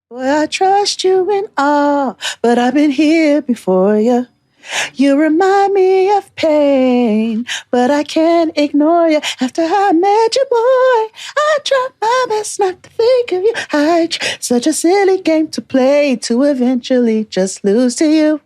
Boy, I trust you in all, but I've been here before you. You remind me of pain, but I can't ignore you. After I met you, boy, I tried my best not to think of you. Such a silly game to play to eventually just lose to you.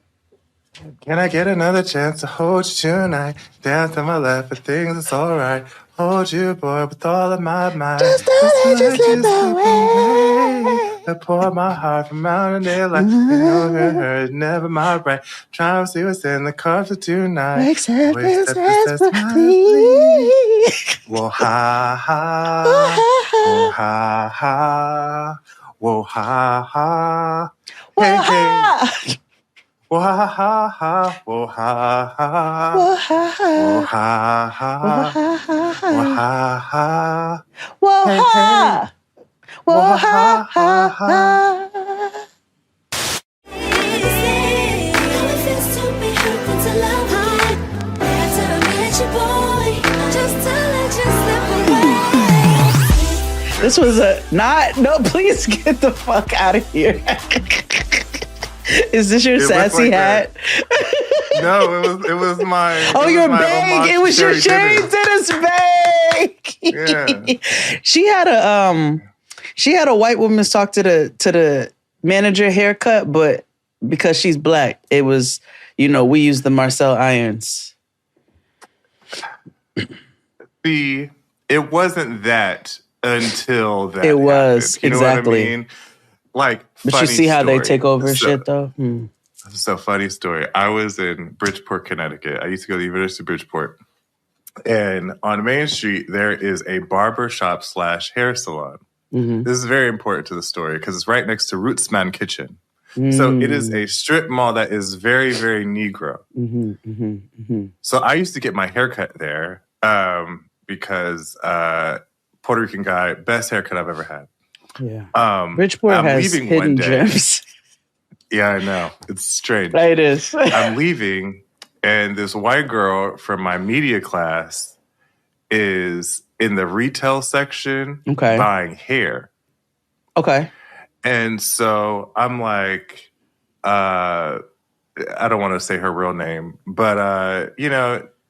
Can I get another chance to hold you tonight? Down to my left, but things is alright. Hold you, boy, with all of my might. Just don't let you slip away. I pour my heart from out in there like you know her, never my right. Trying to see what's in the cards for tonight. Accept this as my plea. Whoa, ha, ha. Whoa, ha, ha. Whoa, ha, ha. Hey, hey. Whoa, ha, ha, ha. Whoa, ha, ha. Whoa, ha, ha. Whoa, ha, ha. Whoa, ha, ha. Whoa, Hey, ha. hey. Whoa, ha, ha, ha. This was please get the fuck out of here. Is this your sassy like hat? No, it was my. Oh, your bag. It was your Sherry Dennis bag. Yeah. She had a white woman talk to the manager haircut, but because she's black, it was, we use the Marcel irons. See, it wasn't that until that. It was, happened. You exactly. Know what I mean? Like, but you see how they take over shit, though? It's a funny story. I was in Bridgeport, Connecticut. I used to go to the University of Bridgeport. And on Main Street, there is a barber shop / hair salon. Mm-hmm. This is very important to the story because it's right next to Rootsman Kitchen. So it is a strip mall that is very, very Negro. Mm-hmm, mm-hmm, mm-hmm. So I used to get my haircut there because Puerto Rican guy, best haircut I've ever had. Yeah. Bridgeport has hidden gems. Yeah, I know. It's strange. It is. I'm leaving, and this white girl from my media class is in the retail section buying hair. Okay. And so I'm like, I don't want to say her real name, but,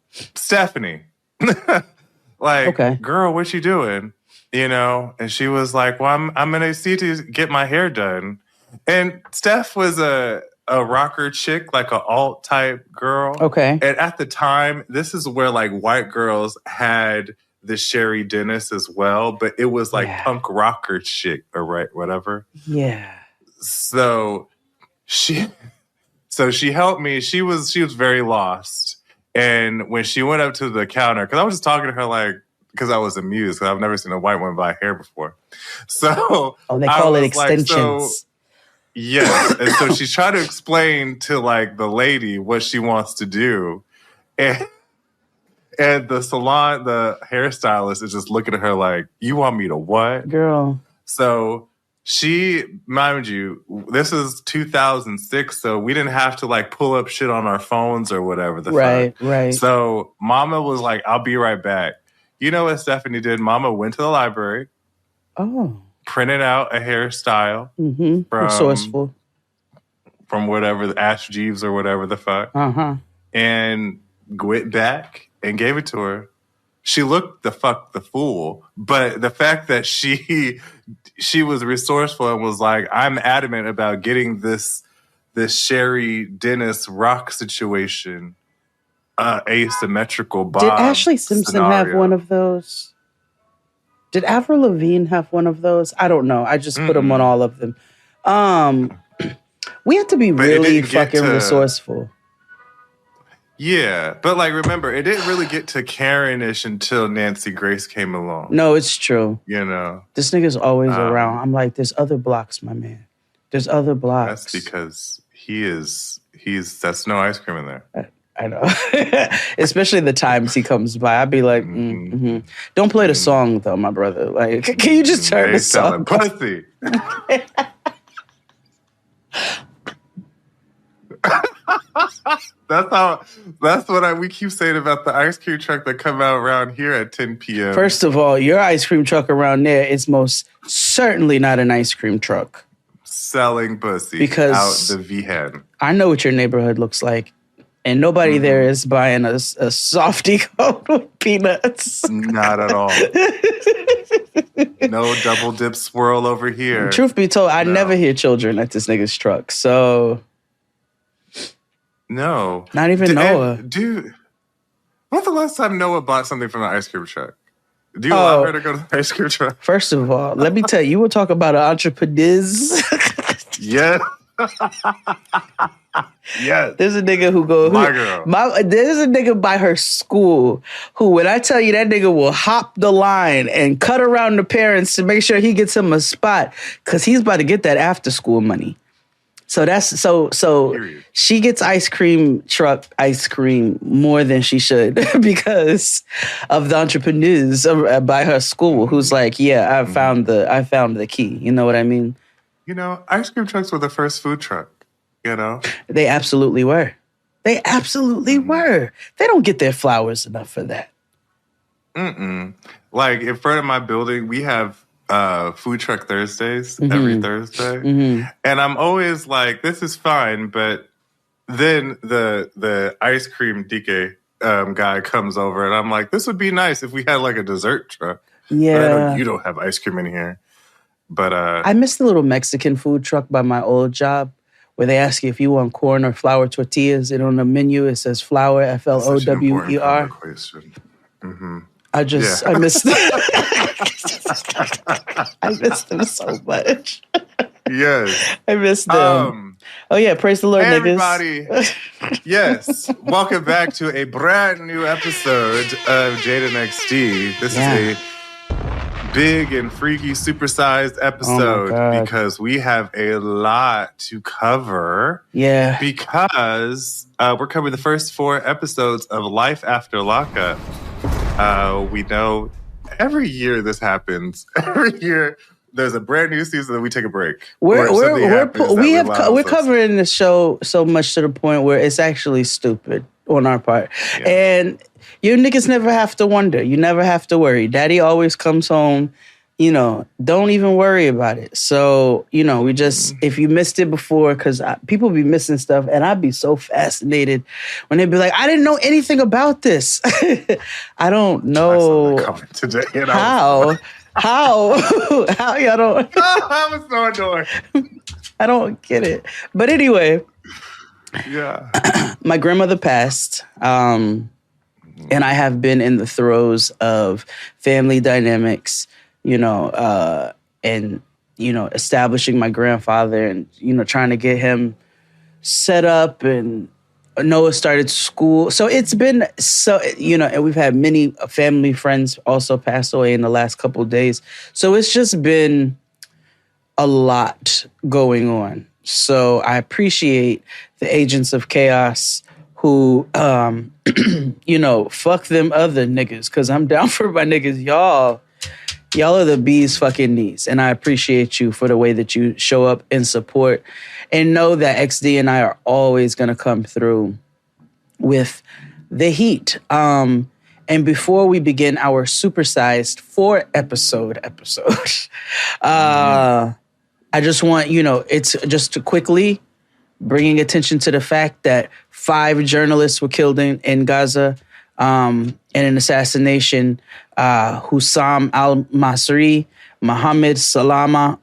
Stephanie. Girl, what you doing? And she was like, well, I'm in AC to get my hair done. And Steph was a rocker chick, like an alt type girl. Okay. And at the time, this is where like white girls had the Sherry Dennis as well, but it was like punk rocker chick or whatever. Yeah. So she helped me. She was very lost. And when she went up to the counter, because I was just talking to her like, because I was amused, because I've never seen a white woman buy hair before. So they call it extensions. Yes. And so she's trying to explain to like the lady what she wants to do. And the salon, the hairstylist is just looking at her like, you want me to what? Girl. So she, mind you, this is 2006, so we didn't have to like pull up shit on our phones or whatever. Right. So Mama was like, I'll be right back. You know what Stephanie did? Mama went to the library. Oh. Printed out a hairstyle from resourceful, from whatever the Ash Jeeves or whatever the fuck, and went back and gave it to her. She looked the fool, but the fact that she was resourceful and was like, I'm adamant about getting this Sherry Dennis rock situation asymmetrical bob. Did Ashley Simpson have one of those? Did Avril Lavigne have one of those? I don't know. I just put them on all of them. We have to be really fucking resourceful. Yeah, but like, remember, it didn't really get to Karen-ish until Nancy Grace came along. No, it's true. This nigga's always around. I'm like, there's other blocks, my man. There's other blocks. That's because that's no ice cream in there. I know. Especially the times he comes by. I'd be like, Don't play the song, though, my brother. Like, can you just turn the song? Pussy. That's what we keep saying about the ice cream truck that come out around here at 10 p.m. First of all, your ice cream truck around there is most certainly not an ice cream truck. selling pussy because out the V-hen. I know what your neighborhood looks like. And nobody there is buying a softy coat with peanuts. Not at all. No double dip swirl over here. Truth be told, I never hear children at this nigga's truck. So. No. Not even Noah. Dude, when's the last time Noah bought something from the ice cream truck? Do you allow her to go to the ice cream truck? First of all, let me tell you, will talk about an entrepreneur. Yeah. Yes. There's a nigga who goes. My girl. There's a nigga by her school who, when I tell you, that nigga will hop the line and cut around the parents to make sure he gets him a spot because he's about to get that after school money. So that's so Period. She gets ice cream more than she should because of the entrepreneurs by her school who's like, yeah, I found the key. You know what I mean? You know, ice cream trucks were the first food truck, you know? They absolutely were. They don't get their flowers enough for that. Like, in front of my building, we have food truck Thursdays every Thursday. And I'm always like, this is fine. But then the ice cream DK guy comes over and I'm like, this would be nice if we had like a dessert truck. Yeah. But I know you don't have ice cream in here. But I miss the little Mexican food truck by my old job where they ask you if you want corn or flour tortillas. And on the menu, it says flour, FLOWER. I miss them. I miss them so much. Yes. I miss them. Oh, yeah. Praise the Lord, hey, niggas. Everybody. Yes. Welcome back to a brand new episode of Jaden XD. This is a big and freaky, supersized episode because we have a lot to cover. Yeah. Because we're covering the first 4 episodes of Life After Lockup. We know every year this happens. Every year there's a brand new season and we take a break. We're covering the show so much to the point where it's actually stupid on our part. Yeah. And you niggas never have to wonder. You never have to worry. Daddy always comes home. You know, don't even worry about it. So, you know, we just, if you missed it before, because people be missing stuff, and I'd be so fascinated when they'd be like, I didn't know anything about this. I don't know today, how y'all don't. I was so annoyed. I don't get it. But anyway, my grandmother passed. And I have been in the throes of family dynamics, you know, and, you know, establishing my grandfather and, you know, trying to get him set up. And Noah started school. So it's been you know, and we've had many family friends also pass away in the last couple of days. So it's just been a lot going on. So I appreciate the agents of chaos who, you know, fuck them other niggas, because I'm down for my niggas. Y'all are the bee's fucking knees. And I appreciate you for the way that you show up and support. And know that XD and I are always going to come through with the heat. And before we begin our supersized 4-episode, I just want, you know, it's just to quickly bringing attention to the fact that 5 journalists were killed in Gaza in an assassination. Hussam al-Masri, Mohammed Salama,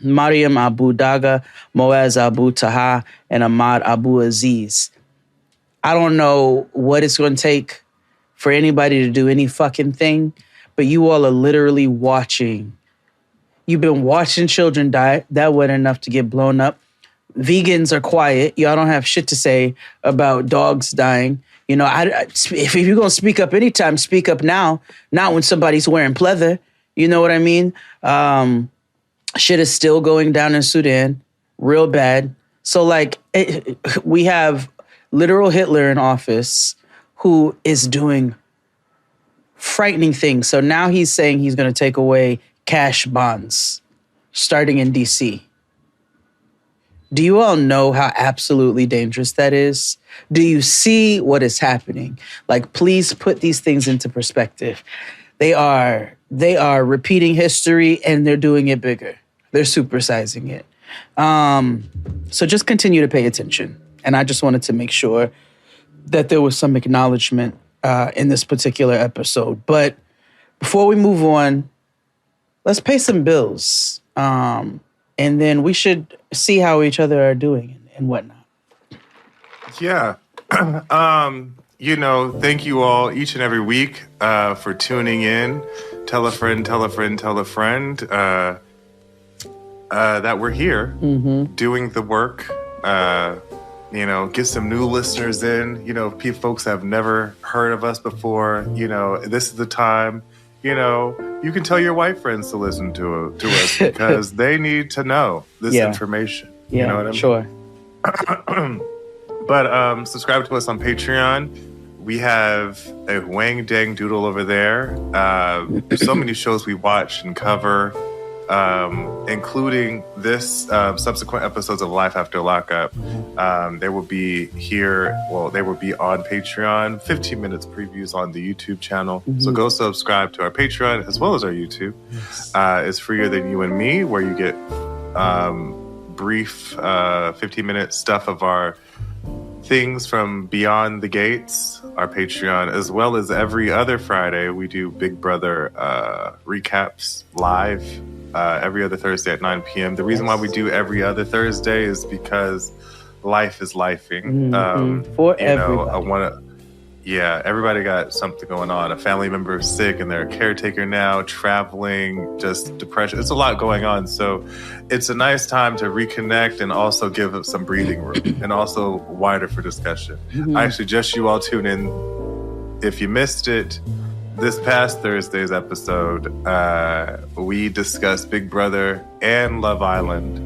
Mariam Abu Daga, Moaz Abu Taha, and Ahmad Abu Aziz. I don't know what it's going to take for anybody to do any fucking thing, but you all are literally watching. You've been watching children die. That wasn't enough to get blown up. Vegans are quiet. Y'all don't have shit to say about dogs dying. You know, if you're going to speak up anytime, speak up now, not when somebody's wearing pleather. You know what I mean? Shit is still going down in Sudan, real bad. So, like, we have literal Hitler in office who is doing frightening things. So now he's saying he's going to take away cash bonds starting in D.C. Do you all know how absolutely dangerous that is? Do you see what is happening? Like, please put these things into perspective. They are repeating history and they're doing it bigger. They're supersizing it. So just continue to pay attention. And I just wanted to make sure that there was some acknowledgement in this particular episode. But before we move on, let's pay some bills. And then we should see how each other are doing and whatnot. Yeah. Thank you all each and every week for tuning in. Tell a friend, tell a friend, tell a friend that we're here doing the work. Get some new listeners in. Folks have never heard of us before. This is the time. You can tell your white friends to listen to us because they need to know this information. Yeah, you know what I mean? Sure. But subscribe to us on Patreon. We have a Wang Dang Doodle over there. So many shows we watch and cover, including this subsequent episodes of Life After Lockup. They will be here. Well, they will be on Patreon. 15 minutes previews on the YouTube channel. So go subscribe to our Patreon as well as our YouTube. It's freer than You and Me, where you get brief 15-minute stuff of our things from Beyond the Gates, our Patreon, as well as every other Friday we do Big Brother recaps live every other Thursday at 9 p.m. The reason why we do every other Thursday is because life is lifing. For everybody. Everybody got something going on. A family member is sick and they're a caretaker now, traveling, just depression. It's a lot going on. So it's a nice time to reconnect and also give it some breathing room and also wider for discussion. I suggest you all tune in. If you missed it, this past Thursday's episode, we discussed Big Brother and Love Island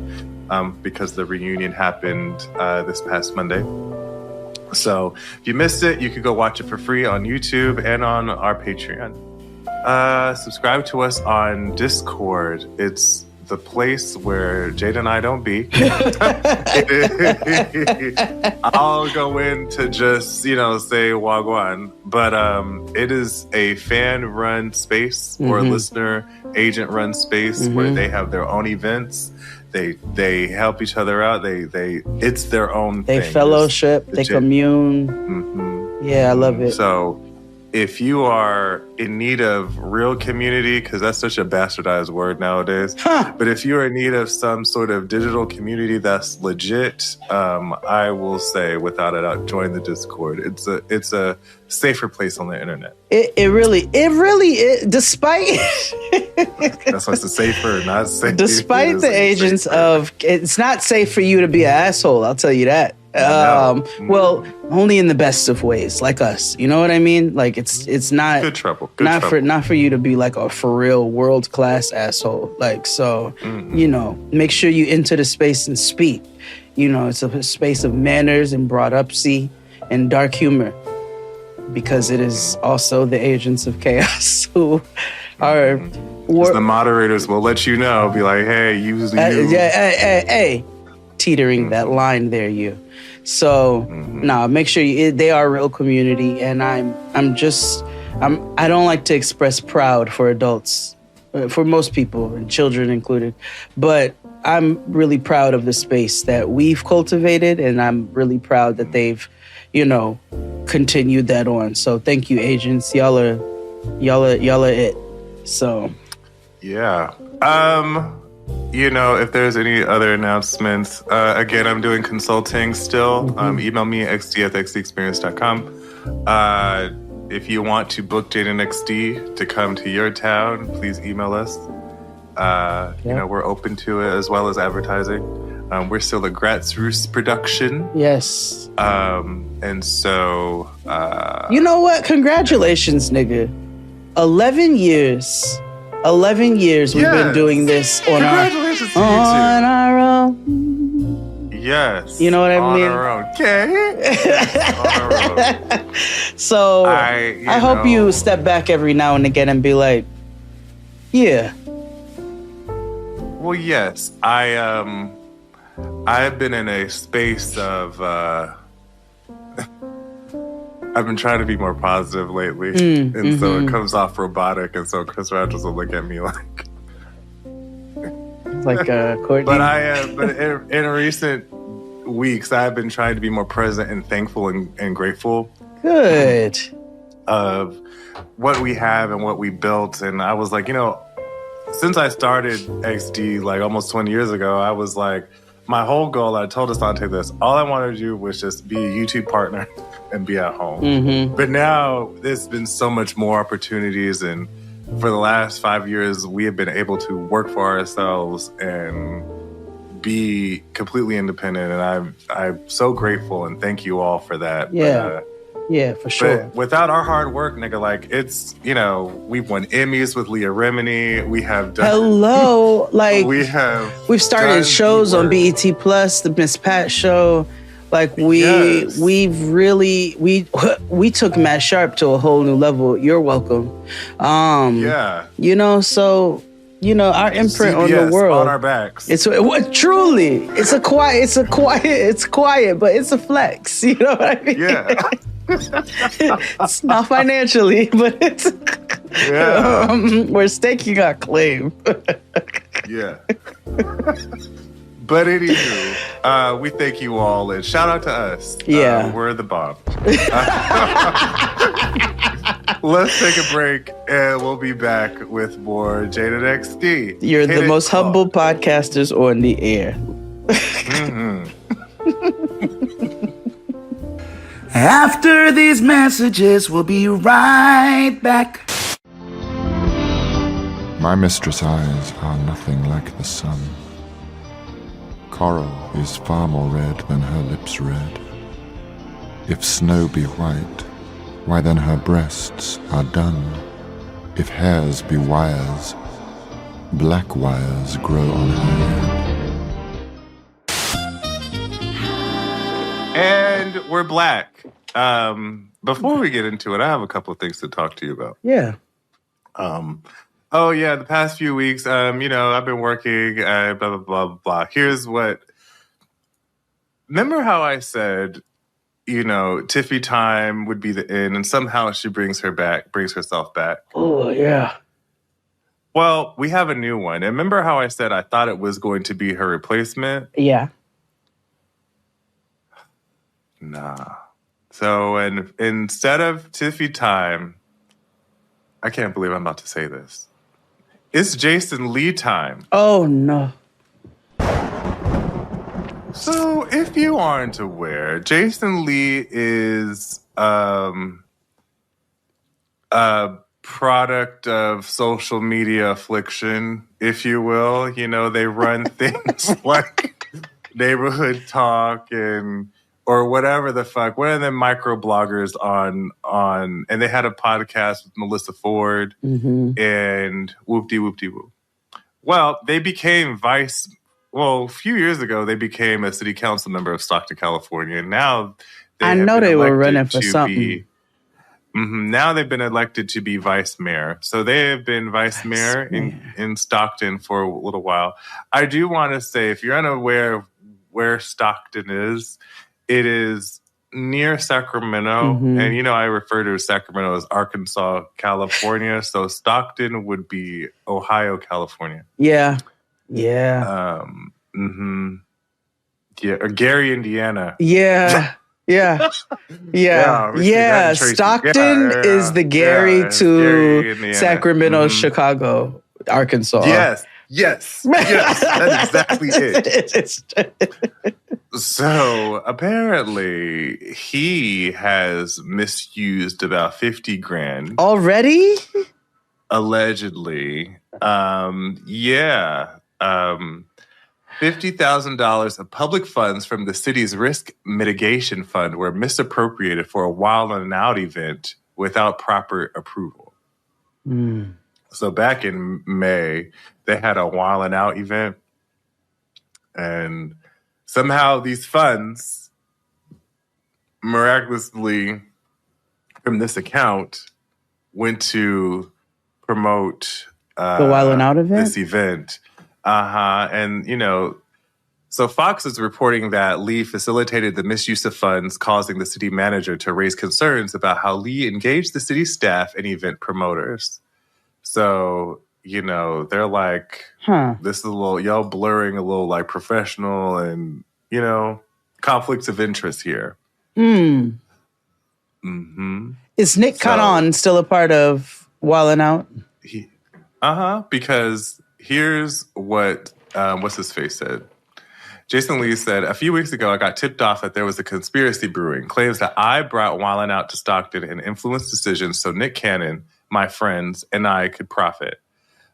because the reunion happened this past Monday. So if you missed it, you could go watch it for free on YouTube and on our Patreon. Subscribe to us on Discord. It's the place where Jade and I don't be. I'll go in to just, say wagwan. But it is a fan-run space or a listener agent-run space where they have their own events. They help each other out. It's their own thing. They fellowship. They commune. Yeah, I love it. So if you are in need of real community, because that's such a bastardized word nowadays, but if you are in need of some sort of digital community that's legit, I will say without a doubt, join the Discord. It's a safer place on the internet. It really is. Despite that's why it's safer, not safe. Despite the agents of, it's not safe for you to be an asshole. I'll tell you that. Well, only in the best of ways, like us. You know what I mean? Like it's not good trouble. Not for you to be like a for real world class asshole. Like so, make sure you enter the space and speak. It's a space of manners and brought upsy and dark humor, because it is also the agents of chaos who are. The moderators will let you know. Be like, hey, hey. Teetering that line there, you. So, make sure they are a real community, and I don't like to express proud for adults, for most people and children included, but I'm really proud of the space that we've cultivated, and I'm really proud that they've, continued that on. So thank you, agents. Y'all are it. So, yeah. If there's any other announcements, again, I'm doing consulting still. Email me at xd@xdexperience.com. If you want to book Jade and XD to come to your town, please email us. We're open to it as well as advertising. We're still a Grassroots production. Yes. And so... you know what? Congratulations, nigga. 11 years we've been doing this on our own. Yes. You know what I mean? On our own. Okay. On our own. So I hope you step back every now and again and be like, yeah. Well, yes. I've been in a space of I've been trying to be more positive lately, so it comes off robotic, and so Chris Rogers will look at me like, like Courtnee. But in recent weeks, I've been trying to be more present and thankful and grateful. Good. Of what we have and what we built. And I was like, since I started XD like almost 20 years ago, I was like, my whole goal, I told Asante this, all I wanted to do was just be a YouTube partner and be at home. Mm-hmm. But now there's been so much more opportunities. And for the last 5 years, we have been able to work for ourselves and be completely independent. And I'm so grateful and thank you all for that. Yeah. Yeah, for sure. But without our hard work, nigga, like it's, we've won Emmys with Leah Remini. We have done. Hello. Like, we've started shows on BET Plus, the Miss Pat show. Like we took Matt Sharp to a whole new level. You're welcome. Yeah. So our imprint CBS on the world on our backs. Truly, it's quiet, but it's a flex. You know what I mean? Yeah. It's not financially, but it's we're staking our claim. Yeah. But anywho, we thank you all and shout out to us. Yeah. We're the bomb. Let's take a break and we'll be back with more Jaded XD. You're the most humble podcasters on the air. Mm-hmm. After these messages, we'll be right back. My mistress' eyes are nothing like the sun. Coral is far more red than her lips red. If snow be white, why then her breasts are dun. If hairs be wires, black wires grow on her head. And we're black. Before we get into it, I have a couple of things to talk to you about. Yeah. The past few weeks, I've been working, blah, blah, blah, blah. Here's what... Remember how I said, Tiffy time would be the end, and somehow she brings herself back? Oh, yeah. Well, we have a new one. And remember how I said I thought it was going to be her replacement? Yeah. Nah. So, instead of Tiffy time, I can't believe I'm about to say this. It's Jason Lee time. Oh, no. So, if you aren't aware, Jason Lee is a product of social media affliction, if you will. They run things like Neighborhood Talk or whatever the fuck. One of them microbloggers on, and they had a podcast with Melissa Ford and whoop-de-whoop-de-whoop. Well, they became a few years ago, they became a city council member of Stockton, California. And now they were running for something. Now they've been elected to be vice mayor. So they have been vice mayor in Stockton for a little while. I do want to say, if you're unaware of where Stockton is, it is near Sacramento. And, I refer to Sacramento as Arkansas, California. So Stockton would be Ohio, California. Yeah. Yeah. Yeah, or Gary, Indiana. Yeah. Yeah. Yeah. Stockton is the Gary to Gary, Sacramento, Chicago, Arkansas. Yes. That's exactly it. So apparently he has misused about 50 grand. Already? Allegedly. $50,000 of public funds from the city's risk mitigation fund were misappropriated for a Wild and Out event without proper approval. So back in May, they had a Wild and Out event, and somehow these funds, miraculously, from this account, went to promote the Wild and Out event? This event. And, so Fox is reporting that Lee facilitated the misuse of funds, causing the city manager to raise concerns about how Lee engaged the city staff and event promoters. So they're like, this is a little, y'all blurring a little like professional and, conflicts of interest here. Is Nick Cannon still a part of Wildin' Out? Because here's what, what's his face said. Jason Lee said, a few weeks ago, I got tipped off that there was a conspiracy brewing. Claims that I brought Wildin' Out to Stockton and influenced decisions so Nick Cannon, my friends, and I could profit.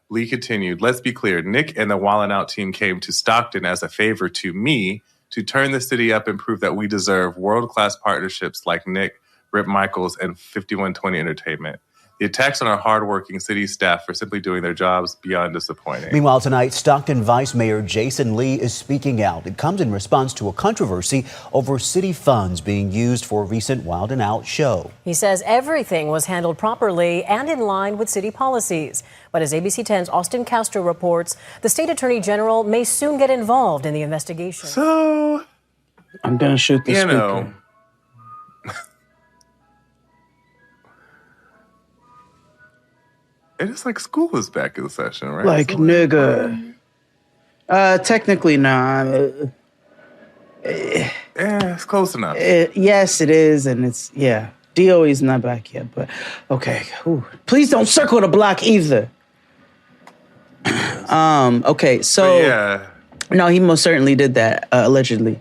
Lee continued, let's be clear. Nick and the Wildin' Out team came to Stockton as a favor to me to turn the city up and prove that we deserve world-class partnerships like Nick, Rip Michaels, and 5120 Entertainment. The attacks on our hardworking city staff for simply doing their jobs beyond disappointing. Meanwhile, tonight, Stockton Vice Mayor Jason Lee is speaking out. It comes in response to a controversy over city funds being used for a recent Wildin' Out show. He says everything was handled properly and in line with city policies. But as ABC 10's Austin Castro reports, the state attorney general may soon get involved in the investigation. So, I'm going to shoot the speaker. It is like school is back in session, right? Like, nigga. Technically, nah. It's close enough. Yes, it is, and it's, yeah. DOE's not back yet, but okay. Ooh. Please don't circle the block either. Okay, so... But yeah. No, he most certainly did that, allegedly.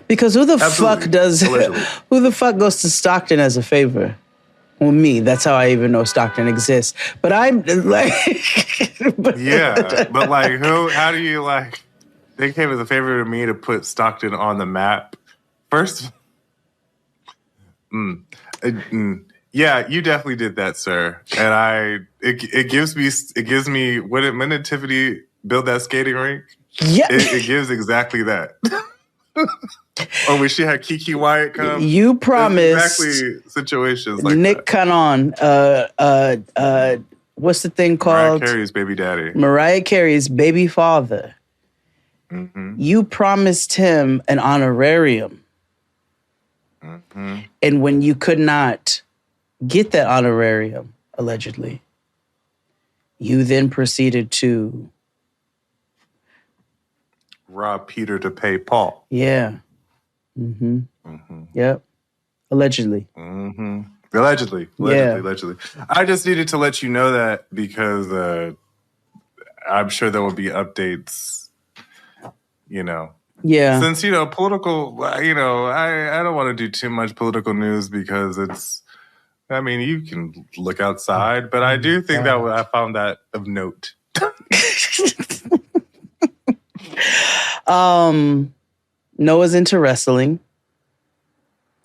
Because who the fuck does... Who the fuck goes to Stockton as a favor? Well, me. That's how I even know Stockton exists. But I'm like... Yeah, but like, how do you like... They came as a favor to me to put Stockton on the map. First... Yeah, you definitely did that, sir. And it gives me, when did Tiffany build that skating rink? Yeah. It gives exactly that. Or when she had Kiki Wyatt come. You promised exactly situations like Nick Cannon, what's the thing called? Mariah Carey's baby daddy. Mariah Carey's baby father. You promised him an honorarium. And when you could not get that honorarium, allegedly, you then proceeded to rob Peter to pay Paul. Yeah. Yep. Allegedly. Allegedly. I just needed to let you know that because I'm sure there will be updates, Yeah. Since, political, I don't want to do too much political news because you can look outside, but I do think that I found that of note. Noah's into wrestling.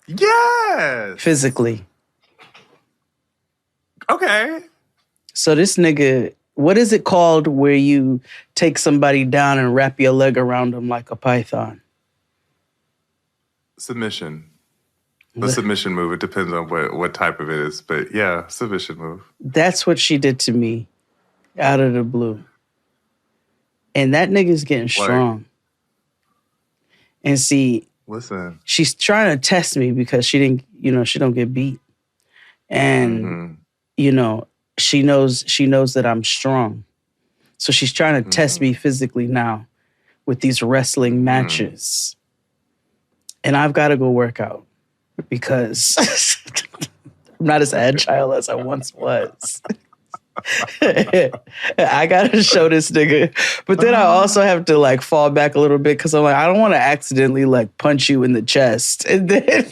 Yes. Physically. Okay. So this nigga, what is it called where you take somebody down and wrap your leg around them like a python? Submission. The submission move. It depends on what type of it is. But yeah, submission move. That's what she did to me out of the blue. And that nigga's getting strong. And see, listen, she's trying to test me because she didn't, she don't get beat. And, she knows that I'm strong. So she's trying to test me physically now with these wrestling matches. And I've got to go work out because I'm not as agile as I once was. I got to show this nigga. But then I also have to fall back a little bit because I'm like, I don't want to accidentally punch you in the chest. And then...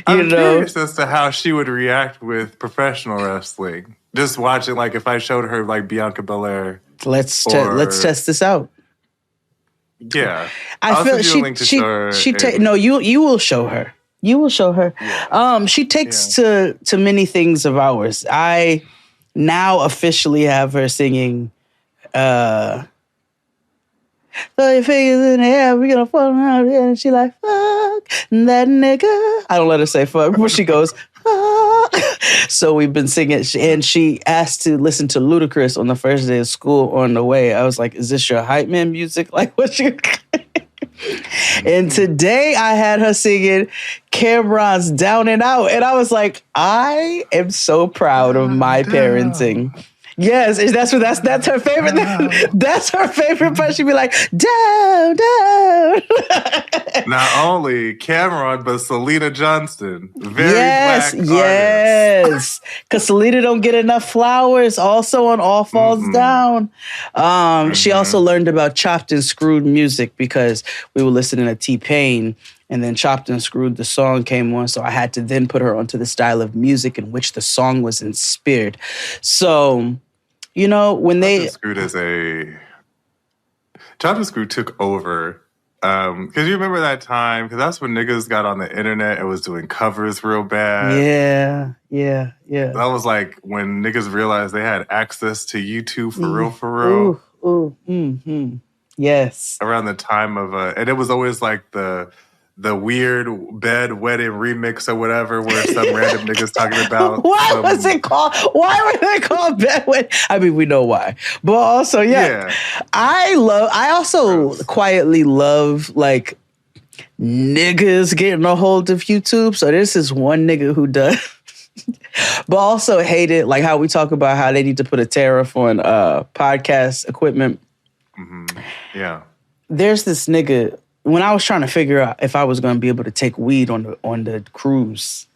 I'm curious as to how she would react with professional wrestling. Just watching, if I showed her Bianca Belair. Let's test this out. Yeah, I feel you will show her. You will show her. Yeah. She takes to many things of ours. I now officially have her singing. Throw your fingers in the air, we're gonna fall around here. And she like, fuck that nigga. I don't let her say fuck, but she goes, fuck. So we've been singing, and she asked to listen to Ludacris on the first day of school on the way. I was like, is this your hype man music? What you... And today I had her singing Cameron's Down and Out. And I was like, I am so proud of my parenting. Yes, that's her favorite. That's her favorite part. She'd be like, down, down. Not only Cameron, but Selena Johnston. Very yes, black yes. Because Selena don't get enough flowers. Also on All Falls Down. She also learned about chopped and screwed music because we were listening to T-Pain. And then Chopped and Screwed, the song came on. So I had to then put her onto the style of music in which the song was inspired. So, you know, when Chopped and Screwed took over. Because you remember that time? Because that's when niggas got on the internet and was doing covers real bad. Yeah. That was like when niggas realized they had access to YouTube for real. Yes. Around the time of, and it was always like the weird bed wedding remix or whatever where some random niggas talking about. Why was it called? Why were they called bed wedding? I mean, we know why. But also, yeah. I also quietly love like niggas getting a hold of YouTube. So this is one nigga who does. But also hate it, like how we talk about how they need to put a tariff on podcast equipment. Yeah. There's this nigga. When I was trying to figure out if I was going to be able to take weed on the cruise,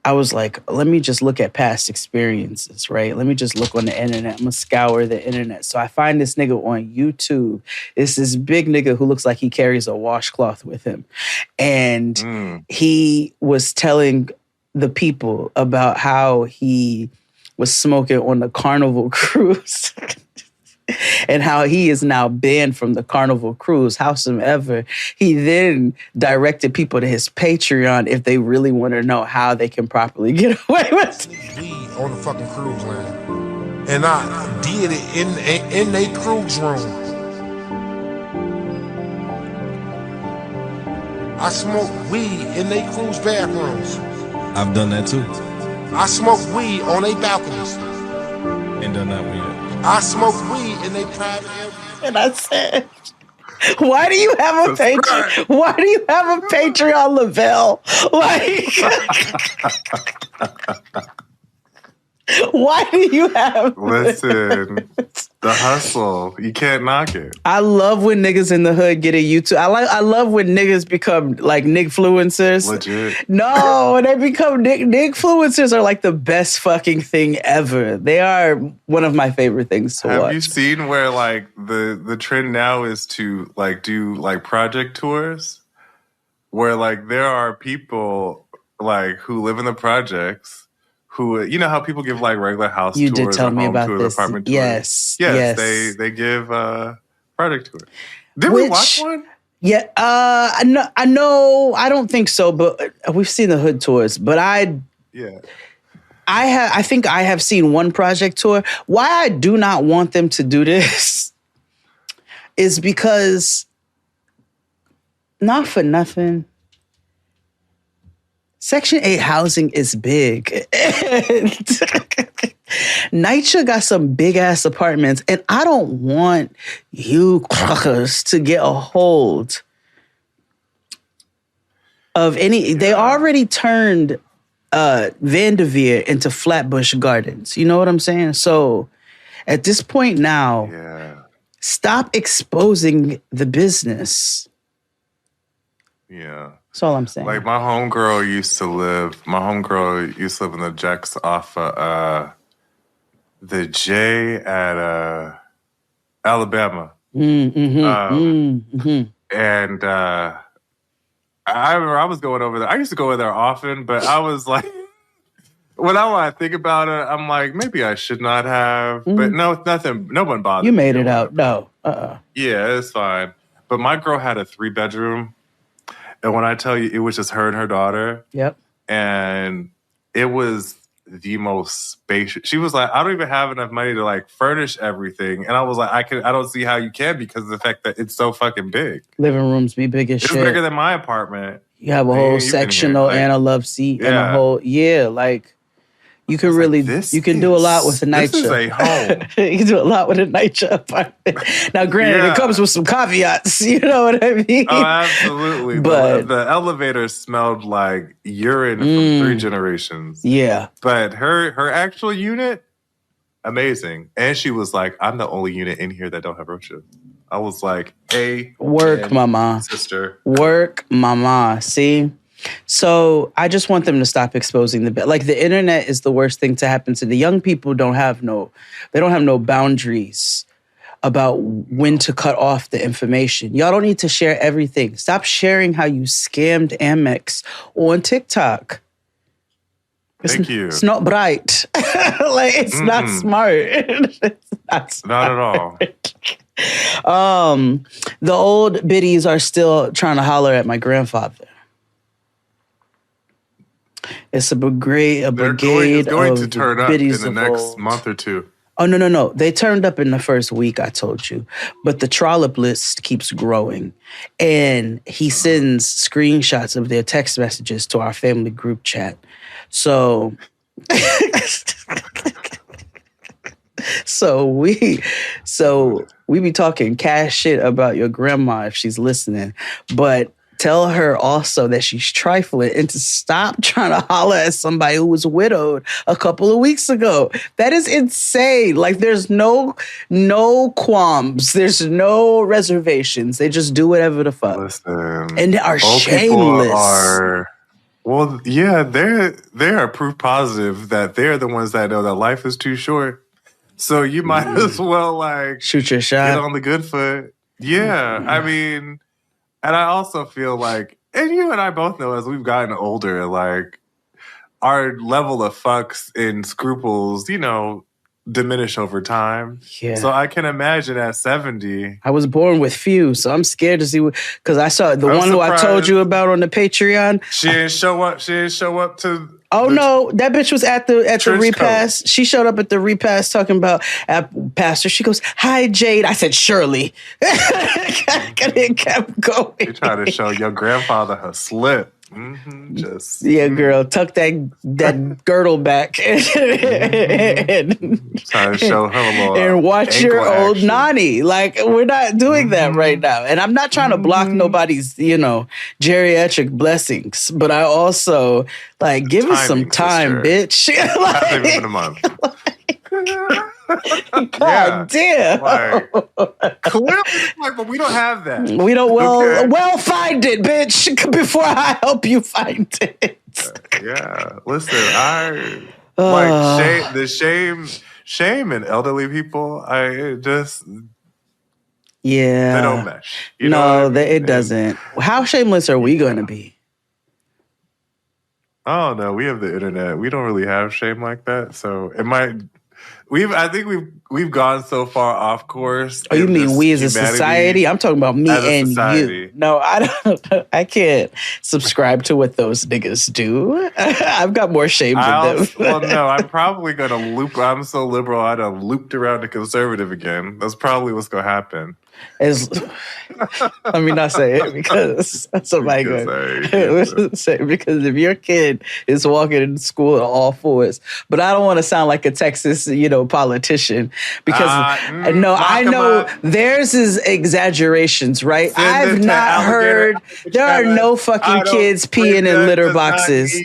I was like, let me just look at past experiences, right? Let me just look on the internet. I'm going to scour the internet. So I find this nigga on YouTube. It's this big nigga who looks like he carries a washcloth with him. And he was telling the people about how he was smoking on the Carnival cruise. And how he is now banned from the Carnival cruise. Howsoever, he then directed people to his Patreon if they really want to know how they can properly get away with weed on the fucking cruise line. And I did it in a cruise room. I smoked weed in they cruise bathrooms. I've done that too. I smoked weed on they balconies. Ain't done that one yet. I smoke weed in a private area. And I said, why do you have a Patreon? Why do you have a Patreon, Lavelle? Like, why do you have Listen, the hustle. You can't knock it. I love when niggas in the hood get a YouTube. I love when niggas become like nigfluencers. Legit. No, when they become nigfluencers are like the best fucking thing ever. They are one of my favorite things to watch. Have you seen where like the trend now is to like do like project tours? Where like there are people like who live in the projects who, you know how people give like regular house tours, did tell me about this. Apartment tours? Yes. They give project tours. Did we watch one? Yeah, I know. I don't think so, but we've seen the hood tours. But I think I have seen one project tour. Why I do not want them to do this is because, not for nothing, Section 8 housing is big. NYCHA got some big-ass apartments, and I don't want you crackers to get a hold of any... They already turned Vanderveer into Flatbush Gardens. You know what I'm saying? So at this point now, stop exposing the business. Yeah. That's all I'm saying. Like my homegirl used to live in the Jacks off the J at Alabama. And I remember I was going over there. I used to go over there often, but I was like, when I think about it, I'm like, maybe I should not have. But no, nothing. No one bothered me. You made it out. No. Yeah, it's fine. But my girl had a 3-bedroom. And when I tell you, it was just her and her daughter. Yep. And it was the most spacious. She was like, I don't even have enough money to like furnish everything. And I was like, I don't see how you can because of the fact that it's so fucking big. Living rooms be big as shit. It's bigger than my apartment. You have a whole sectional and a love seat and a whole, You can really, you can do a lot with a NYCHA. This is a home. You can do a lot with a NYCHA apartment. Now, granted, it comes with some caveats. You know what I mean? Oh, absolutely. But the elevator smelled like urine from 3 generations. Yeah. But her actual unit, amazing. And she was like, I'm the only unit in here that don't have roaches. I was like, hey, work, mama. Sister. Work, mama. See? So I just want them to stop exposing like the internet is the worst thing to happen to the young people. They don't have no boundaries about when to cut off the information. Y'all don't need to share everything. Stop sharing how you scammed Amex on TikTok. Thank you. It's not bright. Like it's not smart. It's not smart. Not at all. The old biddies are still trying to holler at my grandfather. It's a brigade going of to turn up biddies in the of next old. month or two. Oh, no. They turned up in the first week, I told you. But the trollop list keeps growing. And he sends screenshots of their text messages to our family group chat. So... So we be talking cash shit about your grandma if she's listening. But tell her also that she's trifling and to stop trying to holler at somebody who was widowed a couple of weeks ago. That is insane. Like there's no qualms. There's no reservations. They just do whatever the fuck. Listen, and they are shameless. Well, yeah, they are proof positive that they're the ones that know that life is too short. So you might as well like shoot your shot. Get on the good foot. Yeah, I mean, and I also feel like, and you and I both know as we've gotten older, like our level of fucks and scruples, diminish over time. Yeah. So I can imagine at 70. I was born with few, so I'm scared to see because I saw the one who I told you about on the Patreon. She didn't show up. She didn't show up to. Oh no, that bitch was at the repast. Coat. She showed up at the repast talking about Pastor. She goes, "Hi, Jade." I said, "Shirley." It kept going. You trying to show your grandfather her slip. Yeah, girl, tuck that girdle back and trying to show her a little and watch your old action. Nani. Like we're not doing that right now, and I'm not trying to block nobody's, geriatric blessings, but I also like give us some time, bitch. Not even a month. God damn. Clearly, but we don't have that. We don't find it, bitch, before I help you find it. Yeah. Listen, shame in elderly people, they don't mesh. It doesn't. How shameless are we going to be? Oh no, we have the internet. We don't really have shame like that. So it might. I think we've gone so far off course. Oh, you mean we as a society? I'm talking about me and you. No, I can't subscribe to what those niggas do. I've got more shame than them. Well, no, I'm probably gonna loop. I'm so liberal, I'd have looped around to conservative again. That's probably what's gonna happen. Let me not say it because somebody could say because if your kid is walking into school at all fours, but I don't want to sound like a Texas, politician because I know theirs is exaggerations, right? I've not heard there are no fucking kids peeing in litter boxes.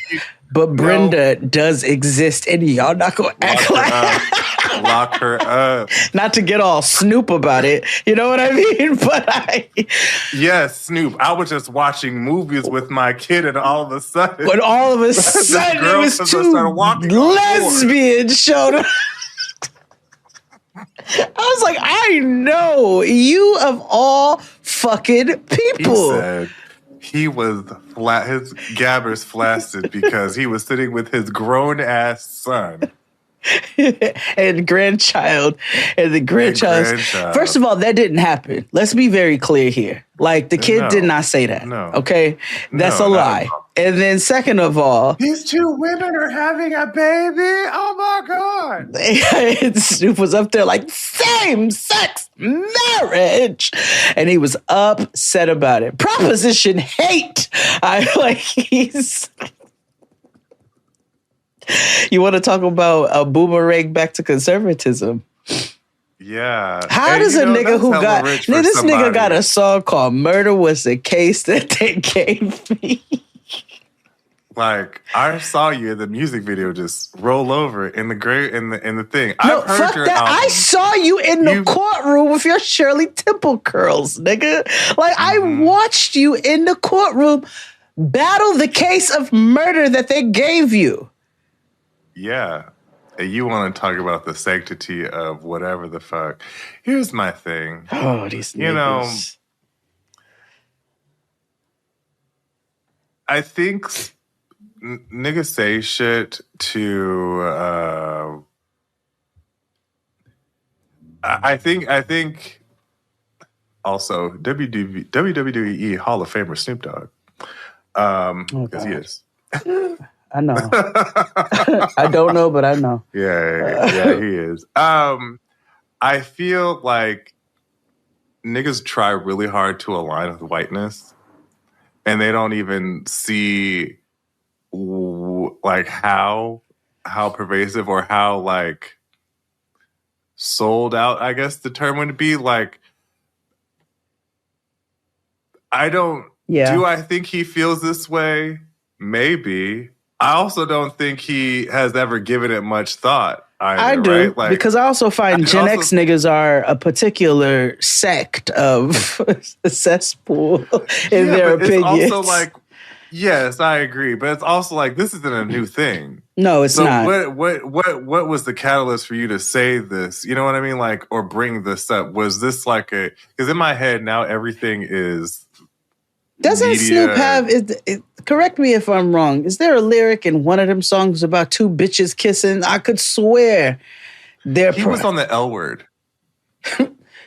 But Brenda does exist, and y'all not gonna act like lock her up. Not to get all Snoop about it, you know what I mean? But yes, Snoop. I was just watching movies with my kid, and all of a sudden, it was two lesbians showed up. I was like, I know you of all fucking people. He said he was flat. His gabbers flaccid because he was sitting with his grown ass son. and grandchild. First of all, that didn't happen. Let's be very clear here. Like, the kid did not say that. No. Okay? That's a lie. And then second of all, these two women are having a baby? Oh my God. And Snoop was up there like, same-sex marriage. And he was upset about it. Proposition hate. You want to talk about a boomerang back to conservatism? Yeah. How does a nigga who got this nigga got a song called "Murder Was the Case That They Gave Me"? Like, I saw you in the music video just roll over in the thing. No, I've heard fuck your that. album. I saw you in the courtroom with your Shirley Temple curls, nigga. Like, I watched you in the courtroom battle the case of murder that they gave you. Yeah. And you want to talk about the sanctity of whatever the fuck. Here's my thing. Oh, these niggas. You know, I think niggas say shit to I think also WWE Hall of Famer Snoop Dogg. Because he is. I know. I don't know, but I know. Yeah, he is. I feel like niggas try really hard to align with whiteness, and they don't even see like how pervasive or how like sold out, I guess the term would be. Like, I don't. Yeah. Do I think he feels this way? Maybe. I also don't think he has ever given it much thought either, I do, right? Like, because I also find Gen X niggas are a particular sect of a cesspool in their opinions. It's also like, yes, I agree, but it's also like, this isn't a new thing. No, it's not. What was the catalyst for you to say this? You know what I mean? Like, or bring this up? Was this like because in my head now everything is Doesn't media. Snoop have, correct me if I'm wrong, is there a lyric in one of them songs about two bitches kissing? I could swear he was on the L word.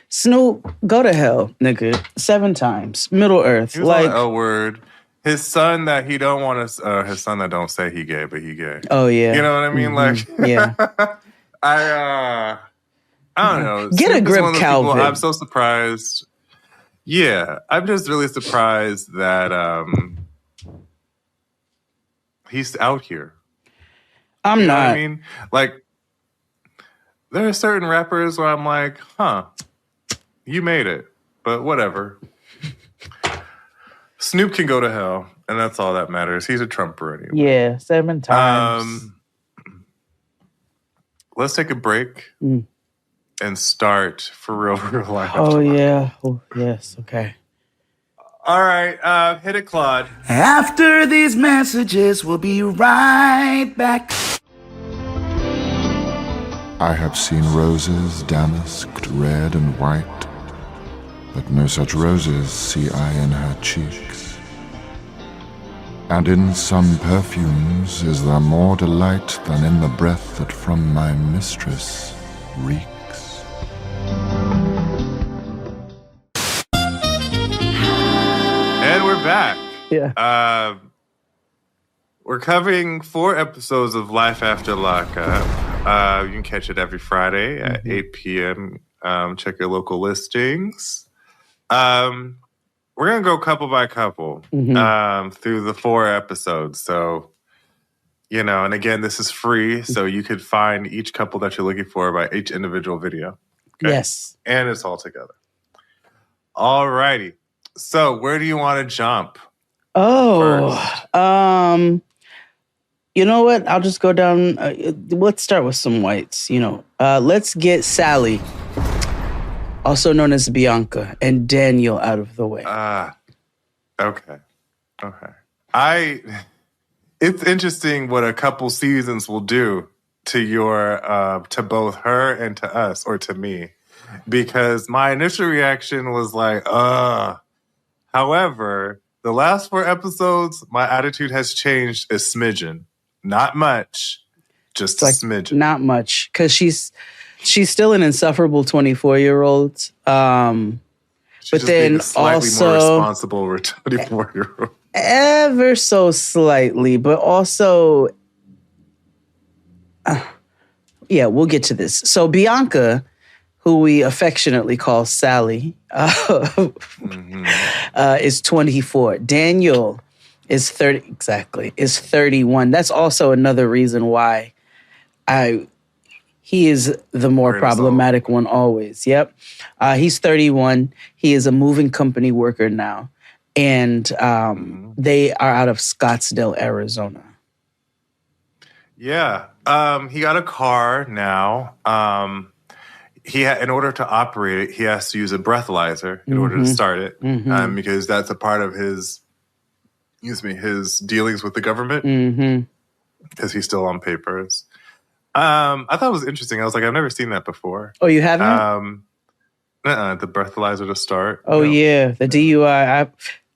Snoop, go to hell, nigga. 7 times. Middle Earth. He was like on the L word. His son that he don't want to, his son that don't say he gay, but he gay. Oh, yeah. You know what I mean? Mm-hmm. Like, yeah. I don't know. Get a grip, Calvin. I'm so surprised. Yeah, I'm just really surprised that he's out here. I'm not. Know what I mean? Like, there are certain rappers where I'm like, huh, you made it, but whatever. Snoop can go to hell, and that's all that matters. He's a Trumper anyway. Yeah, 7 times. Let's take a break. And start for real life. Oh, yeah. Oh, yes. Okay. All right. Hit it, Claude. After these messages, we'll be right back. I have seen roses damasked red and white, but no such roses see I in her cheeks. And in some perfumes is there more delight than in the breath that from my mistress reeks. And we're back. Yeah. We're covering 4 episodes of Life After Lockup. You can catch it every Friday at 8 p.m. Check your local listings. We're going to go couple by couple through the 4 episodes. So, you know, and again, this is free. So you could find each couple that you're looking for by each individual video. Okay? Yes. And it's all together. All righty. So where do you want to jump? Oh, you know what? I'll just go down. Let's start with some whites. You know, let's get Sally, also known as Bianca, and Daniel out of the way. Okay. It's interesting what a couple seasons will do to your to both her and to us, or to me, because my initial reaction was like, However, the last 4 episodes, my attitude has changed a smidgen. Not much, just a smidgen. Not much, because she's still an insufferable 24-year-old. But then slightly also more responsible 24-year-old. Ever so slightly, but also, yeah, we'll get to this. So Bianca, who we affectionately call Sally, is 24. Daniel Is 30 exactly. Is 31. That's also another reason why he is the more problematic one always. Yep. He's 31. He is a moving company worker now. And they are out of Scottsdale, Arizona. Yeah. He got a car now. In order to operate it, he has to use a breathalyzer in order to start it, because that's a part of his dealings with the government, because he's still on papers. I thought it was interesting. I was like, I've never seen that before. Oh, you haven't? The breathalyzer to start. Oh, yeah. The DUI.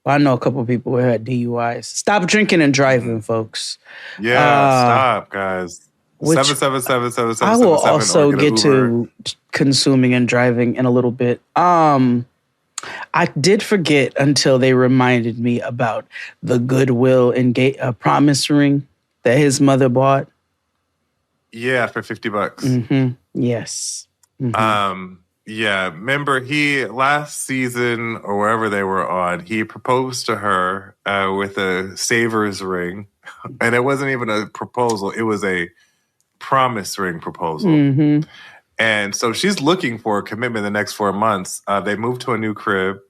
I know a couple of people who had DUIs. Stop drinking and driving, folks. Yeah, stop, guys. 777-777-777. I will also get to consuming and driving in a little bit. I did forget until they reminded me about the Goodwill and promise ring that his mother bought. Yeah, for $50. Yes. Yeah, remember last season or wherever they were on, he proposed to her with a Savers ring. And it wasn't even a proposal. It was a promise ring proposal. And so she's looking for a commitment in the next 4 months. They moved to a new crib.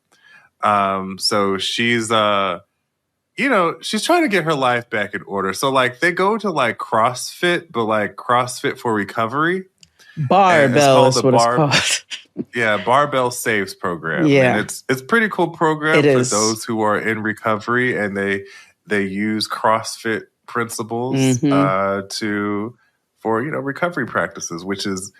So she's, she's trying to get her life back in order. So like they go to like CrossFit, but like CrossFit for recovery. Barbell is what it's called. Yeah, Barbell Saves program. Yeah. And it's a pretty cool program for those who are in recovery, and they use CrossFit principles for recovery practices, which is,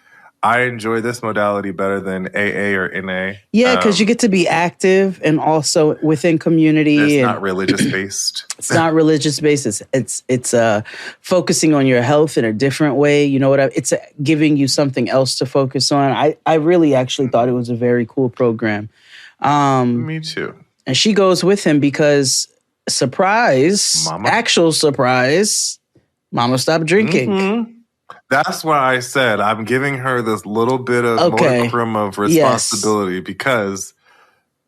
I enjoy this modality better than AA or NA. Yeah, because you get to be active and also within community. It's not religious based. It's not religious based. It's focusing on your health in a different way. You know what? It's giving you something else to focus on. I really actually thought it was a very cool program. Me too. And she goes with him because actual surprise, Mama stopped drinking. That's why I said I'm giving her this little bit of modicum of responsibility, because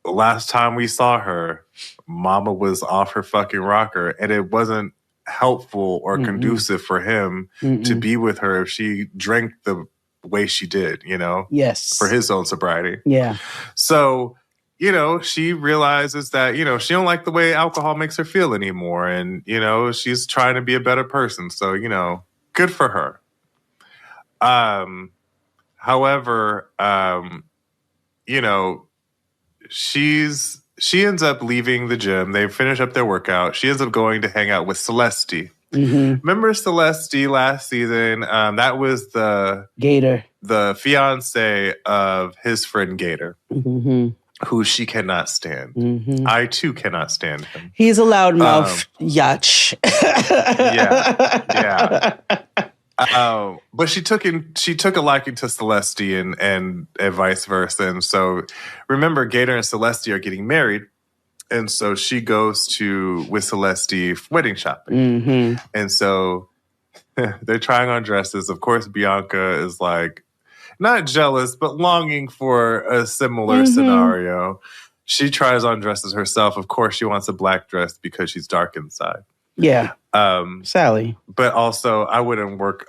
the last time we saw her, Mama was off her fucking rocker, and it wasn't helpful or conducive for him to be with her if she drank the way she did, Yes. for his own sobriety. Yeah. So, she realizes that, she don't like the way alcohol makes her feel anymore, and, she's trying to be a better person. So, good for her. However, she ends up leaving the gym. They finish up their workout. She ends up going to hang out with Celeste. Remember Celeste last season? That was the Gator, the fiance of his friend Gator, who she cannot stand. I too cannot stand him. He's a loudmouth yacht. Yeah. But she took a liking to Celeste and vice versa. And so remember, Gator and Celeste are getting married. And so she goes with Celeste wedding shopping. And so they're trying on dresses. Of course, Bianca is like, not jealous, but longing for a similar scenario. She tries on dresses herself. Of course, she wants a black dress because she's dark inside. Yeah. Sally. But also, I wouldn't work.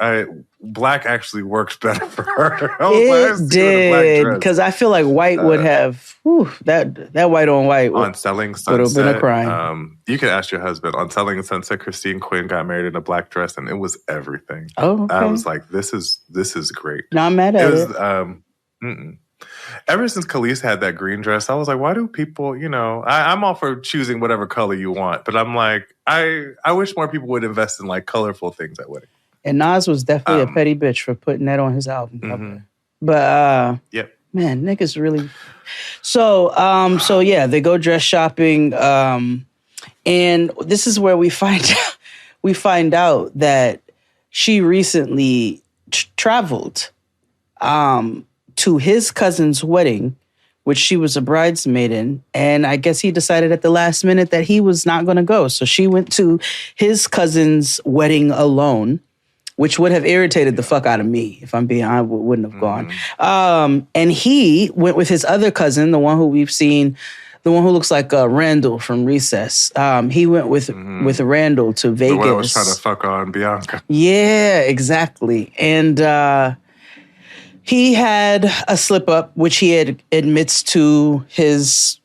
Black actually worked better for her. It did, because I feel like white would have that white on white on Selling Sunset would have been a crime. You could ask your husband. On Selling Sunset, Christine Quinn got married in a black dress, and it was everything. Oh, okay. I was like, this is great. Not mad at it. Ever since Khalees had that green dress, I was like, why do people, I'm all for choosing whatever color you want, but I'm like, I wish more people would invest in like colorful things at weddings. And Nas was definitely a petty bitch for putting that on his album cover. But man, niggas really. So yeah, they go dress shopping, and this is where we find out that she recently traveled to his cousin's wedding, which she was a bridesmaid in. And I guess he decided at the last minute that he was not going to go. So she went to his cousin's wedding alone, which would have irritated the fuck out of me. If I'm being honest, I wouldn't have gone. And he went with his other cousin, the one who we've seen the one who looks like Randall from Recess. He went with Randall to Vegas. The one that was trying to fuck on Bianca. Yeah, exactly. And he had a slip up, which he admits to his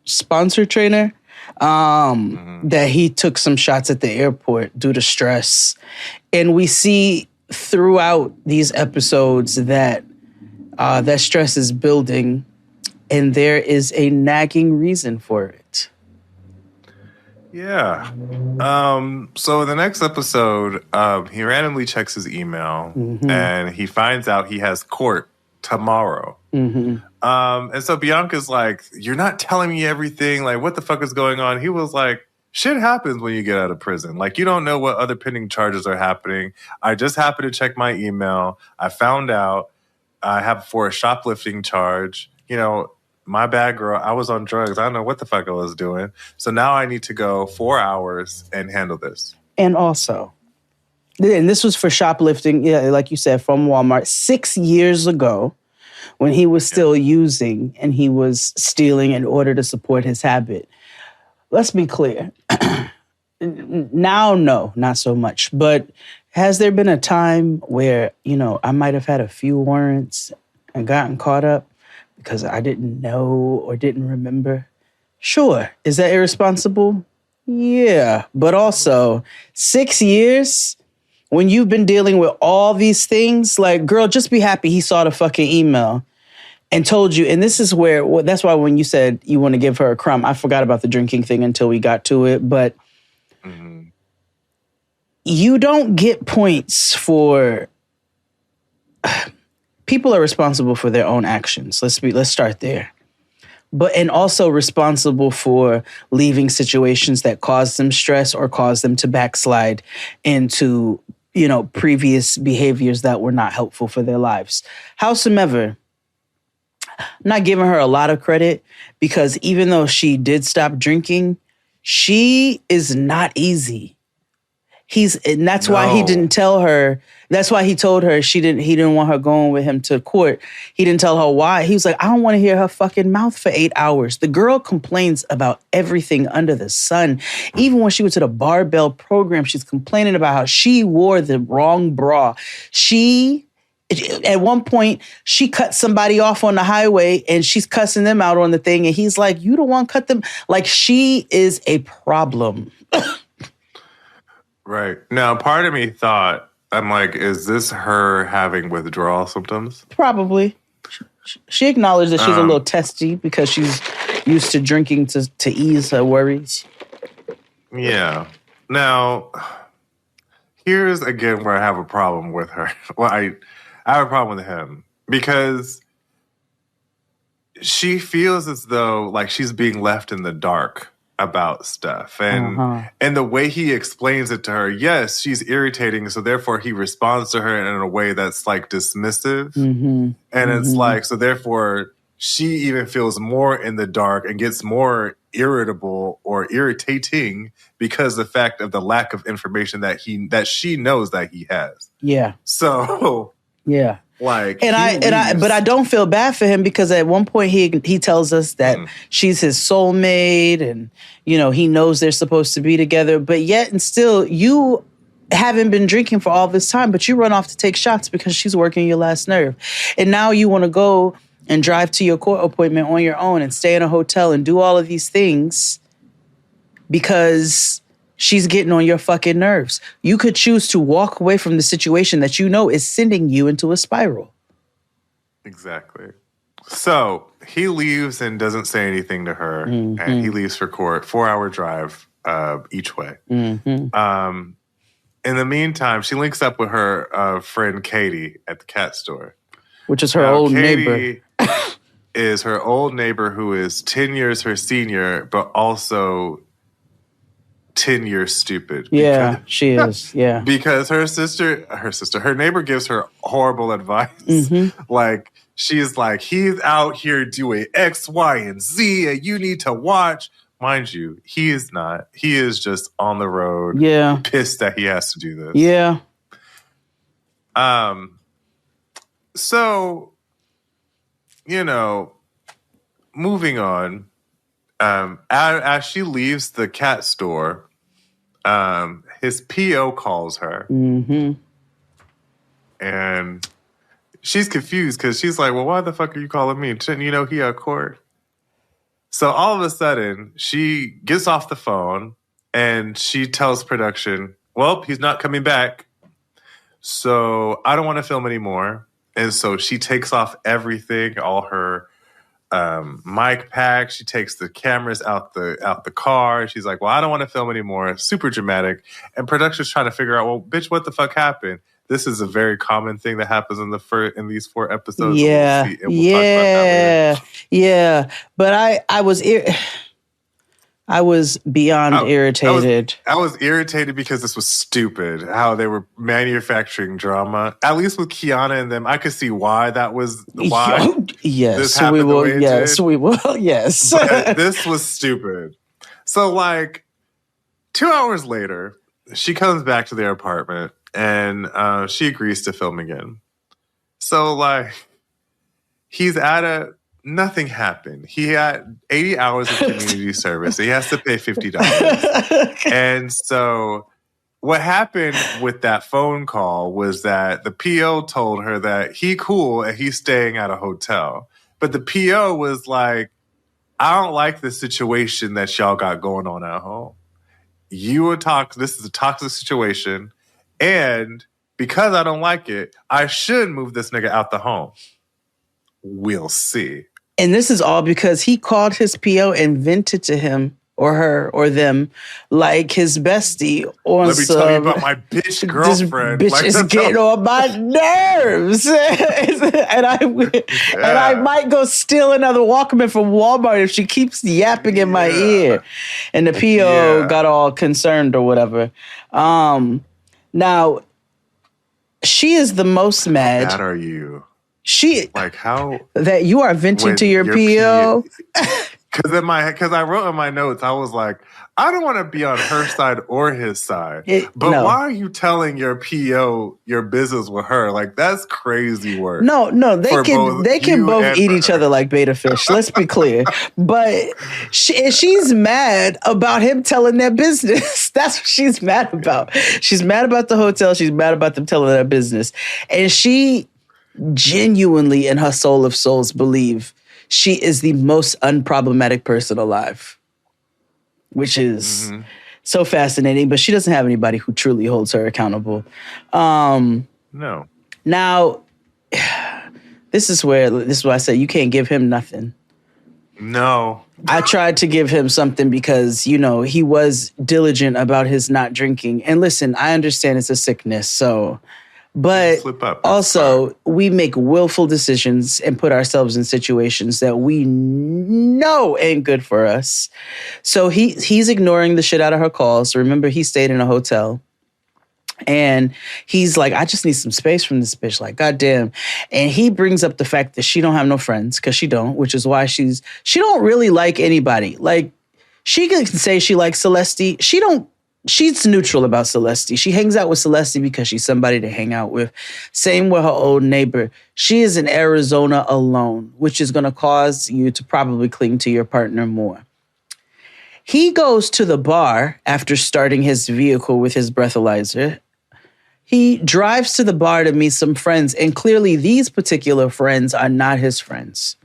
sponsor trainer, that he took some shots at the airport due to stress. And we see throughout these episodes that that stress is building, and there is a nagging reason for it. Yeah. So in the next episode, he randomly checks his email and he finds out he has court tomorrow. And so Bianca's like, you're not telling me everything. Like, what the fuck is going on? He was like, shit happens when you get out of prison. Like, you don't know what other pending charges are happening. I just happened to check my email. I found out I have for a shoplifting charge. You know, my bad, girl. I was on drugs. I don't know what the fuck I was doing. So now I need to go 4 hours and handle this. And also, and this was for shoplifting, yeah, like you said, from Walmart 6 years ago when he was still using and he was stealing in order to support his habit. Let's be clear. Now, no, not so much. But has there been a time where, you know, I might have had a few warrants and gotten caught up because I didn't know or didn't remember? Sure. Is that irresponsible? Yeah. But also, 6 years when you've been dealing with all these things, like, girl, just be happy he saw the fucking email and told you. And this is where, well, that's why when you said you want to give her a crumb, I forgot about the drinking thing until we got to it. But you don't get points for... People are responsible for their own actions. Let's start there. And also responsible for leaving situations that cause them stress or cause them to backslide into, you know, previous behaviors that were not helpful for their lives. Howsoever, I'm not giving her a lot of credit because even though she did stop drinking, she is not easy. And that's why he didn't tell her. That's why he told her he didn't want her going with him to court. He didn't tell her why. He was like, I don't want to hear her fucking mouth for 8 hours. The girl complains about everything under the sun. Even when she went to the barbell program, she's complaining about how she wore the wrong bra. At one point, she cut somebody off on the highway and she's cussing them out on the thing. And he's like, you don't want to cut them. Like, she is a problem. Right. Now, part of me thought, I'm like, is this her having withdrawal symptoms? Probably. She acknowledged that she's a little testy because she's used to drinking to ease her worries. Yeah. Now, here's again where I have a problem with her. Well, I have a problem with him because she feels as though like she's being left in the dark about stuff. And and the way he explains it to her, yes, she's irritating, so therefore he responds to her in a way that's like dismissive. And it's like, so therefore she even feels more in the dark and gets more irritable or irritating because of the fact of the lack of information that she knows that he has. Yeah. So yeah. Like, but I don't feel bad for him because at one point he tells us that she's his soulmate and, you know, he knows they're supposed to be together, but yet and still you haven't been drinking for all this time, but you run off to take shots because she's working your last nerve. And now you want to go and drive to your court appointment on your own and stay in a hotel and do all of these things because she's getting on your fucking nerves. You could choose to walk away from the situation that you know is sending you into a spiral. Exactly. So he leaves and doesn't say anything to her, and he leaves for court. 4-hour drive each way. In the meantime, she links up with her friend Katie at the cat store, which is her old neighbor. Is her old neighbor who is 10 years her senior, but also 10 years stupid. Yeah, she is. Yeah. Because her neighbor gives her horrible advice. Like, she's like, he's out here doing X, Y, and Z, and you need to watch. Mind you, he is not. He is just on the road. Yeah. Pissed that he has to do this. Yeah. So, you know, moving on. As she leaves the cat store, his PO calls her. Mm-hmm. And she's confused because she's like, well, why the fuck are you calling me? Shouldn't you know he at court? So all of a sudden, she gets off the phone and she tells production, well, he's not coming back. So I don't want to film anymore. And so she takes off everything, all her mic packs. She takes the cameras out the car. She's like, well, I don't want to film anymore. Super dramatic. And production's trying to figure out, well, bitch, what the fuck happened? This is a very common thing that happens in these 4 episodes. Yeah, and we'll talk about that later. Yeah. But I was beyond irritated. I was irritated because this was stupid, how they were manufacturing drama. At least with Quiana and them, I could see why that was why. Yes, we will. Yes, we will. Yes. But this was stupid. So, like, 2 hours later, she comes back to their apartment and she agrees to film again. So, like, nothing happened. He had 80 hours of community service. He has to pay $50. And so what happened with that phone call was that the PO told her that he cool and he's staying at a hotel. But the PO was like, I don't like the situation that y'all got going on at home. This is a toxic situation. And because I don't like it, I should move this nigga out the home. We'll see. And this is all because he called his PO and vented to him or her or them like his bestie or Let me tell you about my bitch girlfriend. This bitch is getting on my nerves. and I might go steal another Walkman from Walmart if she keeps yapping in my ear. And the PO got all concerned or whatever. Now, she is the most mad. How mad are you? How that you are venting to your PO? Because I wrote in my notes, I was like, I don't want to be on her side or his side. Why are you telling your PO your business with her? Like, that's crazy work. No, they can both eat each other like beta fish. Let's be clear. But she's mad about him telling their business. That's what she's mad about. She's mad about the hotel. She's mad about them telling their business. And she genuinely in her soul of souls believe she is the most unproblematic person alive, which is so fascinating, but she doesn't have anybody who truly holds her accountable. No. Now, this is why I say you can't give him nothing. No. I tried to give him something because, he was diligent about his not drinking. And listen, I understand it's a sickness, so... But also, we make willful decisions and put ourselves in situations that we know ain't good for us. So he's ignoring the shit out of her calls. Remember, he stayed in a hotel. And he's like, I just need some space from this bitch. Like, goddamn. And he brings up the fact that she don't have no friends, because she don't, which is why she don't really like anybody. Like, she can say she likes Celeste. She's neutral about Celeste. She hangs out with Celeste because she's somebody to hang out with. Same with her old neighbor. She is in Arizona alone, which is going to cause you to probably cling to your partner more. He goes to the bar after starting his vehicle with his breathalyzer. He drives to the bar to meet some friends, and clearly these particular friends are not his friends.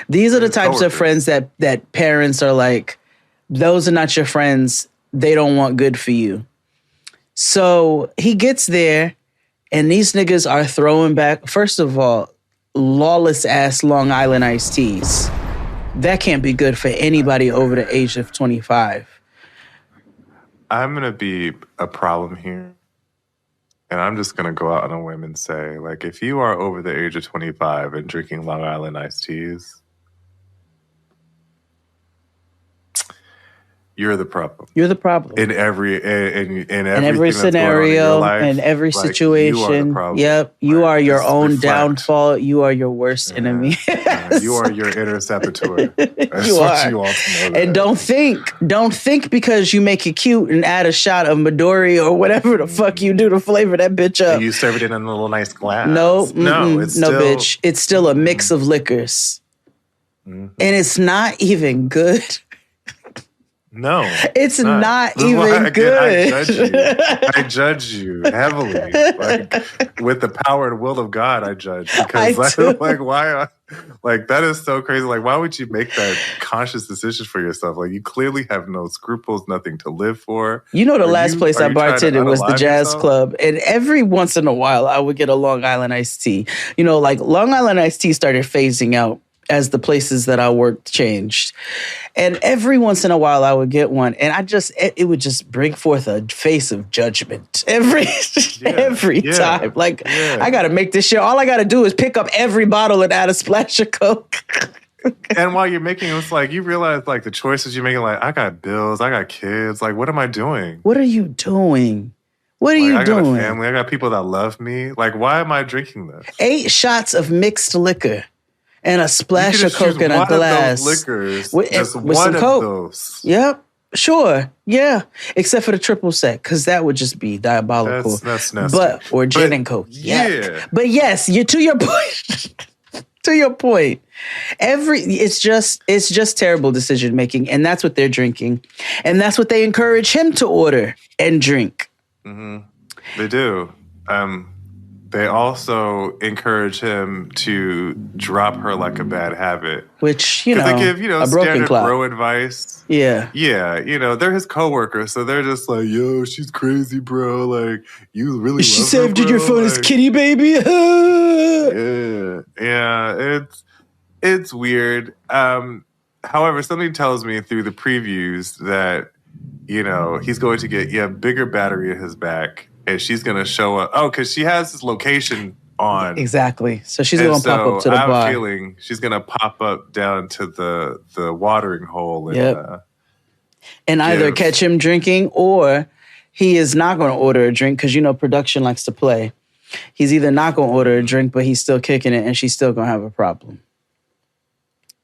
These are the types of friends that parents are like, those are not your friends. They don't want good for you. So he gets there, and these niggas are throwing back, first of all, lawless ass Long Island iced teas. That can't be good for anybody over the age of 25. I'm going to be a problem here. And I'm just going to go out on a whim and say, like, if you are over the age of 25 and drinking Long Island iced teas, you're the problem. You're the problem. In every scenario, life, in every situation. Yep. You are your own downfall. You are your worst enemy. You are your inner saboteur. That's you what are. you all know. And don't think because you make it cute and add a shot of Midori or whatever the fuck you do to flavor that bitch up. And you serve it in a little nice glass. No, bitch. It's still a mix of liquors. And it's not even good. No, It's not This is why, even again, good. I judge you heavily. Like, with the power and will of God, I judge. Because, like, why? Like, that is so crazy. Like, why would you make that conscious decision for yourself? Like, you clearly have no scruples, nothing to live for. You know, the last place I bartended was the Jazz yourself? Club. And every once in a while, I would get a Long Island iced tea. You know, like Long Island iced tea started phasing out as the places that I worked changed. And every once in a while I would get one. And it would just bring forth a face of judgment every time. Like, I got to make this shit. All I got to do is pick up every bottle and add a splash of Coke. And while you're making it, it's like, you realize, like, the choices you're making, like, I got bills, I got kids. Like, what am I doing? What are you doing? What are you doing? I got a family. I got people that love me. Like, why am I drinking this? 8 shots of mixed liquor. And a splash of Coke in a glass. Of those liquors, with one some of Coke. those. Yep, sure, yeah. Except for the triple sec, because that would just be diabolical. That's nasty. Or gin and Coke. Yeah. But yes, you're to your point. To your point. It's just terrible decision making, and that's what they're drinking, and that's what they encourage him to order and drink. Mm-hmm. They do. They also encourage him to drop her like a bad habit. Which, they give, a broken clock. Bro advice. Yeah. Yeah, they're his coworkers, so they're just like, yo, she's crazy, bro. Like, you really she love saved her, in your phone as kitty baby. Yeah, it's weird. However, something tells me through the previews that, he's going to get a bigger battery in his back. And she's going to show up. Oh, because she has this location on. Exactly. So she's going to pop up to the bar. I'm feeling she's going to pop up down to the watering hole. And either catch him drinking, or he is not going to order a drink because, production likes to play. He's either not going to order a drink, but he's still kicking it, and she's still going to have a problem.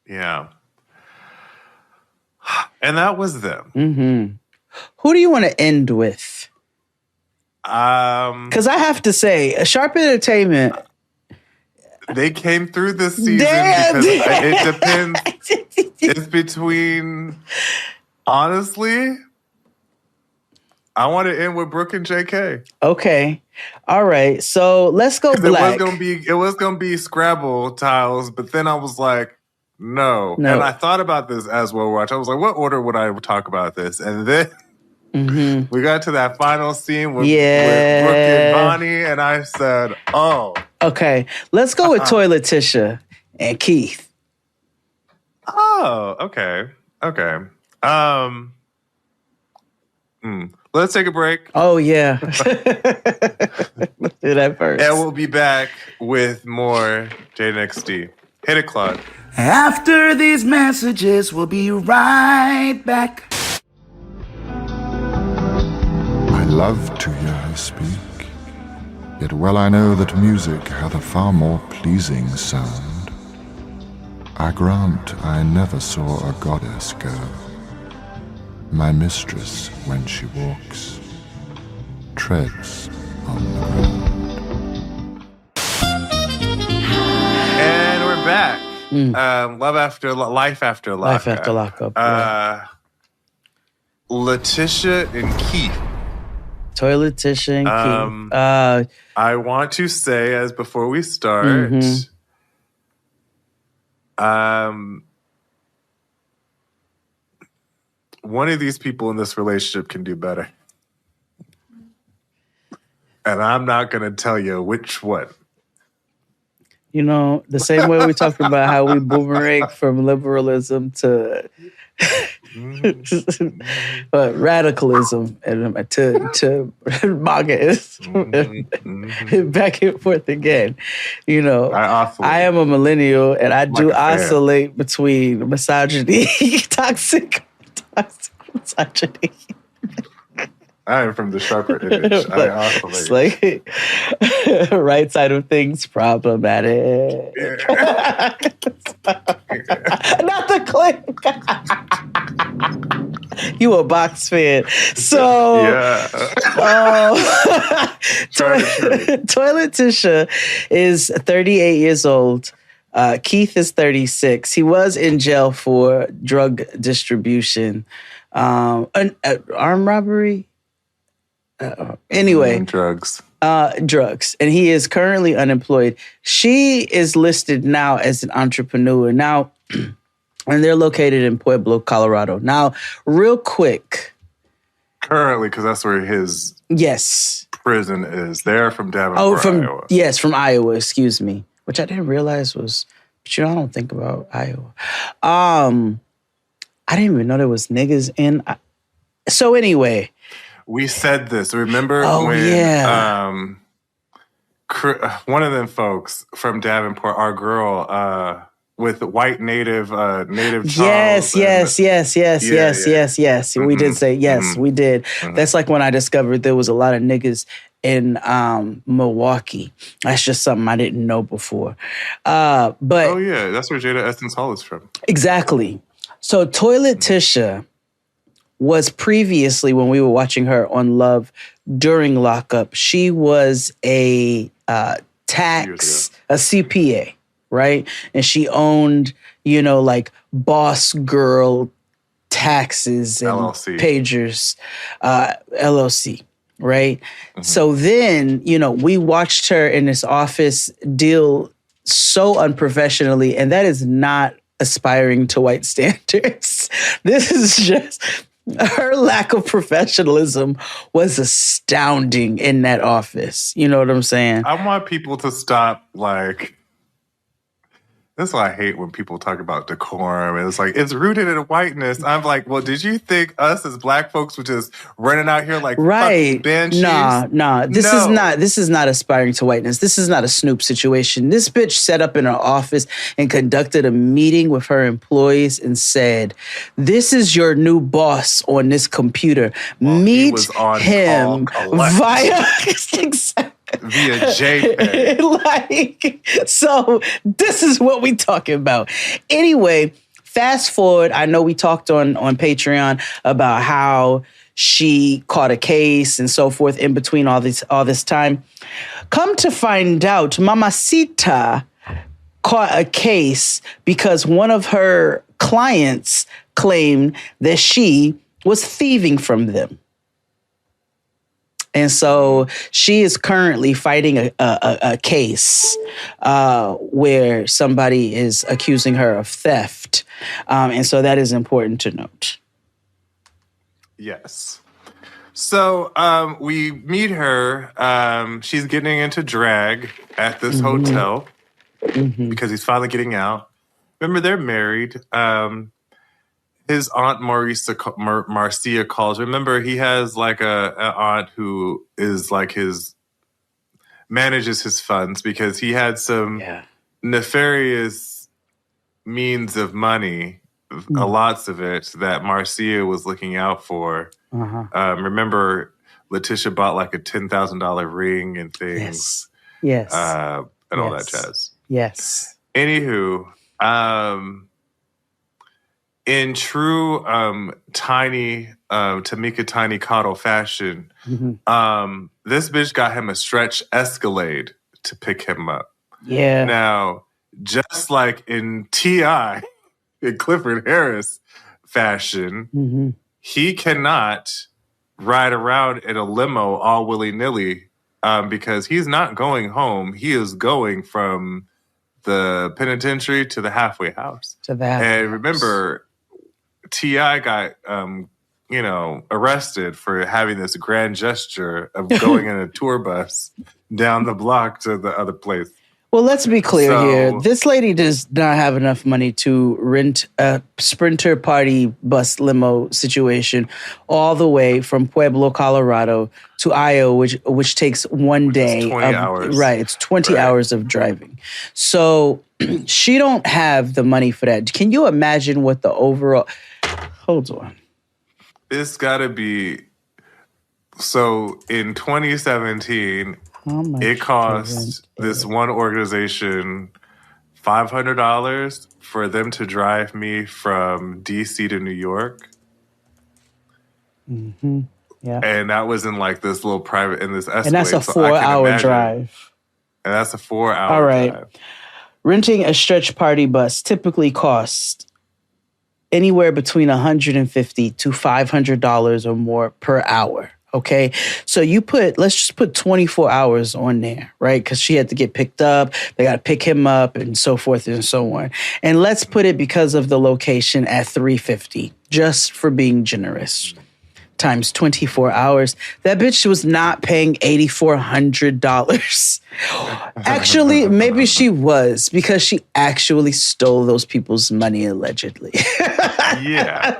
Yeah. And that was them. Mm-hmm. Who do you want to end with? Because I have to say, Sharp Entertainment. They came through this season because it depends. It's between, honestly, I want to end with Brooke and JK. Okay. All right. So let's go black. It was gonna be Scrabble tiles, but then I was like, no. And I thought about this as well. Watch. I was like, what order would I talk about this? And then we got to that final scene with Brooke and Bonnie, and I said, oh. Okay, let's go with LaTisha and Keith. Oh, okay. Let's take a break. Oh, yeah. Let's do that first. And we'll be back with more JNXT. Hit it, Claude. After these messages, we'll be right back. I love to hear her speak, yet well I know that music hath a far more pleasing sound. I grant I never saw a goddess go, my mistress when she walks, treads on the ground. And we're back. Life after Lockup. Life after Lockup. LaTisha and Keith. LaTisha and Keith. I want to say, as before we start, one of these people in this relationship can do better. And I'm not going to tell you which one. The same way we talked about how we boomerang from liberalism to radicalism and to MAGAism, back and forth again. I am a millennial, and I do oscillate between misogyny, toxic misogyny. I am from the sharper image. I oscillate. It's like right side of things problematic. Not the click. You a box fan. So LaTisha is 38 years old. Keith is 36. He was in jail for drug distribution, armed robbery. Anyway, drugs. Drugs. And he is currently unemployed. She is listed now as an entrepreneur. Now, and they're located in Pueblo, Colorado. Now, real quick. Currently, because that's where his prison is. They're from Davenport, Iowa. Yes, from Iowa, excuse me. Which I didn't realize was, but I don't think about Iowa. I didn't even know there was niggas in. So anyway. We said this. Remember when one of them folks from Davenport, our girl, with white native Charles. Yes. Mm-hmm. We did say yes, we did. Mm-hmm. That's like when I discovered there was a lot of niggas in Milwaukee. That's just something I didn't know before. But that's where Jada Essence Hall is from. Exactly. So Toilet Tisha was previously, when we were watching her on Love during Lockup, she was a CPA, right? And she owned, like Boss Girl Taxes and LLC. Pagers, LLC, right? Mm-hmm. So then, we watched her in this office deal so unprofessionally, and that is not aspiring to white standards. This is just... Her lack of professionalism was astounding in that office. You know what I'm saying? I want people to stop, that's why I hate when people talk about decorum. And it's like, it's rooted in whiteness. I'm like, well, did you think us as black folks were just running out here like fucking banshees? Nah. This is not aspiring to whiteness. This is not a Snoop situation. This bitch set up in her office and conducted a meeting with her employees and said, this is your new boss on this computer. Meet him via... via JPEG. So this is what we talking about. Anyway, fast forward. I know we talked on Patreon about how she caught a case and so forth in between all this time. Come to find out, Mamacita caught a case because one of her clients claimed that she was thieving from them. And so she is currently fighting a case where somebody is accusing her of theft. And so that is important to note. Yes. So we meet her. She's getting into drag at this hotel because he's finally getting out. Remember, they're married. His aunt Marcia calls. Remember, he has like an aunt who is like manages his funds because he had some nefarious means of money, lots of it, that Marcia was looking out for. Remember, LaTisha bought like a $10,000 ring and things. Yes. And all that jazz. Yes. Anywho, in true Tamika Tiny Cottle fashion, this bitch got him a stretch Escalade to pick him up. Yeah. Now, just like in T.I. in Clifford Harris fashion, he cannot ride around in a limo all willy-nilly because he's not going home. He is going from the penitentiary to the halfway house. And remember, T.I. got, arrested for having this grand gesture of going in a tour bus down the block to the other place. Well, let's be clear here. This lady does not have enough money to rent a Sprinter party bus limo situation all the way from Pueblo, Colorado to Iowa, which takes one day. 20 hours. Right. It's 20 hours of driving. So she don't have the money for that. Can you imagine what the overall... Hold on. It's got to be... So in 2017... it cost this one organization $500 for them to drive me from DC to New York. Yeah. And that was in like this little private, in this Escalade. And that's a 4-hour drive. And that's a 4-hour drive. renting a stretch party bus typically costs anywhere between $150 to $500 or more per hour. Okay, so let's just put 24 hours on there, right? Because she had to get picked up, they got to pick him up, and so forth and so on. And let's put it, because of the location, at $350, just for being generous. Times 24 hours. That bitch was not paying $8,400. Actually, maybe she was, because she actually stole those people's money, allegedly. Yeah.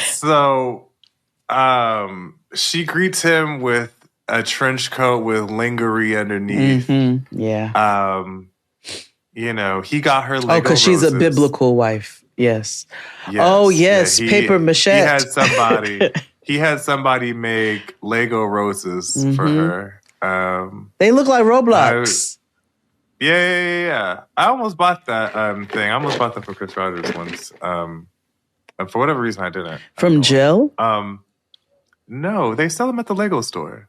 So, she greets him with a trench coat with lingerie underneath. Mm-hmm. Yeah. He got her Lego because she's a roses. biblical wife. Yes. Yes. Oh, yes. Yeah, Paper mache. He had somebody make Lego roses for her. They look like Roblox. Yeah. I almost bought that thing. I almost bought them for Chris Rogers once. And for whatever reason, I didn't. From Jill? No, they sell them at the Lego store.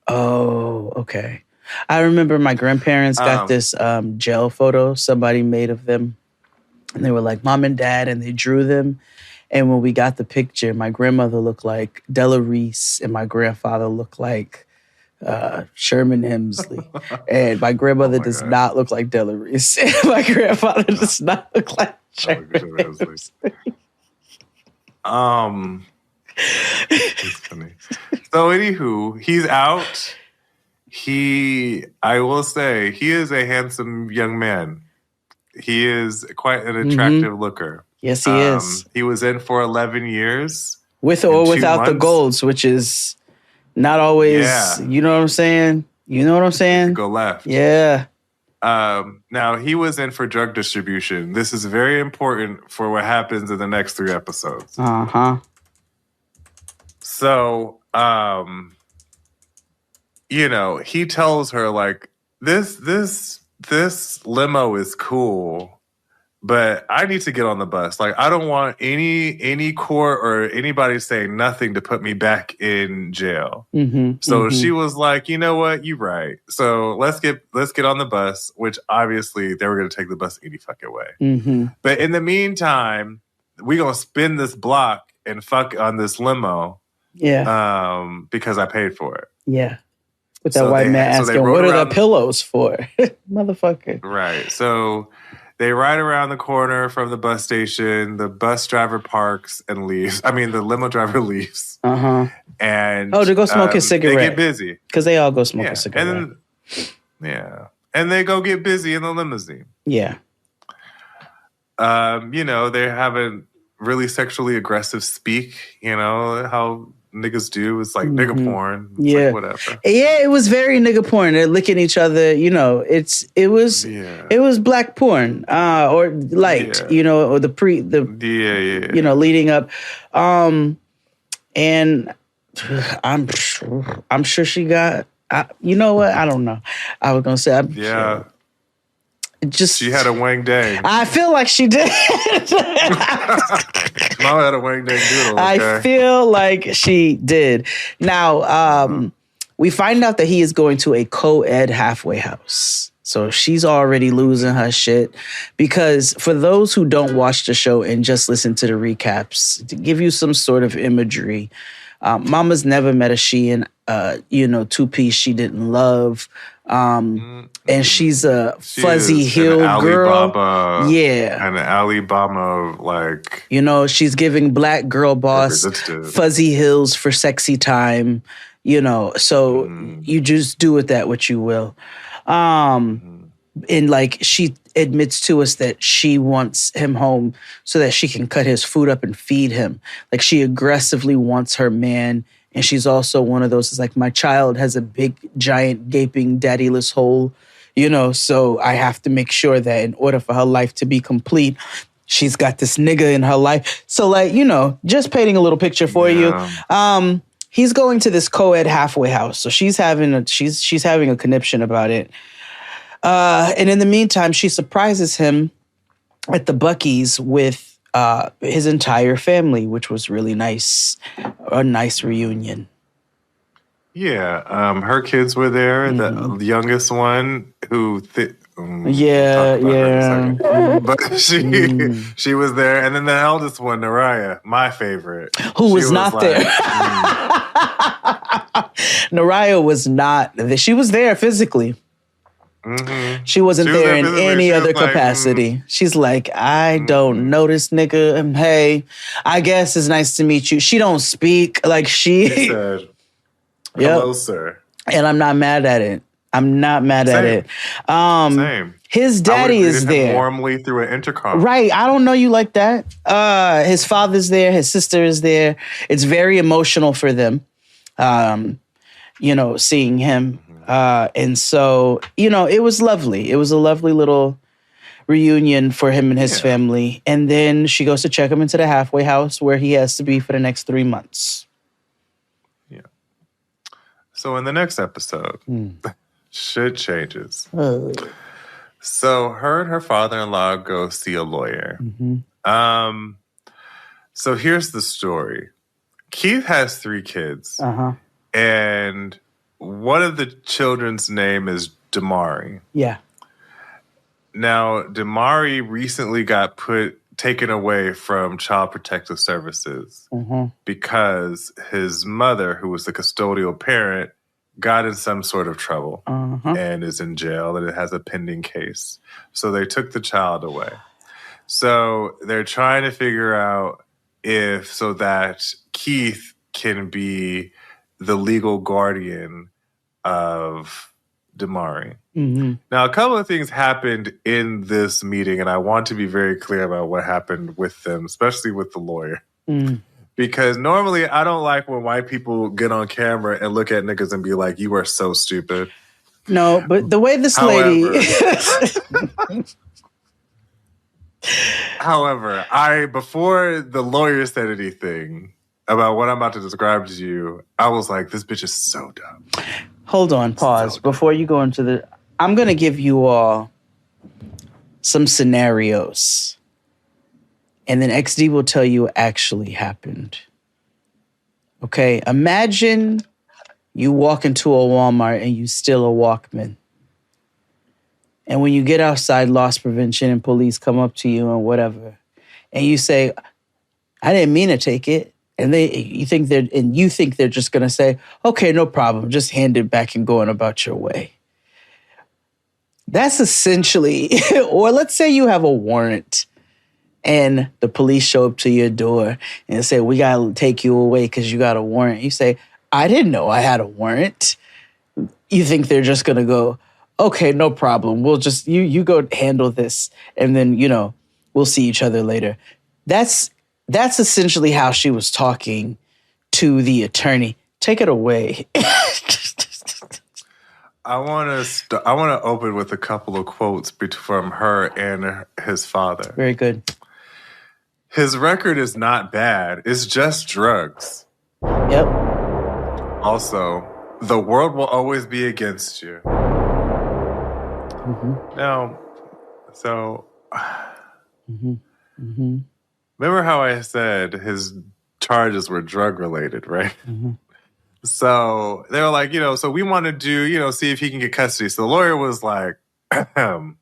Oh, okay. I remember my grandparents got this gel photo somebody made of them. And they were like mom and dad, and they drew them. And when we got the picture, my grandmother looked like Della Reese, and my grandfather looked like Sherman Hemsley. And my grandmother does not look like Della Reese. And my grandfather does not look like Sherman Hemsley. It's funny. So anywho, he's out. I will say, he is a handsome young man. He is quite an attractive looker. Yes, he is. He was in for 11 years. With or without the golds, which is not always, you know what I'm saying? You know what I'm saying? Go left. Yeah. Now, he was in for drug distribution. This is very important for what happens in the next 3 episodes. Uh-huh. So, he tells her, like, this limo is cool, but I need to get on the bus. Like, I don't want any court or anybody saying nothing to put me back in jail. So she was like, you know what? You're right. So let's get on the bus, which obviously they were going to take the bus any fucking way. But in the meantime, we going to spin this block and fuck on this limo. Yeah. Because I paid for it. Yeah. With that white man asking, what are the pillows for? Motherfucker. Right. So they ride around the corner from the bus station. The bus driver parks and leaves. I mean, the limo driver leaves. Uh-huh. And to go smoke a cigarette. They get busy. Because they all go smoke a cigarette. And they go get busy in the limousine. Yeah. They're having really sexually aggressive speak. You know, how niggas do. It's like nigga porn. It's like whatever. Yeah, it was very nigga porn. They're licking each other. You know, it was black porn or light. You know, or leading up. And I'm sure she got. You know what? I don't know. I was gonna say. Sure. She had a wang dang. I feel like she did. Mama had a wang dang doodle. Okay? I feel like she did. Now, we find out that he is going to a co-ed halfway house. So she's already losing her shit. Because for those who don't watch the show and just listen to the recaps, to give you some sort of imagery, Mama's never met a Shein, two-piece she didn't love. And she's a fuzzy-heeled girl. Yeah. And an Alabama, like... she's giving black girl boss fuzzy heels for sexy time, so you just do with that what you will. And like, she admits to us that she wants him home so that she can cut his food up and feed him. Like, she aggressively wants her man. And she's also one of those, it's like, my child has a big, giant, gaping, daddyless hole, so I have to make sure that in order for her life to be complete, she's got this nigga in her life. So, like, just painting a little picture for you. He's going to this co-ed halfway house. So she's having a conniption about it. And in the meantime, she surprises him at the Buc-ee's with his entire family, which was really nice. A nice reunion. Yeah, her kids were there. The youngest one, who, but she was there, and then the eldest one, Naraya, my favorite, who was not like, there. Naraya was not there. She was there physically. Mm-hmm. She wasn't there in any other capacity. She's like, I don't know this nigga. And hey, I guess it's nice to meet you. She don't speak like she said, hello, sir. And I'm not mad at it. I'm not mad at it. Same. His daddy is there. Warmly through an intercom. Right. I don't know you like that. His father's there. His sister is there. It's very emotional for them, seeing him. And so, it was lovely. It was a lovely little reunion for him and his family. And then she goes to check him into the halfway house where he has to be for the next 3 months. Yeah. So in the next episode, shit changes. So her and her father-in-law go see a lawyer. So here's the story. Keith has 3 kids. And one of the children's name is Damari. Yeah. Now, Damari recently got taken away from Child Protective Services because his mother, who was the custodial parent, got in some sort of trouble and is in jail, and it has a pending case. So they took the child away. So they're trying to figure out so that Keith can be the legal guardian of Damari. Now, a couple of things happened in this meeting, and I want to be very clear about what happened with them, especially with the lawyer. Because normally I don't like when white people get on camera and look at niggas and be like, you are so stupid. No, but the way this lady... However, before the lawyer said anything about what I'm about to describe to you, I was like, this bitch is so dumb. Hold on, pause. Before you go into I'm going to give you all some scenarios. And then XD will tell you what actually happened. Okay, imagine you walk into a Walmart and you steal a Walkman. And when you get outside, loss prevention and police come up to you and whatever. And you say, I didn't mean to take it. And you think they're just going to say, okay, no problem. Just hand it back and go on about your way. That's essentially, or let's say you have a warrant and the police show up to your door and say, we got to take you away because you got a warrant. You say, I didn't know I had a warrant. You think they're just going to go, okay, no problem. We'll just, you go handle this. And then, we'll see each other later. That's essentially how she was talking to the attorney. Take it away. I want to open with a couple of quotes from her and his father. Very good. His record is not bad. It's just drugs. Yep. Also, the world will always be against you. Now, so... Remember how I said his charges were drug-related, right? So they were like, so we want to do, see if he can get custody. So the lawyer was like, okay.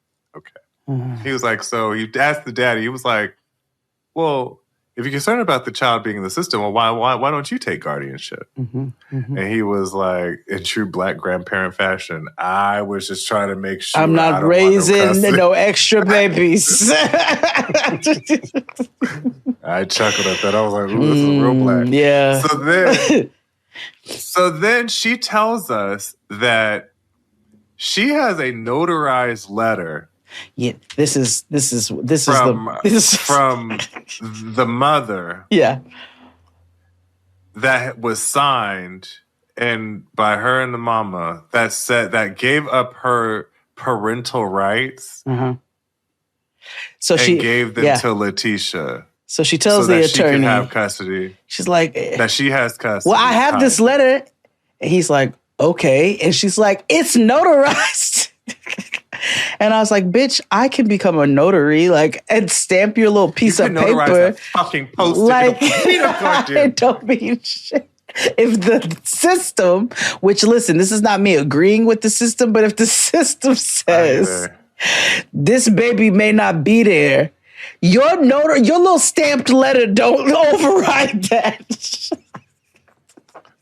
He was like, so he asked the daddy, he was like, well, if you're concerned about the child being in the system, well, why don't you take guardianship? And he was like, in true Black grandparent fashion, I was just trying to make sure I'm not raising no extra babies. I chuckled at that. I was like, ooh, this is real Black. Yeah. So then she tells us that she has a notarized letter. Yeah, this is from the mother. Yeah. That was signed by her and the mama that gave up her parental rights. So she gave them to LaTisha. So she tells the attorney she can have custody. She's like, that she has custody. Well, I have this letter. And he's like, okay. And she's like, it's notarized. And I was like, bitch, I can become a notary, and stamp your little piece of paper. That fucking post-it. I don't mean shit. if the system, which listen, this is not me agreeing with the system, but if the system says this baby may not be there, your little stamped letter don't override that.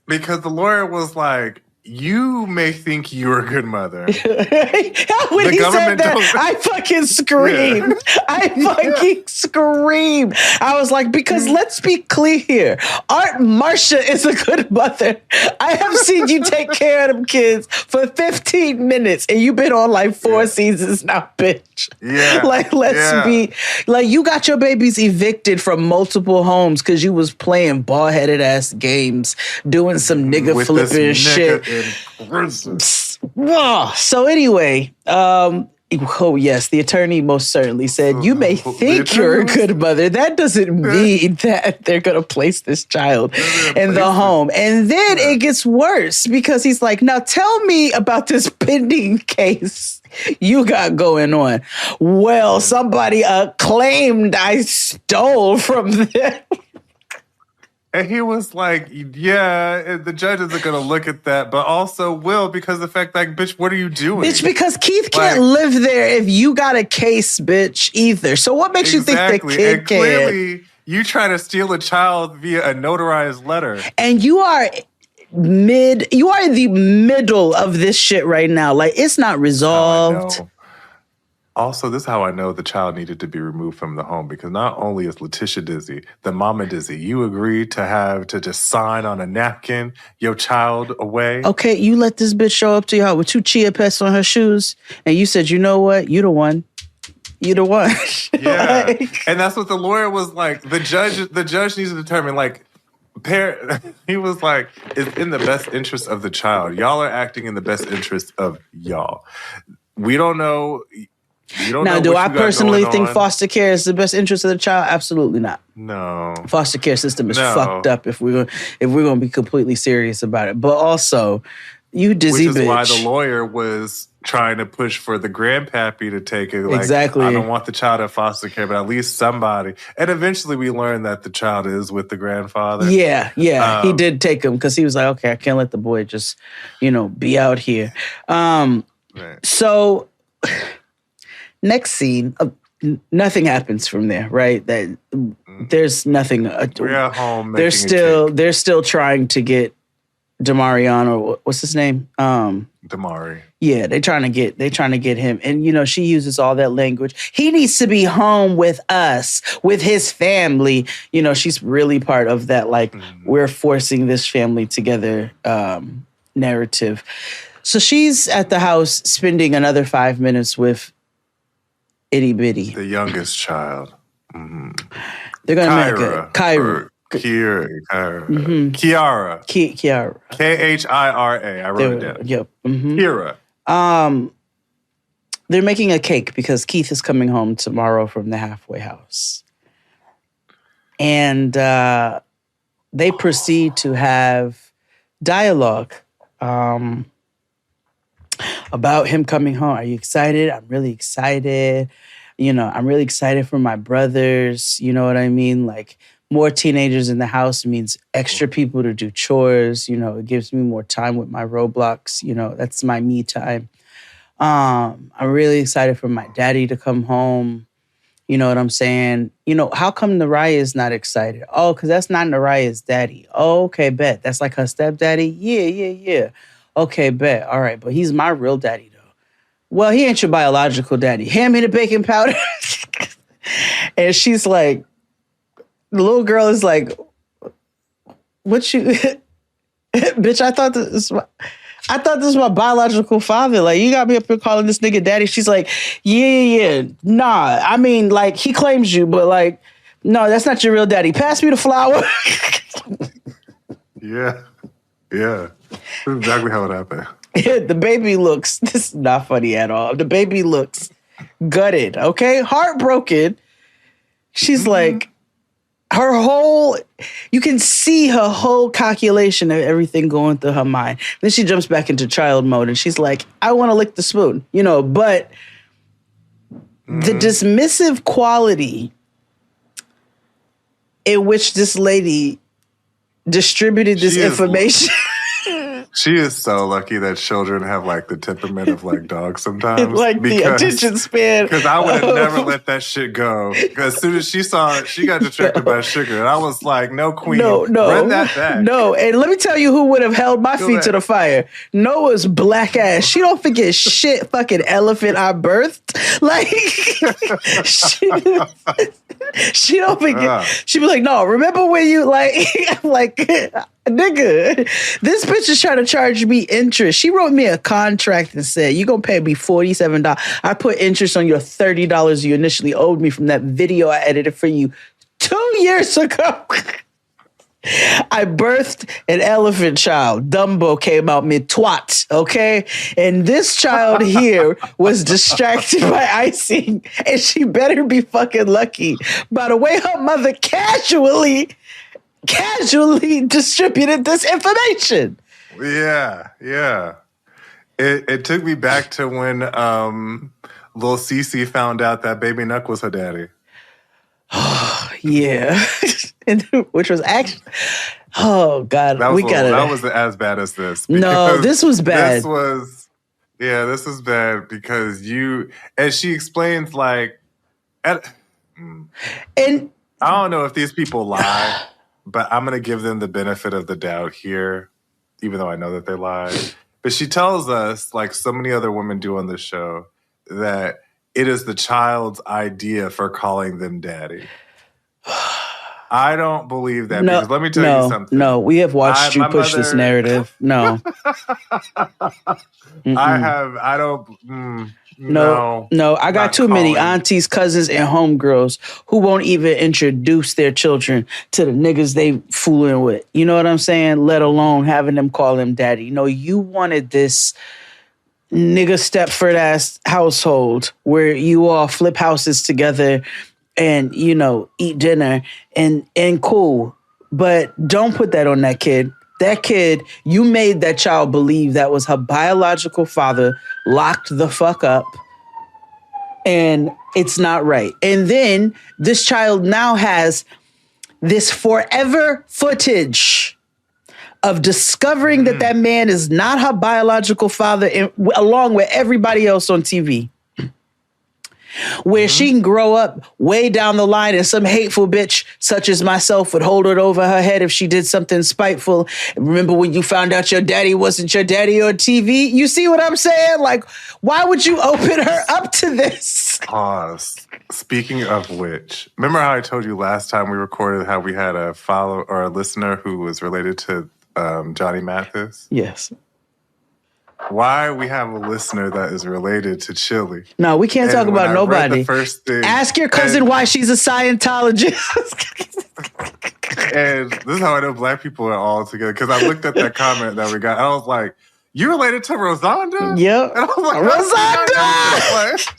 Because the lawyer was like, you may think you're a good mother. When he said that, I fucking screamed. Yeah. I fucking screamed. I was like, because let's be clear here. Aunt Marcia is a good mother. I have seen you take care of them kids for 15 minutes and you've been on like 4 seasons now, bitch. Yeah. Like, let's be, like, you got your babies evicted from multiple homes because you was playing bald-headed ass games, doing some nigga with flipping shit. So anyway, oh yes, the attorney most certainly said, you may think you're a good mother. That doesn't mean that they're going to place this child in the home. And then it gets worse because he's like, now tell me about this pending case you got going on. Well, somebody claimed I stole from them. And he was like, yeah, the judges are going to look at that, but also will, because the fact like, bitch, what are you doing? Bitch, because Keith can't live there if you got a case, bitch, either. So what makes you think that kid and clearly, you try to steal a child via a notarized letter. And you are in the middle of this shit right now. Like, it's not resolved. Also, this is how I know the child needed to be removed from the home, because not only is LaTisha dizzy, the mama dizzy. You agreed to just sign on a napkin your child away. Okay, you let this bitch show up to your house with 2 chia pets on her shoes, and you said, you know what? You the one. You the one. Yeah, and that's what the lawyer was like. The judge needs to determine, like, he was like, it's in the best interest of the child. Y'all are acting in the best interest of y'all. We don't know. Now, do I personally think foster care is the best interest of the child? Absolutely not. No. Foster care system is fucked up if we're going to be completely serious about it. But also, you dizzy bitch. Which is why the lawyer was trying to push for the grandpappy to take it. Like, exactly. I don't want the child in foster care, but at least somebody. And eventually we learned that the child is with the grandfather. Yeah. He did take him because he was like, okay, I can't let the boy just, be out here. Right. So... Next scene, nothing happens from there, right? That there's nothing. We're at home. They're still trying to get Demarion, or what's his name? Damari. Yeah, they're trying to get him, and she uses all that language. He needs to be home with us, with his family. She's really part of that. Like, we're forcing this family together narrative. So she's at the house spending another 5 minutes with itty bitty, the youngest child. Mm-hmm. They're gonna make it Kyra. Kiara. Khira. I wrote it down. Yep. Mm-hmm. Kira. They're making a cake because Keith is coming home tomorrow from the halfway house, and they proceed to have dialogue about him coming home. Are you excited? I'm really excited. I'm really excited for my brothers. You know what I mean? Like, more teenagers in the house means extra people to do chores. It gives me more time with my Roblox. That's my me time. I'm really excited for my daddy to come home. You know what I'm saying? How come Nariah is not excited? Oh, because that's not Nariah's daddy. Oh, okay, bet. That's like her stepdaddy? Yeah. Okay, bet. All right, but he's my real daddy, though. Well, he ain't your biological daddy. Hand me the baking powder. And she's like, the little girl is like, what you... Bitch, I thought this was my biological father. Like, you got me up here calling this nigga daddy. She's like, yeah. Nah, I mean, like, he claims you, but, like, no, that's not your real daddy. Pass me the flower. Yeah. That's exactly how it happened. The baby looks, this is not funny at all. The baby looks gutted, okay? Heartbroken. She's like, you can see her whole calculation of everything going through her mind. Then she jumps back into child mode and she's like, I want to lick the spoon, but the dismissive quality in which this lady distributed this information. She is so lucky that children have like the temperament of like dogs sometimes. Like the attention span. Because I would have never let that shit go. Because as soon as she saw it, she got distracted by sugar. And I was like, no, queen, run that back. No, and let me tell you who would have held my feet to the fire. Noah's black ass. She don't forget shit, fucking elephant I birthed. Like, she don't forget. She be like, no, remember when you like, I'm like, nigga, this bitch is trying to charge me interest. She wrote me a contract and said, you gonna pay me $47. I put interest on your $30 you initially owed me from that video I edited for you 2 years ago. I birthed an elephant child. Dumbo came out mid-twat, okay? And this child here was distracted by icing, and she better be fucking lucky. By the way, her mother casually distributed this information. Yeah. It took me back to when Lil Cece found out that Baby Nuck was her daddy. Yeah. Which was actually, oh God, that was as bad as this. No, this was bad. This was bad because as she explains, like, and I don't know if these people lie, but I'm going to give them the benefit of the doubt here, even though I know that they lie. But she tells us, like so many other women do on this show, that it is the child's idea for calling them daddy. I don't believe that because let me tell you something. No, we have watched you push this narrative. No. No, I got too many aunties, cousins, and homegirls who won't even introduce their children to the niggas they fooling with. You know what I'm saying? Let alone having them call him daddy. No, you wanted this nigga Stepford ass household where you all flip houses together and, you know, eat dinner and cool. But don't put that on that kid. That kid, you made that child believe that was her biological father, locked the fuck up, and it's not right. And then this child now has this forever footage of discovering that man is not her biological father, along with everybody else on TV. Where she can grow up way down the line and some hateful bitch such as myself would hold it over her head if she did something spiteful. Remember when you found out your daddy wasn't your daddy on TV? You see what I'm saying? Like, why would you open her up to this? Pause. Speaking of which, remember how I told you last time we recorded how we had a follow or a listener who was related to Johnny Mathis? Yes. Why we have a listener that is related to Chili? No, we can't talk about nobody. Ask your cousin why she's a Scientologist. And this is how I know black people are all together. Because I looked at that comment that we got. And I was like, you related to Rosanda? Yep. And I was like, Rosanda!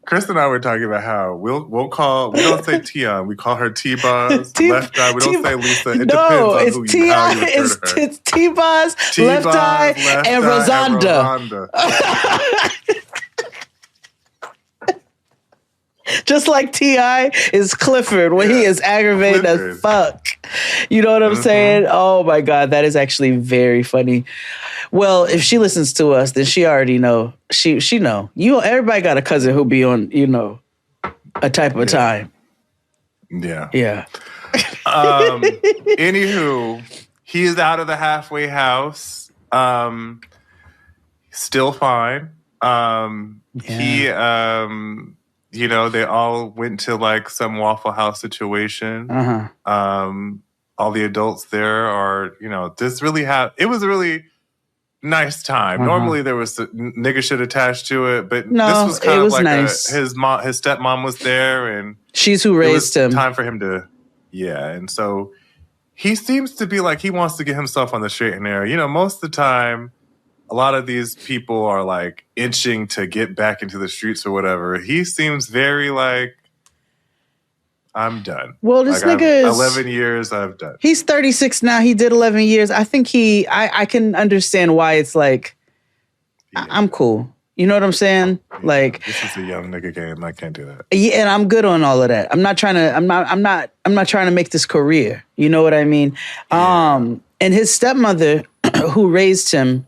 Chris and I were talking about how we don't say Tion, we call her T-Boz, Left Eye. We don't say Lisa. It depends on who you how you refer to her. It's T-Boz, Left Eye, and Rosanda. Just like T.I. is Clifford when he is aggravated as fuck. You know what I'm saying? Oh my God, that is actually very funny. Well, if she listens to us, then she already know. She know. Everybody got a cousin who be on, a type of time. Yeah. Yeah. Anywho, he is out of the halfway house. Still fine. He they all went to like some Waffle House situation. All the adults there are, it was a really nice time. Normally there was a nigga shit attached to it, but this was kind of like nice. His stepmom was there, and she's who raised him. Time for him to, and so he seems to be like he wants to get himself on the straight and narrow. Most of the time, a lot of these people are like itching to get back into the streets or whatever. He seems very like, I'm done. Well, this nigga is 11 years. I've done. He's 36 now. He did 11 years. I think I can understand why it's like, I'm cool. You know what I'm saying? Like, this is a young nigga game. I can't do that. Yeah, and I'm good on all of that. I'm not trying to make this career. You know what I mean? Yeah. And his stepmother, who raised him,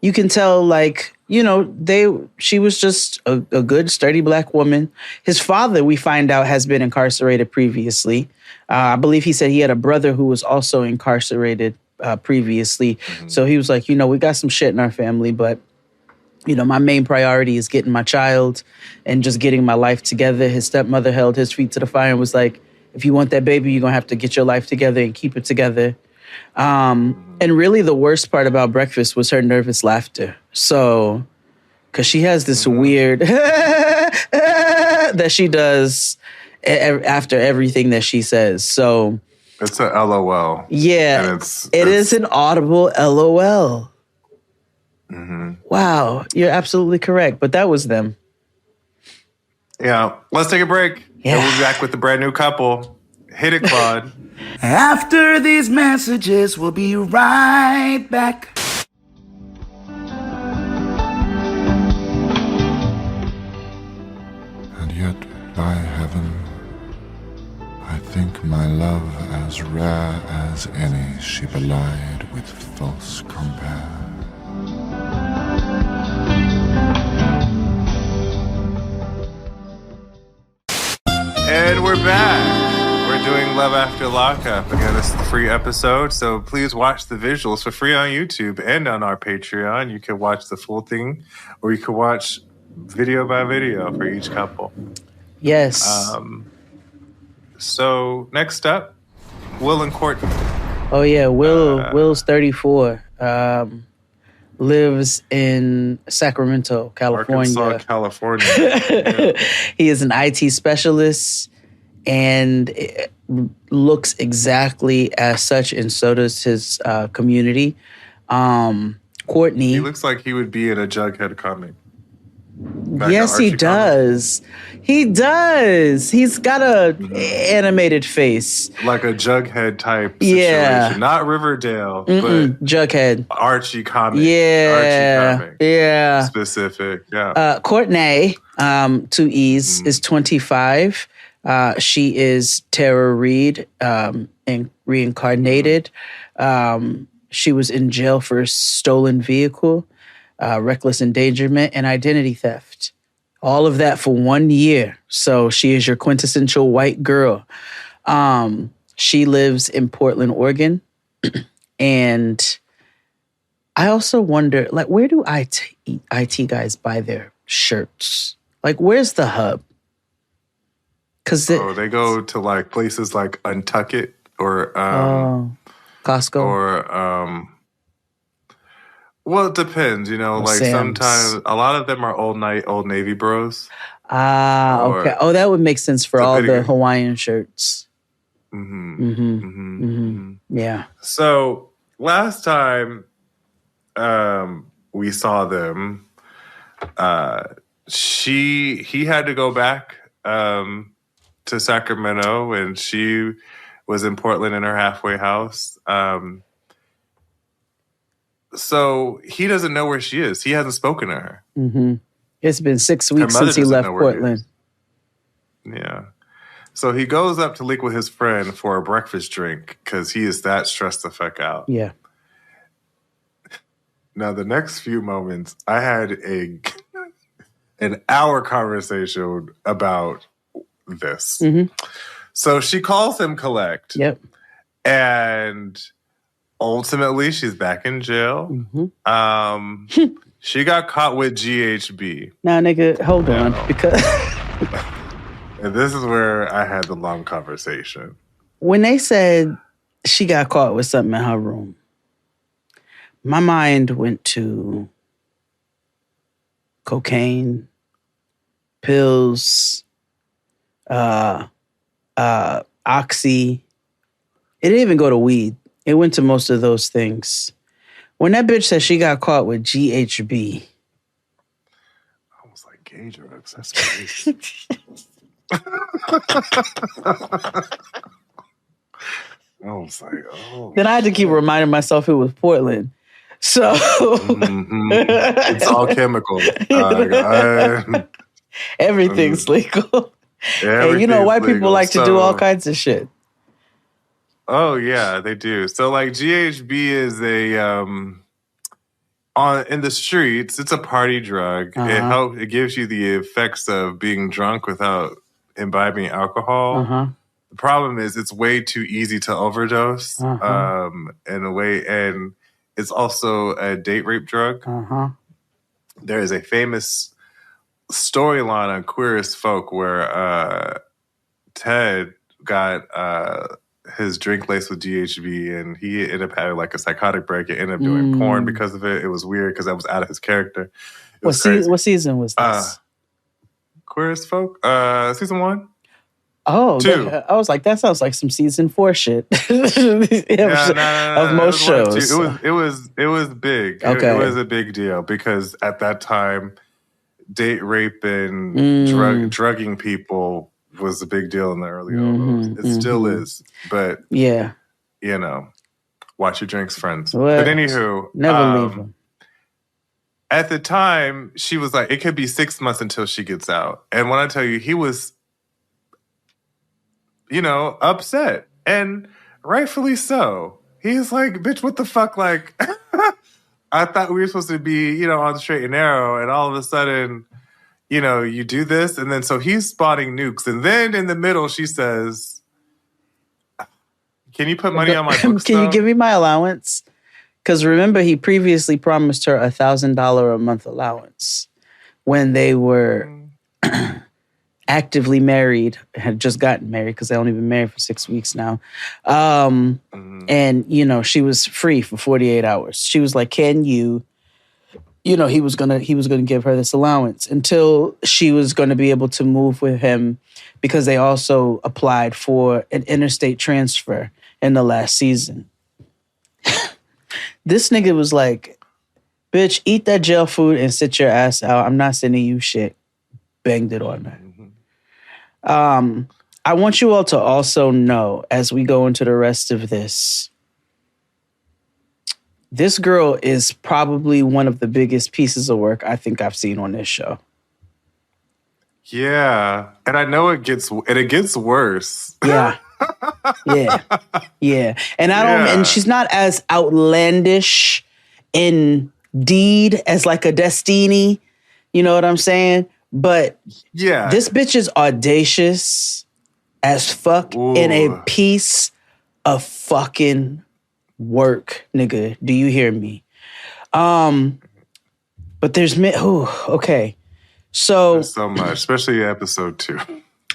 you can tell, like, you know, she was just a good, sturdy Black woman. His father, we find out, has been incarcerated previously. I believe he said he had a brother who was also incarcerated previously. Mm-hmm. So he was like, you know, we got some shit in our family, but, you know, my main priority is getting my child and just getting my life together. His stepmother held his feet to the fire and was like, if you want that baby, you're going to have to get your life together and keep it together. And really the worst part about Breakfast was her nervous laughter. So, because she has this weird that she does after everything that she says. So it's a LOL. Yeah, it is an audible LOL. Mm-hmm. Wow, you're absolutely correct. But that was them. Yeah, let's take a break. Yeah. And we'll be back with the brand new couple. Hit it, Claude. After these messages, we'll be right back. And yet, by heaven, I think my love as rare as any she belied with false compare. And we're back. We're doing Love After Lockup. Again, this is the free episode, so please watch the visuals for free on YouTube and on our Patreon. You can watch the full thing, or you can watch video by video for each couple. Yes. So next up, Will and Courtnee. Oh yeah, Will's 34. Lives in Sacramento, California. Arkansas, California. Yeah. He is an IT specialist and looks exactly as such, and so does his community. Courtney. He looks like he would be in a Jughead comic. Like yes, he does. He does. He's got a animated face. Like a Jughead type situation. Yeah. Not Riverdale, but Jughead. Archie comic. Yeah. Archie comic. Yeah. Specific. Yeah. Courtney, 2 E's, is 25. She is Tara Reid, and reincarnated. She was in jail for a stolen vehicle, reckless endangerment, and identity theft. All of that for 1 year. So she is your quintessential white girl. She lives in Portland, Oregon. And I also wonder, like, where do IT guys buy their shirts? Like, where's the hub? They go to like places like Untuckit or Costco or well, it depends, you know, like Sam's. Sometimes a lot of them are Old Navy bros. Okay. Oh, that would make sense for all the Hawaiian shirts. Yeah. So last time we saw them, he had to go back to Sacramento, and she was in Portland in her halfway house. So he doesn't know where she is. He hasn't spoken to her. It's been 6 weeks since he left Portland. Yeah. So he goes up to Leak with his friend for a breakfast drink because he is that stressed the fuck out. Yeah. Now, the next few moments, I had an hour conversation about this. So she calls him collect. Yep. And ultimately, she's back in jail. She got caught with GHB. Now, nigga, hold on. Because and this is where I had the long conversation. When they said she got caught with something in her room, my mind went to cocaine, pills, oxy. It didn't even go to weed. It went to most of those things. When that bitch said she got caught with GHB. I was like, gay drugs, that's crazy. I was like, oh. Then I had to keep reminding myself it was Portland. So it's all chemical. Everything's legal. And you know, white people like to do all kinds of shit. Oh yeah, they do. So like GHB is a in the streets, it's a party drug. It gives you the effects of being drunk without imbibing alcohol. The problem is it's way too easy to overdose in a way, and it's also a date rape drug. There is a famous storyline on Queer as Folk where Ted got his drink laced with GHB, and he ended up having like a psychotic break and ended up doing porn because of it. It was weird because that was out of his character. What season was this? Queer as Folk, season 1. Oh, 2. I was like, that sounds like some season 4 shit of most shows. It was big. Okay. It was a big deal because at that time, date rape and drugging people was a big deal in the early 00s. It still is, but yeah, you know, watch your drinks, friends. Well, but anywho, never leave them. At the time, she was like, it could be 6 months until she gets out. And when I tell you, he was, you know, upset. And rightfully so. He's like, bitch, what the fuck? Like, I thought we were supposed to be, you know, on the straight and narrow. And all of a sudden, you know, you do this. And then so he's spotting nukes. And then in the middle, she says, can you put money on my books? Can you give me my allowance? Because remember, he previously promised her $1,000 a month allowance when they were actively married, had just gotten married because they only been married for 6 weeks now. And, you know, she was free for 48 hours. She was like, can you know, he was gonna give her this allowance until she was gonna be able to move with him because they also applied for an interstate transfer in the last season. This nigga was like, bitch, eat that jail food and sit your ass out. I'm not sending you shit. Banged it on her. I want you all to also know, as we go into the rest of this girl is probably one of the biggest pieces of work I think I've seen on this show. Yeah. And I know it gets worse. Yeah. Yeah. And and she's not as outlandish in deed as like a Destiny. You know what I'm saying? But yeah, this bitch is audacious as fuck in a piece of fucking work, nigga. Do you hear me? But there's okay. So there's so much, especially episode 2.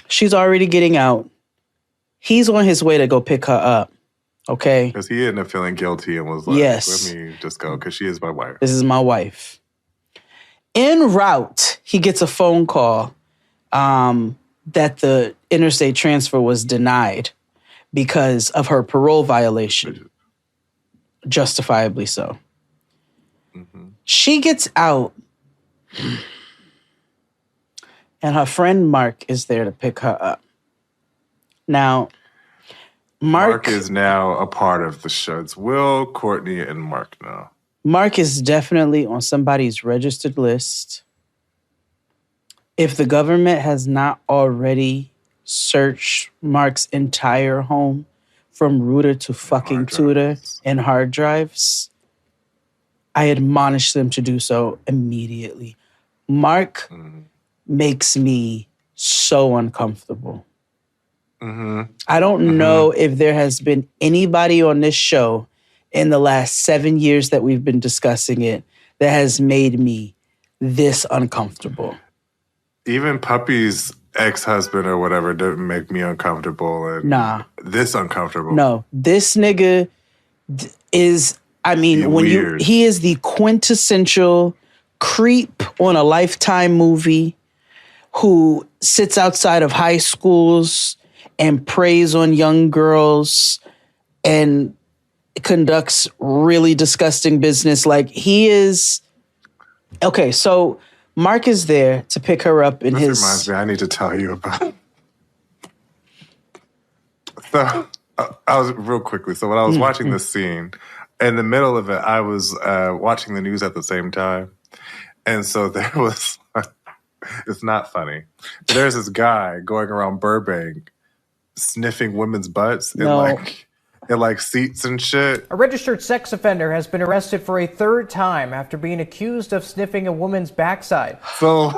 She's already getting out. He's on his way to go pick her up. Okay. Because he ended up feeling guilty and was like, yes, let me just go because she is my wife. This is my wife. En route, he gets a phone call that the interstate transfer was denied because of her parole violation. Justifiably so. She gets out, and her friend Mark is there to pick her up. Now, Mark is now a part of the show. It's Will, Courtney, and Mark now. Mark is definitely on somebody's registered list. If the government has not already searched Mark's entire home from router to fucking tutor and hard drives, I admonish them to do so immediately. Mark makes me so uncomfortable. I don't know if there has been anybody on this show in the last 7 years that we've been discussing it that has made me this uncomfortable. Even Puppy's ex-husband or whatever didn't make me uncomfortable. And this uncomfortable. No, this nigga is, I mean, he is the quintessential creep on a Lifetime movie who sits outside of high schools and preys on young girls and conducts really disgusting business. Like, he is... Okay, so Mark is there to pick her up in his... reminds me, I need to tell you about... So, I was real quickly. So when I was watching this scene, in the middle of it, I was watching the news at the same time. And so there was, it's not funny, but there's this guy going around Burbank sniffing women's butts in like seats and shit. A registered sex offender has been arrested for a third time after being accused of sniffing a woman's backside. So,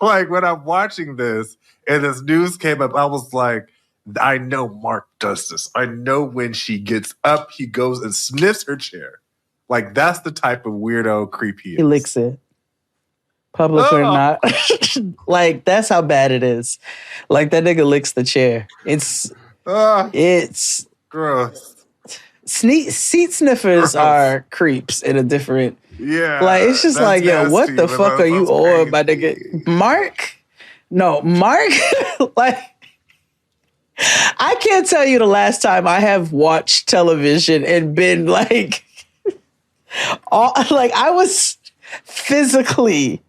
like, when I'm watching this and this news came up, I was like, I know Mark does this. I know when she gets up, he goes and sniffs her chair. Like, that's the type of weirdo creep he is. He licks it. Public or not. Like, that's how bad it is. Like, that nigga licks the chair. It's gross. Seat sniffers are creeps in a different... Yeah. Like, it's just like, yo, nasty, what the fuck are you on, my nigga? Mark? No, Mark? Like, I can't tell you the last time I have watched television and been like... I was physically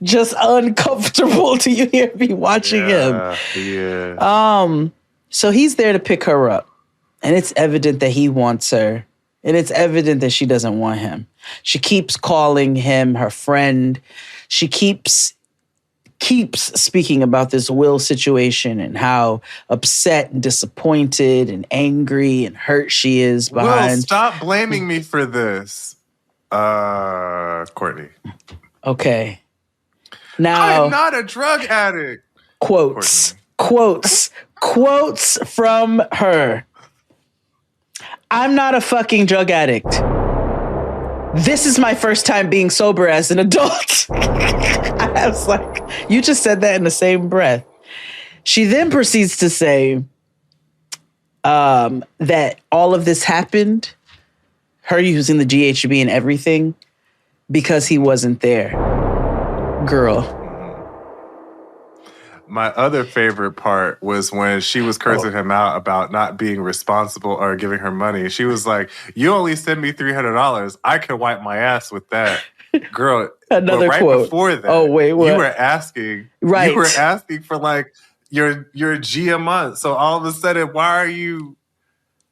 just uncomfortable. Do you hear me watching him? Yeah. So he's there to pick her up. And it's evident that he wants her. And it's evident that she doesn't want him. She keeps calling him her friend. She keeps speaking about this Will situation and how upset and disappointed and angry and hurt she is behind. Will, stop blaming me for this. Courtney. Okay. Now, I'm not a drug addict. Quotes from her. I'm not a fucking drug addict. This is my first time being sober as an adult. I was like, you just said that in the same breath. She then proceeds to say that all of this happened, her using the GHB and everything, because he wasn't there. Girl. My other favorite part was when she was cursing him out about not being responsible or giving her money. She was like, you only send me $300. I can wipe my ass with that. Girl, Another right quote. Before that, oh, wait, what? You were asking for like your G a month. So all of a sudden, why are you...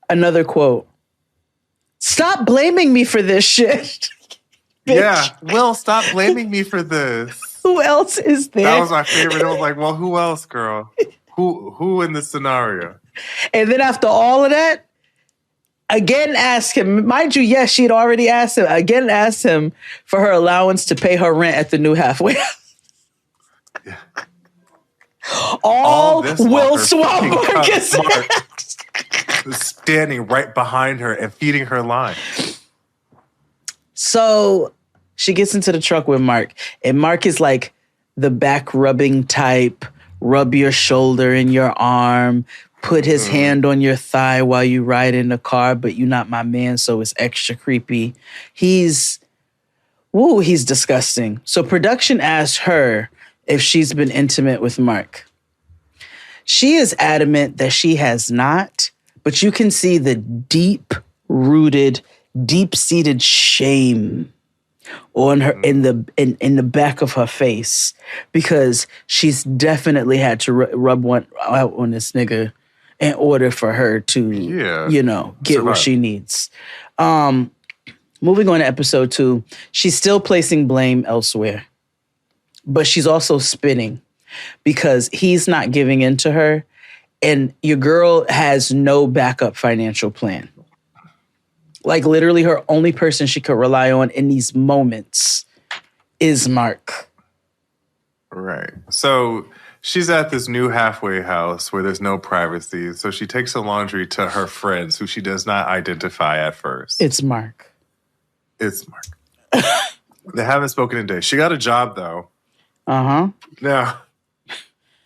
Another quote. Stop blaming me for this shit. Yeah, Will, stop blaming me for this. Who else is there? That was my favorite. It was like, well, who else, girl? Who in this scenario? And then after all of that, again asked him, mind you, yes, she had already asked him, again asked him for her allowance to pay her rent at the new halfway house. Yeah. All Will Swamp is standing right behind her and feeding her line. So she gets into the truck with Mark, and Mark is like the back rubbing type, rub your shoulder in your arm, put his hand on your thigh while you ride in the car, but you're not my man, so it's extra creepy. He's disgusting. So production asked her if she's been intimate with Mark. She is adamant that she has not, but you can see the deep-rooted, deep-seated shame on her in the back of her face, because she's definitely had to rub one out on this nigga in order for her to, get what she needs. Moving on to episode 2, she's still placing blame elsewhere, but she's also spinning because he's not giving in to her, and your girl has no backup financial plan. Like, literally her only person she could rely on in these moments is Mark. Right. So she's at this new halfway house where there's no privacy. So she takes the laundry to her friends, who she does not identify at first. It's Mark. They haven't spoken in days. She got a job, though. Uh-huh. Now,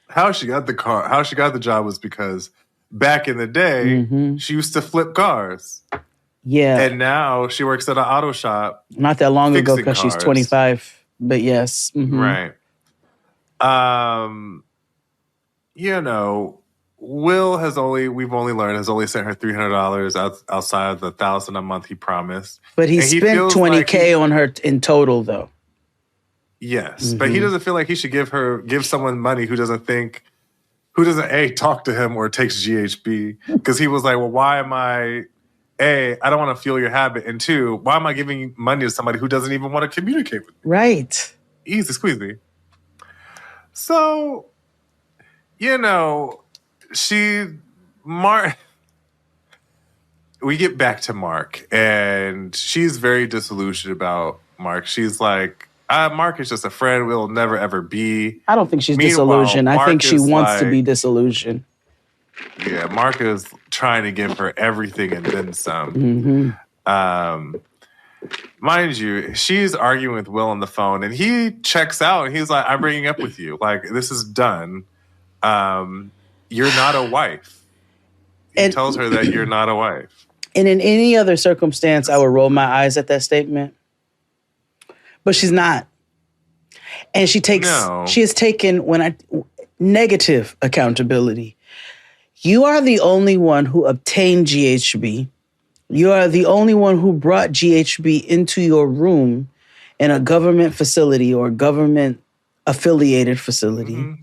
how she got the job was because back in the day, she used to flip cars. Yeah. And now she works at an auto shop. Not that long ago, because she's 25. But yes. Mm-hmm. Right. Will we've only learned, has only sent her $300 outside of the $1,000 a month he promised. But he spent $20K on her in total, though. Yes. But he doesn't feel like he should give someone money who doesn't A, talk to him or takes GHB. Because he was like, well, why am I A, I don't want to fuel your habit. And two, why am I giving money to somebody who doesn't even want to communicate with me? Right. Easy squeezy. So, you know, we get back to Mark, and she's very disillusioned about Mark. She's like, Mark is just a friend we'll never, ever be. I don't think she's Meanwhile, disillusioned. I think she Mark is wants to be like- disillusioned. Yeah, Mark is trying to give her everything and then some. Mm-hmm. Mind you, she's arguing with Will on the phone, and he checks out, and he's like, I'm breaking up with you. Like, this is done. You're not a wife. He tells her that you're not a wife. And in any other circumstance, I would roll my eyes at that statement. But she's not. And she has taken negative accountability. You are the only one who obtained GHB. You are the only one who brought GHB into your room in a government facility or government affiliated facility. Mm-hmm.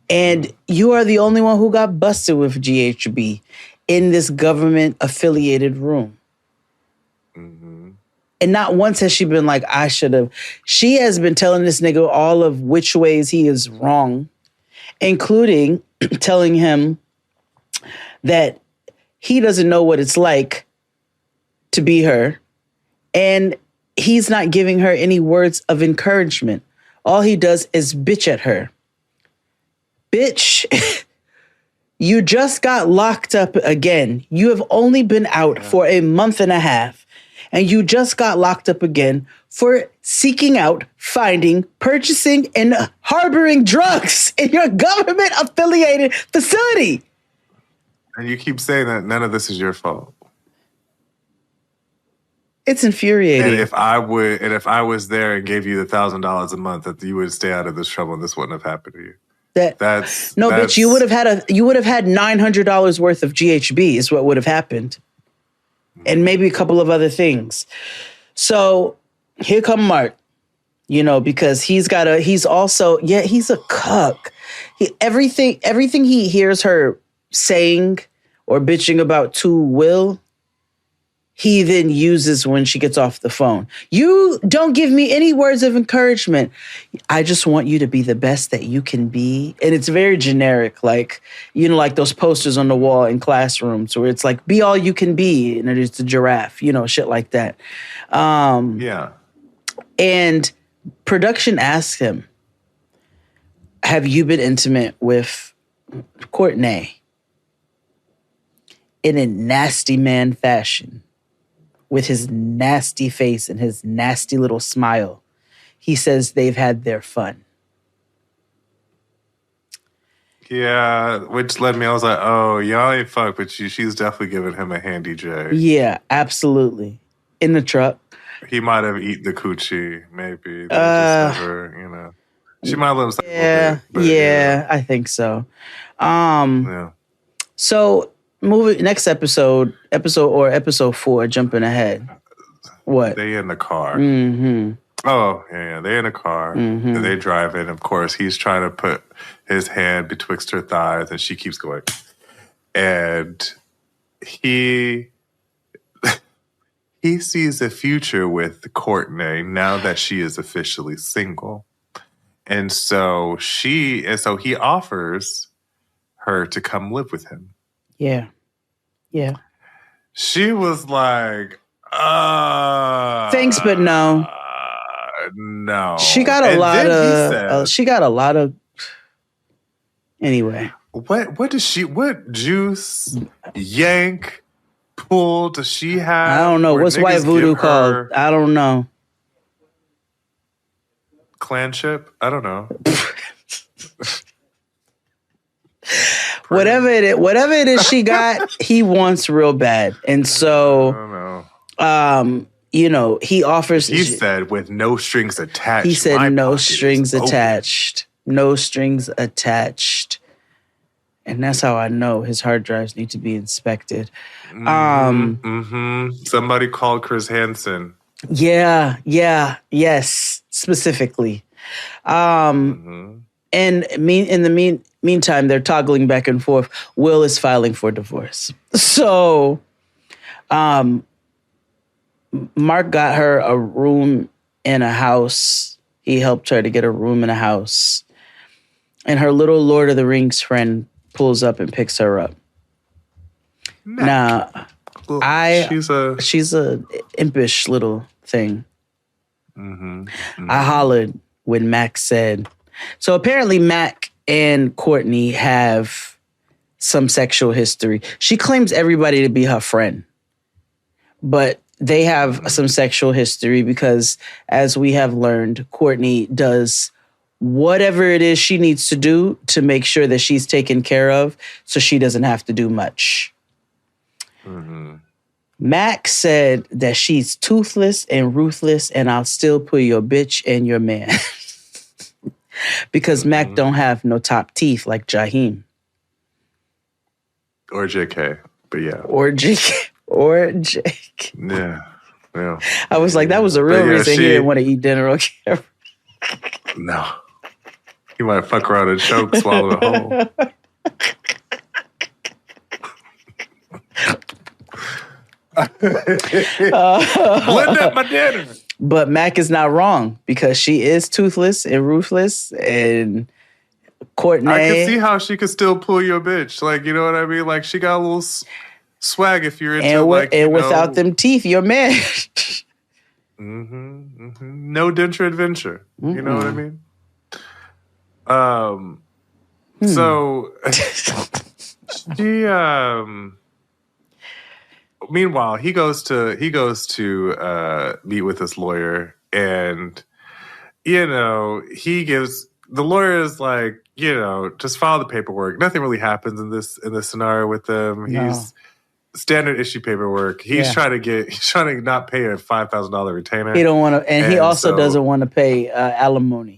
And you are the only one who got busted with GHB in this government affiliated room. Mm-hmm. And not once has she been like, I should have. She has been telling this nigga all of which ways he is wrong, including telling him that he doesn't know what it's like to be her. And he's not giving her any words of encouragement. All he does is bitch at her. Bitch, you just got locked up again. You have only been out for a month and a half. And you just got locked up again for seeking out, finding, purchasing, and harboring drugs in your government-affiliated facility. And you keep saying that none of this is your fault. It's infuriating. And if I was there and gave you the $1,000 a month, that you would stay out of this trouble and this wouldn't have happened to you. Bitch, you would have had $900 worth of GHB is what would have happened. And maybe a couple of other things. So here come Mark, because he's also a cuck. Everything he hears her saying or bitching about to Will, he then uses when she gets off the phone. You don't give me any words of encouragement. I just want you to be the best that you can be. And it's very generic, like those posters on the wall in classrooms where it's like, be all you can be. And it's a giraffe, shit like that. Yeah. And production asked him, have you been intimate with Courtnee? In a nasty man fashion, with his nasty face and his nasty little smile, he says they've had their fun. Yeah, which led me, I was like, oh, y'all ain't fuck, but she's definitely giving him a handy J. Yeah, absolutely. In the truck. He might have eaten the coochie, maybe. Just never, She might let him say a little bit. Yeah, I think so. So, next episode 4, jumping ahead. What? They in the car. Mm-hmm. Oh, yeah, they in the car. Mm-hmm. And they drive in. Of course, he's trying to put his hand betwixt her thighs, and she keeps going. And he sees a future with Courtnee now that she is officially single. And so he offers her to come live with him. Yeah. Yeah. She was like, thanks, but no. No. She got a lot of anyway. What juice, yank, pull does she have? I don't know. What's white voodoo called? I don't know. Clanship? I don't know. Whatever it is she got, he wants real bad. And so I don't know. He offers. He said with no strings attached. He said no strings attached. No strings attached. And that's how I know his hard drives need to be inspected. Somebody called Chris Hansen. Yes, specifically. And in the meantime, they're toggling back and forth. Will is filing for divorce. So Mark got her a room in a house. He helped her to get a room in a house. And her little Lord of the Rings friend pulls up and picks her up. Now, she's a impish little thing. I hollered when Mac said. So apparently Mac and Courtney have some sexual history. She claims everybody to be her friend. But they have some sexual history because, as we have learned, Courtney does whatever it is she needs to do to make sure that she's taken care of so she doesn't have to do much. Mac said that she's toothless and ruthless, and I'll still put your bitch and your man. Because Mac don't have no top teeth like Jaheim. Or JK, but yeah. Or JK. Or JK. Yeah. I was like, that was a real reason he didn't want to eat dinner on camera. No. He might fuck around and choke, swallow it whole. Blend up my dinner. But Mac is not wrong because she is toothless and ruthless, and Courtney. I can see how she could still pull your bitch. Like, you know what I mean? Like, she got a little swag if you're into without them teeth, you're man. No denture adventure. You know what I mean? So she meanwhile, he goes to meet with this lawyer, and the lawyer is like, just file the paperwork. Nothing really happens in this scenario with them. No. He's standard issue paperwork. He's trying to not pay a $5,000 retainer. He don't want to, and he also doesn't want to pay alimony.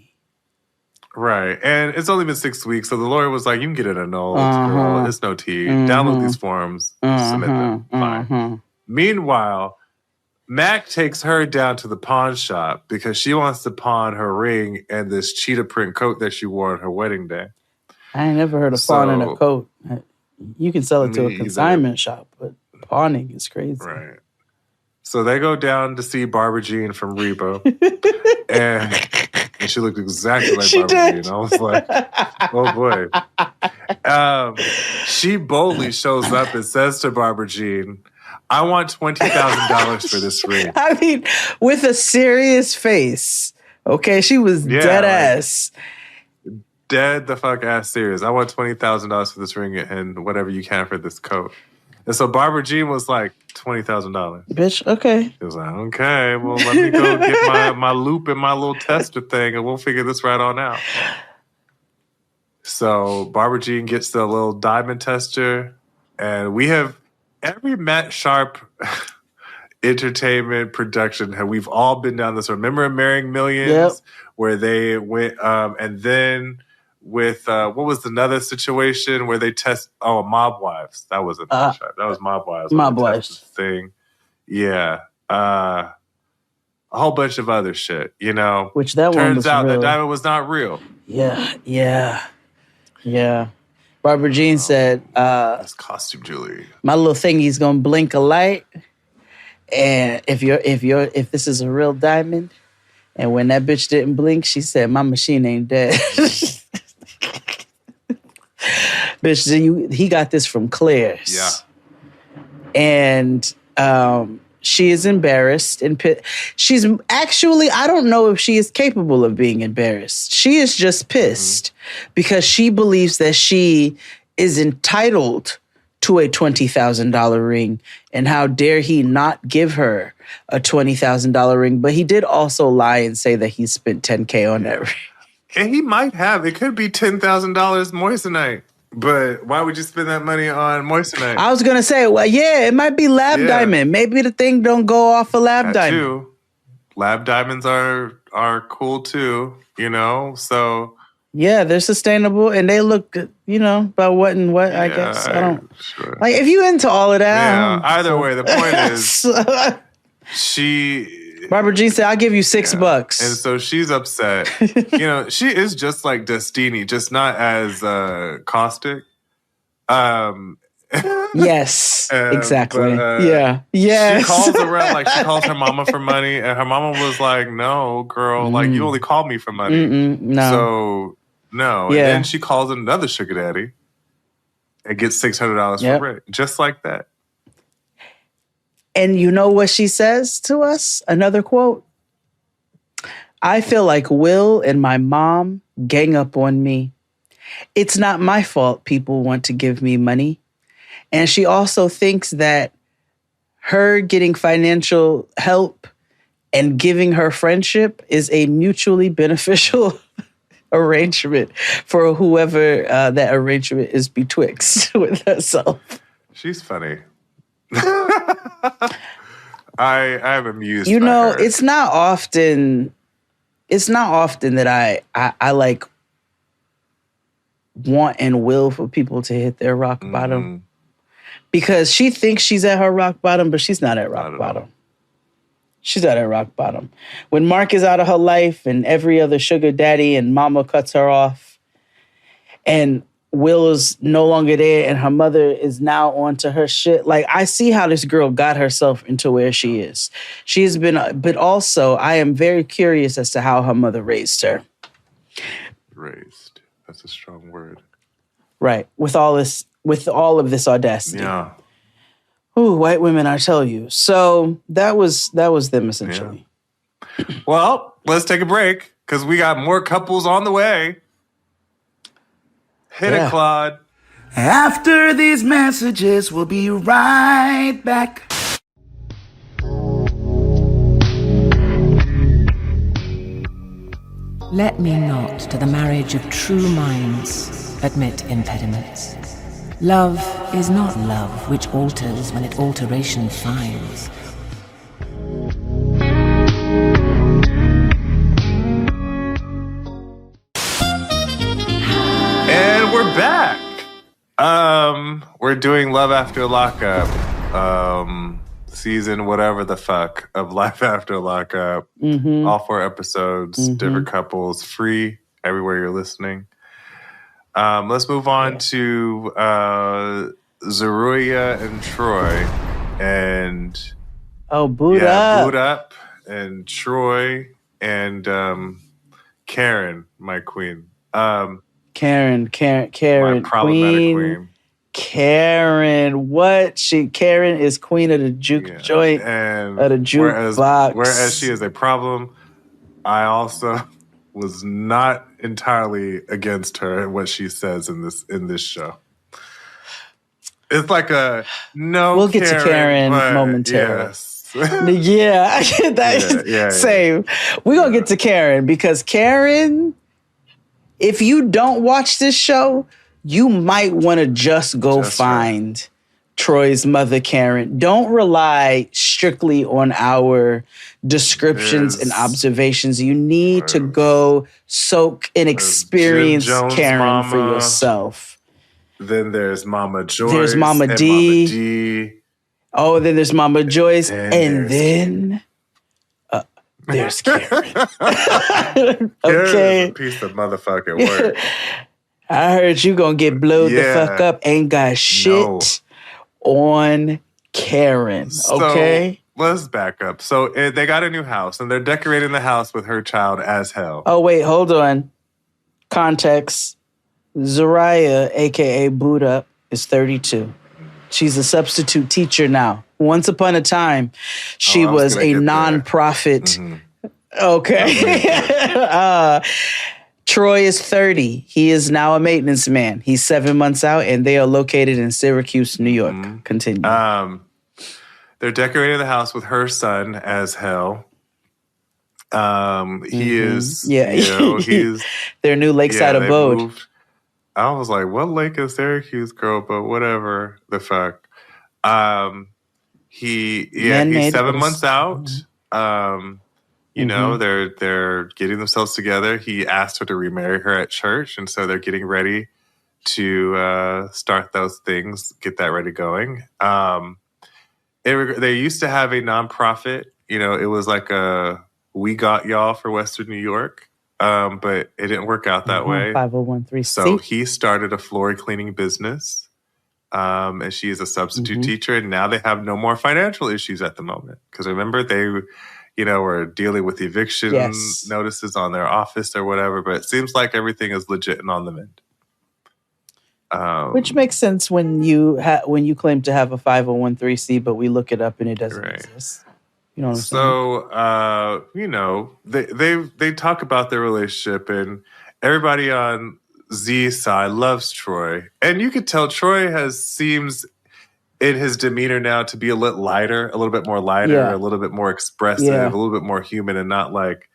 Right. And it's only been 6 weeks, so the lawyer was like, you can get it annulled, girl. It's no tea. Download these forms, submit them. Fine. Meanwhile, Mac takes her down to the pawn shop because she wants to pawn her ring and this cheetah print coat that she wore on her wedding day. I ain't never heard of pawning a coat. You can sell it to a consignment shop, but pawning is crazy. Right. So they go down to see Barbara Jean from Rebo. and she looked exactly like Barbara Jean. I was like, oh boy. She boldly shows up and says to Barbara Jean, I want $20,000 for this ring. I mean, with a serious face. Okay, she was dead ass. Dead the fuck ass serious. I want $20,000 for this ring and whatever you can for this coat. And so Barbara Jean was like, $20,000. Bitch, okay. She was like, okay, well, let me go get my loop and my little tester thing and we'll figure this right on out. So Barbara Jean gets the little diamond tester, and we have every Matt Sharp entertainment production. We've all been down this road. Remember Marrying Millions, where they went, and then with what was another situation where they test? Oh, Mob Wives. That wasn't Matt Sharp. That was Mob Wives. Mob Wives thing. Yeah. A whole bunch of other shit. Which that one was turns out real. that diamond was not real. Yeah. Barbara Jean said, "That's costume jewelry. My little thingy's gonna blink a light, and if this is a real diamond, and when that bitch didn't blink, she said, my machine ain't dead." Bitch, he got this from Claire's. Yeah, and she is embarrassed and she's actually, I don't know if she is capable of being embarrassed. She is just pissed because she believes that she is entitled to a $20,000 ring, and how dare he not give her a $20,000 ring. But he did also lie and say that he spent $10K on that ring. And he might have. It could be $10,000 moissanite. But why would you spend that money on moissanite? I was going to say, well, yeah, it might be lab diamond. Maybe the thing don't go off a lab diamond. Too. Lab diamonds are cool too, so. Yeah, they're sustainable and they look, about what and what, I guess. I don't. Sure. Like, if you into all of that. Yeah, either way, the point is, Barbara Jean said, I'll give you $6. And so she's upset. She is just like Justine, just not as caustic. And Yes, exactly. But, yeah. Yes. She calls around, like she calls her mama for money, and her mama was like, "No, girl, like you only call me for money." No. So no. Yeah. And then she calls another sugar daddy and gets $600 for rent, just like that. And you know what she says to us? Another quote. I feel like Will and my mom gang up on me. It's not my fault people want to give me money. And she also thinks that her getting financial help and giving her friendship is a mutually beneficial arrangement for whoever that arrangement is betwixt with herself. She's funny. I'm amused. You know, her. it's not often that I like want and will for people to hit their rock bottom. Because she thinks she's at her rock bottom, but she's not at rock bottom. She's not at rock bottom. When Mark is out of her life and every other sugar daddy and mama cuts her off and Will is no longer there and her mother is now onto her shit. Like, I see how this girl got herself into where she is. She has been, but also I am very curious as to how her mother raised her. Raised. That's a strong word. Right. With all of this audacity. Yeah. Ooh, white women, I tell you. So that was them essentially. Yeah. Well, let's take a break because we got more couples on the way. Hit it, Claude. After these messages, we'll be right back. Let me not to the marriage of true minds admit impediments. Love is not love which alters when it alteration finds. And we're back. We're doing Love After Lockup, season whatever the fuck of Life After Lockup. All 4 episodes, different couples, free everywhere you're listening. Let's move on to Zeruiah and Troy, and Boot Up and Troy and Karen, my queen. Karen, my problematic queen. Karen, Karen is queen of the juke joint, and of the juke box. Whereas she is a problem, I also was not entirely against her and what she says in this show. It's like a no. We'll get to Karen momentarily. Yes. Yeah, I get that. Same. We're gonna get to Karen because Karen, if you don't watch this show, you might want to just find Troy's mother, Karen. Don't rely strictly on our descriptions and observations. You need to go soak and experience Karen mama, for yourself. Then there's Mama Joyce. There's Mama and D. Mama D. Oh, then there's Mama Joyce. And then there's Karen. Okay. A piece of motherfucking work. I heard you gonna get blowed the fuck up. Ain't got shit on Karen. Okay? So, let's back up. So they got a new house and they're decorating the house with her child as hell. Oh, wait, hold on. Context. Zeruiah, a.k.a. Boot Up, is 32. She's a substitute teacher now. Once upon a time, she was a nonprofit. Okay. Troy is 30. He is now a maintenance man. He's 7 months out, and they are located in Syracuse, New York. Continue. They're decorating the house with her son as hell. He is, he's their new lakeside abode. Moved. I was like, what lake is Syracuse, girl? But whatever the fuck. He's 7 months out. You know, they're getting themselves together. He asked her to remarry her at church, and so they're getting ready to start those things, get that ready going. They used to have a nonprofit. You know, it was like a We Got Y'all for Western New York, but it didn't work out that way. 5013C. So he started a floor cleaning business, and she is a substitute teacher. And now they have no more financial issues at the moment. Because remember, they, were dealing with eviction notices on their office or whatever. But it seems like everything is legit and on the mend. Which makes sense when you claim to have a 501(c), but we look it up and it doesn't exist. You know what I'm saying? They talk about their relationship, and everybody on Z's side loves Troy, and you could tell Troy seems in his demeanor now to be a little bit more lighter, a little bit more expressive, a little bit more human, and not like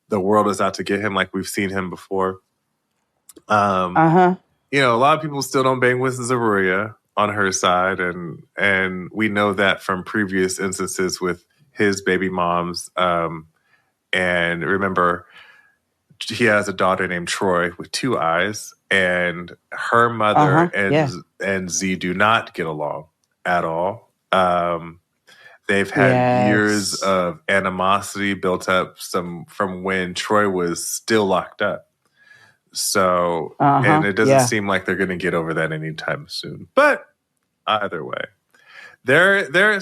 the world is out to get him like we've seen him before. A lot of people still don't bang with Zeruiah on her side, and we know that from previous instances with his baby moms. And remember, he has a daughter named Troy with 2 eyes, and her mother and Z do not get along at all. They've had years of animosity built up from when Troy was still locked up. So, and it doesn't seem like they're going to get over that anytime soon. But either way, they're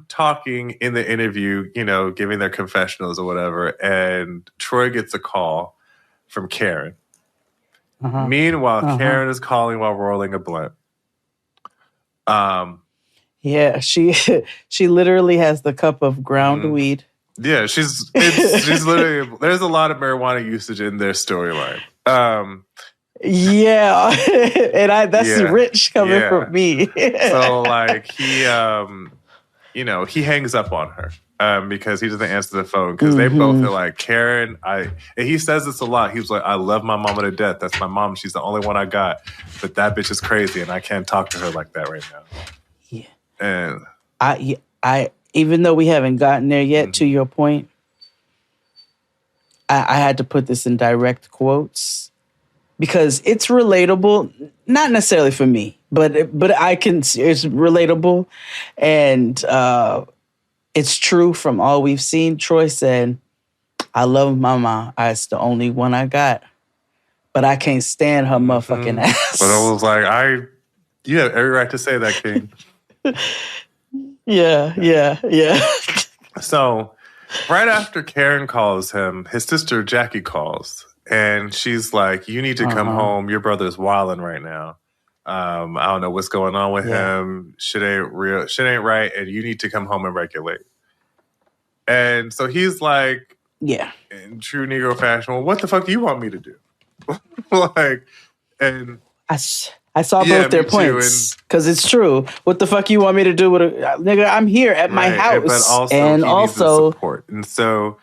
talking in the interview, giving their confessionals or whatever, and Troy gets a call from Karen. Meanwhile, Karen is calling while rolling a blunt. She literally has the cup of ground weed. Yeah, she's literally, there's a lot of marijuana usage in their storyline. And that's rich coming from me. So like he hangs up on her because he doesn't answer the phone because they both are like, Karen, and he says this a lot. He was like, I love my mama to death. That's my mom. She's the only one I got. But that bitch is crazy and I can't talk to her like that right now. Yeah. And I even though we haven't gotten there yet, to your point, I had to put this in direct quotes because it's relatable, not necessarily for me, but it's relatable, and it's true from all we've seen. Troy said, I love mama. It's the only one I got, but I can't stand her motherfucking ass. But I was like, you have every right to say that, King. Yeah. So right after Karen calls him, his sister Jackie calls, and she's like, you need to come home. Your brother's wilding right now. I don't know what's going on with him. Shit ain't real. Shit ain't right. And you need to come home and regulate. And so he's like, in true Negro fashion, well, what the fuck do you want me to do? I saw both their points because it's true. What the fuck you want me to do with a nigga? I'm here at my house, but also he needs the support, and so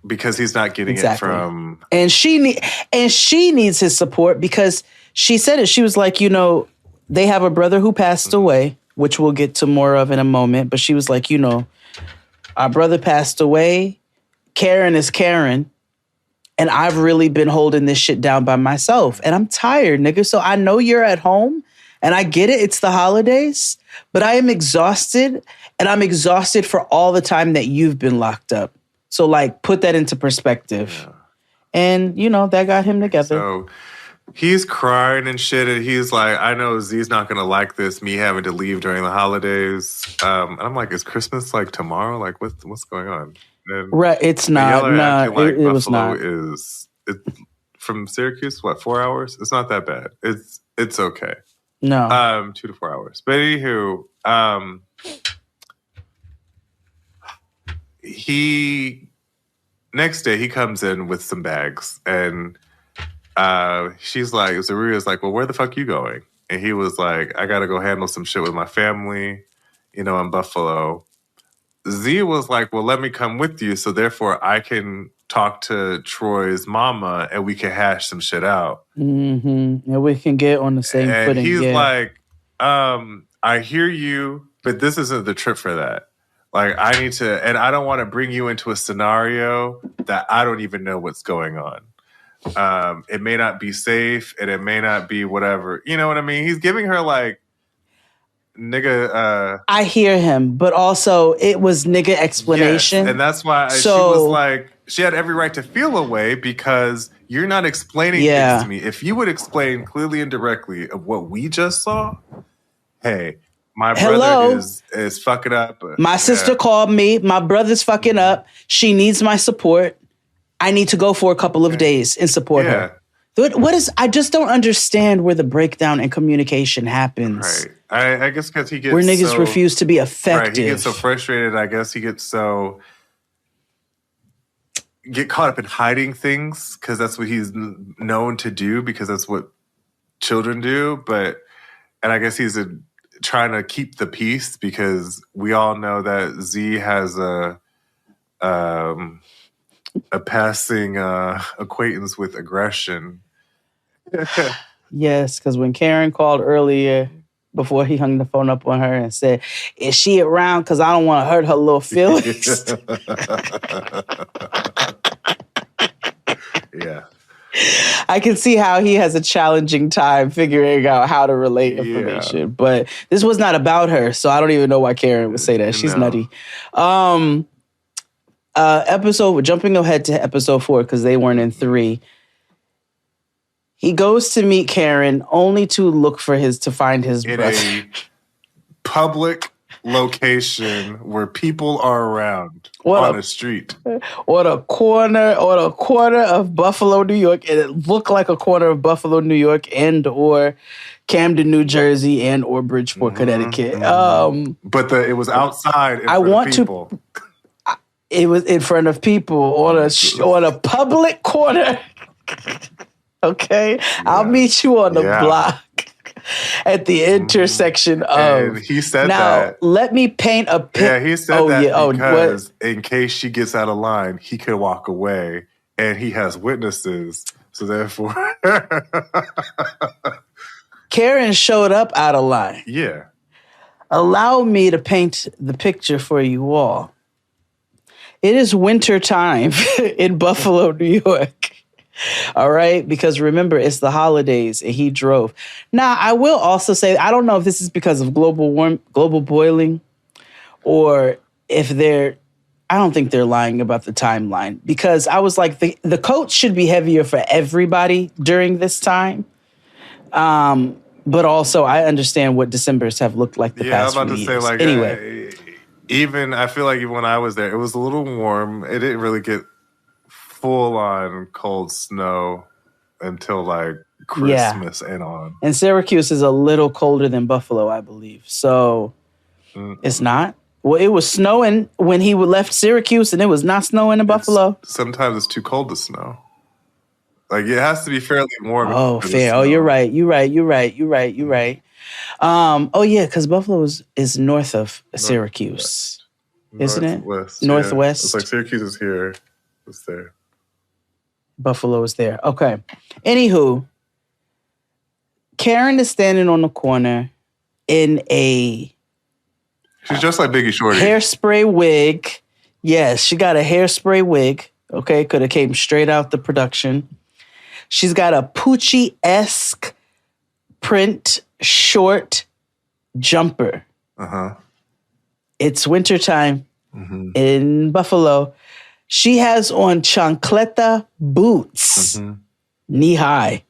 because he's not getting it from, and she needs his support because she said it. She was like, they have a brother who passed away, which we'll get to more of in a moment. But she was like, our brother passed away. Karen is Karen. And I've really been holding this shit down by myself. And I'm tired, nigga. So I know you're at home. And I get it. It's the holidays. But I am exhausted. And I'm exhausted for all the time that you've been locked up. So, put that into perspective. Yeah. And, that got him together. So he's crying and shit. And he's like, I know Z's not going to like this, me having to leave during the holidays. And I'm like, is Christmas tomorrow? What's going on? And right, it's not. No, it was not. It's from Syracuse. 4 hours? It's not that bad. It's okay. No, 2 to 4 hours. But anywho, next day he comes in with some bags, and she's like, Zeruiah's like, well, where the fuck you going? And he was like, I gotta go handle some shit with my family, in Buffalo. Z was like, well, let me come with you, so therefore I can talk to Troy's mama and we can hash some shit out. And we can get on the same footing. And he's like, I hear you, but this isn't the trip for that. I need to, and I don't want to bring you into a scenario that I don't even know what's going on. It may not be safe and it may not be whatever. You know what I mean? He's giving her nigga. I hear him, but also it was nigga explanation. Yes, and that's why she had every right to feel away because you're not explaining things to me. If you would explain clearly and directly of what we just saw, hey, my brother is fucking up. My sister called me. My brother's fucking up. She needs my support. I need to go for a couple of days and support her. What is? I just don't understand where the breakdown in communication happens. Right. I guess because he gets where niggas refuse to be effective. Right. He gets so frustrated. I guess he gets so caught up in hiding things because that's what he's known to do because that's what children do. And I guess he's trying to keep the peace because we all know that Z has a passing acquaintance with aggression. Yes, because when Karen called earlier, before he hung the phone up on her and said, "Is she around? Because I don't want to hurt her little feelings." Yeah. I can see how he has a challenging time figuring out how to relate information. But this was not about her, so I don't even know why Karen would say that. She's nutty. Jumping ahead to episode 4, because they weren't in 3. He goes to meet Karen only to find his brother. In a public location where people are around on a street. On a corner of Buffalo, New York. And it looked like a corner of Buffalo, New York and or Camden, New Jersey and or Bridgeport, Connecticut. But it was outside in front of people. It was in front of people on a public corner. Okay, I'll meet you on the block at the intersection of. And he said that. Now, let me paint a picture. Yeah, he said that because in case she gets out of line, he could walk away, and he has witnesses. So therefore, Karen showed up out of line. Yeah. Allow me to paint the picture for you all. It is winter time in Buffalo, New York. All right? Because remember, it's the holidays and he drove. Now, I will also say, I don't know if this is because of global boiling or if I don't think they're lying about the timeline because I was like, the coat should be heavier for everybody during this time. But also I understand what Decembers have looked like the past few years. Yeah, I was about to say anyway. I feel like even when I was there, it was a little warm. It didn't really get full on cold snow until like Christmas and on. And Syracuse is a little colder than Buffalo, I believe. So it's not. Well, it was snowing when he left Syracuse and it was not snowing in Buffalo. Sometimes it's too cold to snow. Like it has to be fairly warm. Oh, fair. Oh, you're right. You're right. Oh, yeah, because Buffalo is north of Syracuse, isn't it? Northwest. It's like Syracuse is here. It's there. Buffalo is there. Okay. Anywho, Karen is standing on the corner in a... She's just like Biggie Shorty. Hairspray wig. Yes, she got a hairspray wig. Okay, could have came straight out the production. She's got a Poochie-esque print short jumper. It's wintertime in Buffalo. She has on chancleta boots, knee high.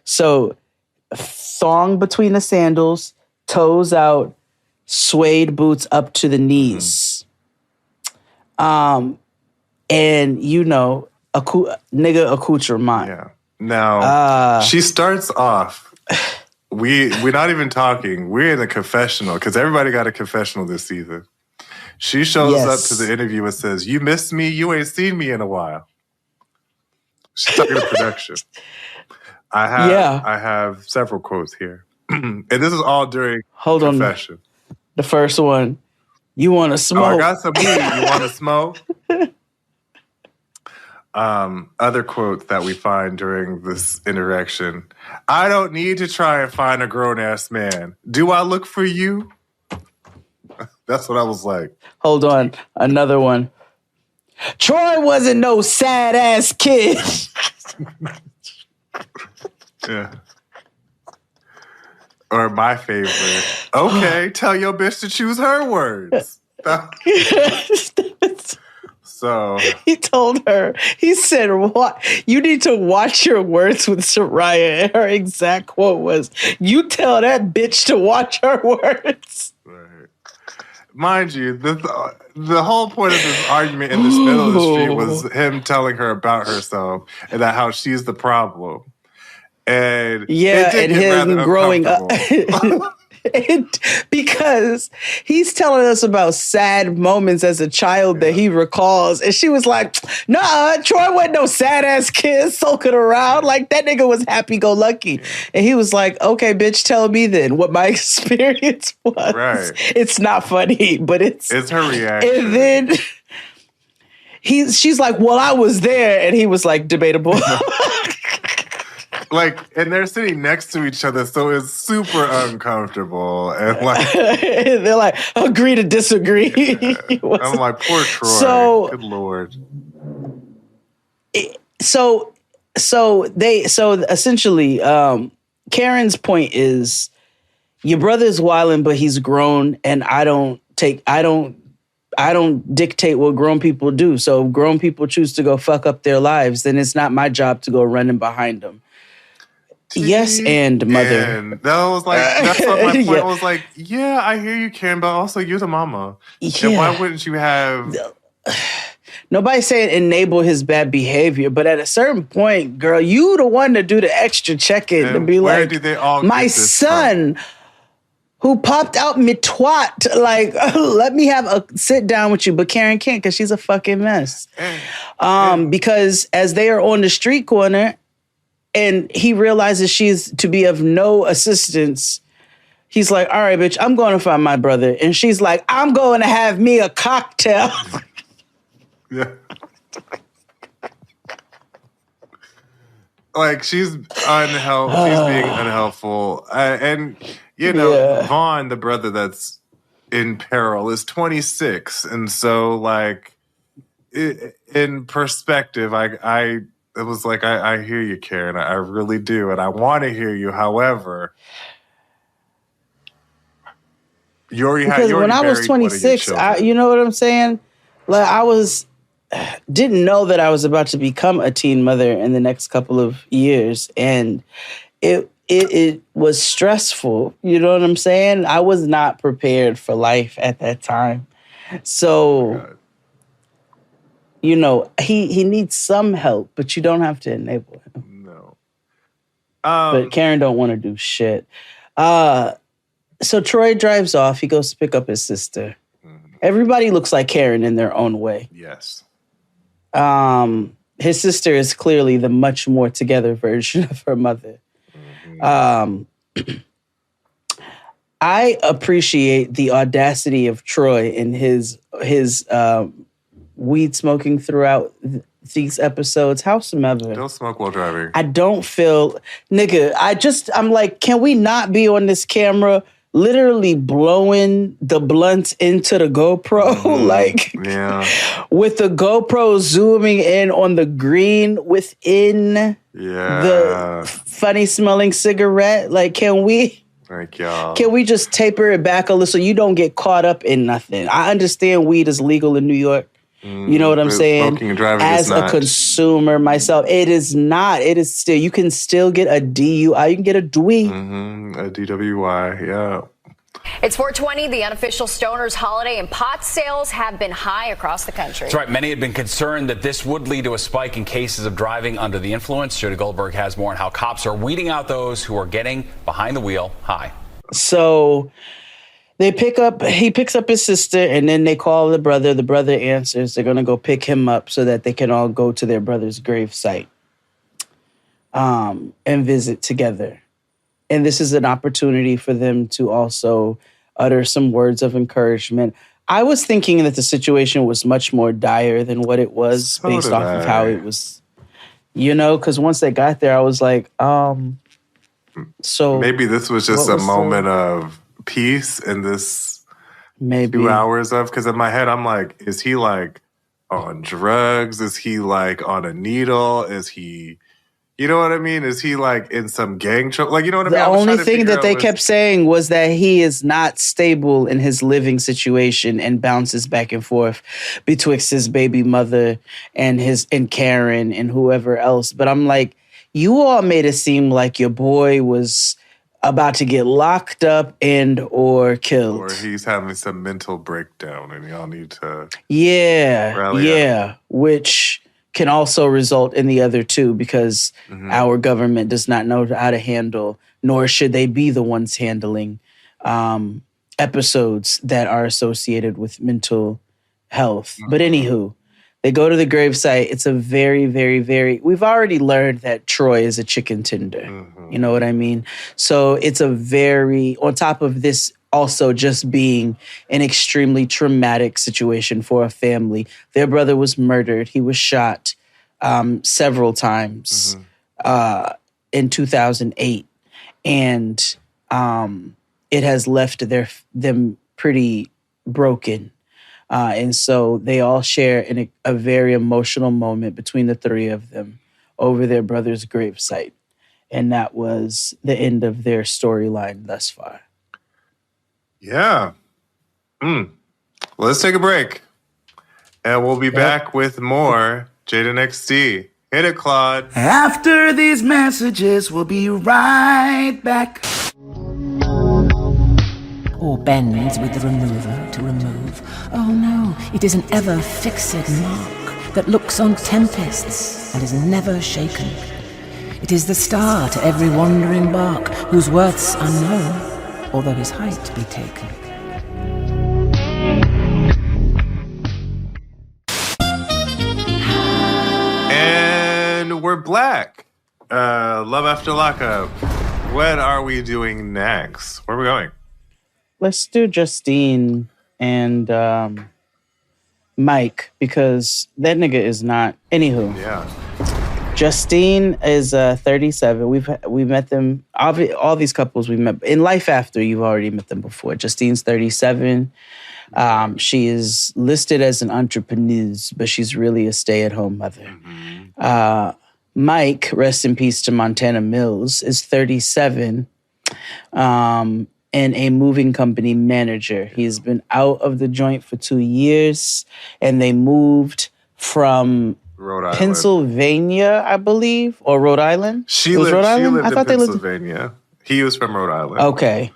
So thong between the sandals, toes out, suede boots up to the knees. And nigga accoutrement. Yeah. Now, she starts off, we're not even talking, we're in a confessional, because everybody got a confessional this season. She shows up to the interview and says, "You missed me, you ain't seen me in a while." She's talking to production. I have several quotes here. And this is all during confession. The first one, "You want to smoke?" Oh, I got some weed. You want to smoke? Other quote that we find during this interaction. "I don't need to try and find a grown-ass man. Do I look for you?" That's what I was like. Hold on. Another one. "Troy wasn't no sad-ass kid." Yeah. Or my favorite. "Okay, tell your bitch to choose her words." So he told her, he said, "What? You need to watch your words with Zeruiah." And her exact quote was, "You tell that bitch to watch her words." Right. Mind you, the whole point of this argument in the middle of the street was him telling her about herself and that how she's the problem. And yeah, it did and get him rather growing up. uncomfortable. Because he's telling us about sad moments as a child that he recalls. And she was like, "Nah, Troy wasn't no sad ass kid sulking around. Like, that nigga was happy go lucky." And he was like, "Okay, bitch, tell me then what my experience was." Right. It's not funny, but it's her reaction. And then she's like, "Well, I was there." And he was like, "Debatable." Like, and they're sitting next to each other, so it's super uncomfortable. And like, they're like, agree to disagree. I'm like, poor Troy. So, good Lord. So essentially, Karen's point is, your brother's wilding, but he's grown, and I don't dictate what grown people do. So if grown people choose to go fuck up their lives, then it's not my job to go running behind them. Yes, and mother. And that was like, that's what my point was like, yeah, I hear you, Karen, but also you're the mama. Yeah. And why wouldn't you have... Nobody's saying enable his bad behavior, but at a certain point, girl, you the one to do the extra check-in to be where like, do they all my get this son who popped out me twat, like, let me have a sit down with you. But Karen can't because she's a fucking mess. Because as they are on the street corner, and he realizes she's to be of no assistance, he's like, "All right, bitch, I'm going to find my brother." And she's like, "I'm going to have me a cocktail." Yeah. Like, she's being unhelpful. And, you know, Vaughn, the brother that's in peril, is 26. And so, like, in perspective, it was like, I hear you, Karen. I really do. And I want to hear you. However, because when I was 26, you know what I'm saying? Like, didn't know that I was about to become a teen mother in the next couple of years. And it was stressful. You know what I'm saying? I was not prepared for life at that time. So... you know, he needs some help, but you don't have to enable him. No. But Karen don't want to do shit. So Troy drives off. He goes to pick up his sister. Mm-hmm. Everybody looks like Karen in their own way. Yes. His sister is clearly the much more together version of her mother. Mm-hmm. I appreciate the audacity of Troy in his weed smoking throughout these episodes. Howsoever. Don't smoke while driving. I don't feel, nigga, I'm like, can we not be on this camera literally blowing the blunts into the GoPro? Mm-hmm. Like, yeah. With the GoPro zooming in on the green within the funny smelling cigarette. Like, can we... Thank y'all. Can we just taper it back a little so you don't get caught up in nothing? I understand weed is legal in New York. You know what I'm saying? Smoking and driving As is a not. consumer myself, it is not. It is still, you can still get a DUI. You can get a DWI. Mm-hmm. A DWI, yeah. It's 420, the unofficial Stoners holiday, and pot sales have been high across the country. That's right. Many had been concerned that this would lead to a spike in cases of driving under the influence. Jody Goldberg has more on how cops are weeding out those who are getting behind the wheel high. So he picks up his sister, and then they call the brother. The brother answers. They're going to go pick him up so that they can all go to their brother's gravesite and visit together. And this is an opportunity for them to also utter some words of encouragement. I was thinking that the situation was much more dire than what it was based off of how it was, you know, because once they got there, I was like, so maybe this was just a moment of peace in this 2 hours of, because in my head, I'm like, is he like on drugs? Is he like on a needle? Is he You know what I mean? Is he like in some gang trouble? Like, you know what I mean? The only thing that they kept saying was that he is not stable in his living situation and bounces back and forth betwixt his baby mother and Karen and whoever else. But I'm like, you all made it seem like your boy was about to get locked up and or killed. Or he's having some mental breakdown and y'all need to rally up. Which can also result in the other two because our government does not know how to handle, nor should they be the ones handling episodes that are associated with mental health. But anywho, they go to the gravesite. It's a very, very, very, we've already learned that Troy is a chicken tender. You know what I mean? So it's a very, on top of this also just being an extremely traumatic situation for a family. Their brother was murdered. He was shot several times in 2008. And it has left them pretty broken. And so they all share in a very emotional moment between the three of them over their brother's gravesite. And that was the end of their storyline thus far. Yeah. Well, let's take a break. And we'll be back with more Jaden XD. Hit it, Claude. After these messages, we'll be right back. Or bends with the remover to remove. Oh no, it is an ever-fixed mark that looks on tempests and is never shaken. It is the star to every wandering bark, whose worth's unknown, although his height be taken. And we're back. Love After Lockup. What are we doing next? Where are we going? Let's do Justine and Mike, because that nigga is not. Anywho. Yeah. Justine is 37. We met them. All these couples we met in Life After. You've already met them before. Justine's 37. She is listed as an entrepreneur, but she's really a stay-at-home mother. Mike, rest in peace to Montana Mills, is 37 and a moving company manager. He's been out of the joint for 2 years, and they moved from Rhode Island. Pennsylvania, I believe, or Rhode Island. She lived in Pennsylvania. He was from Rhode Island. Okay.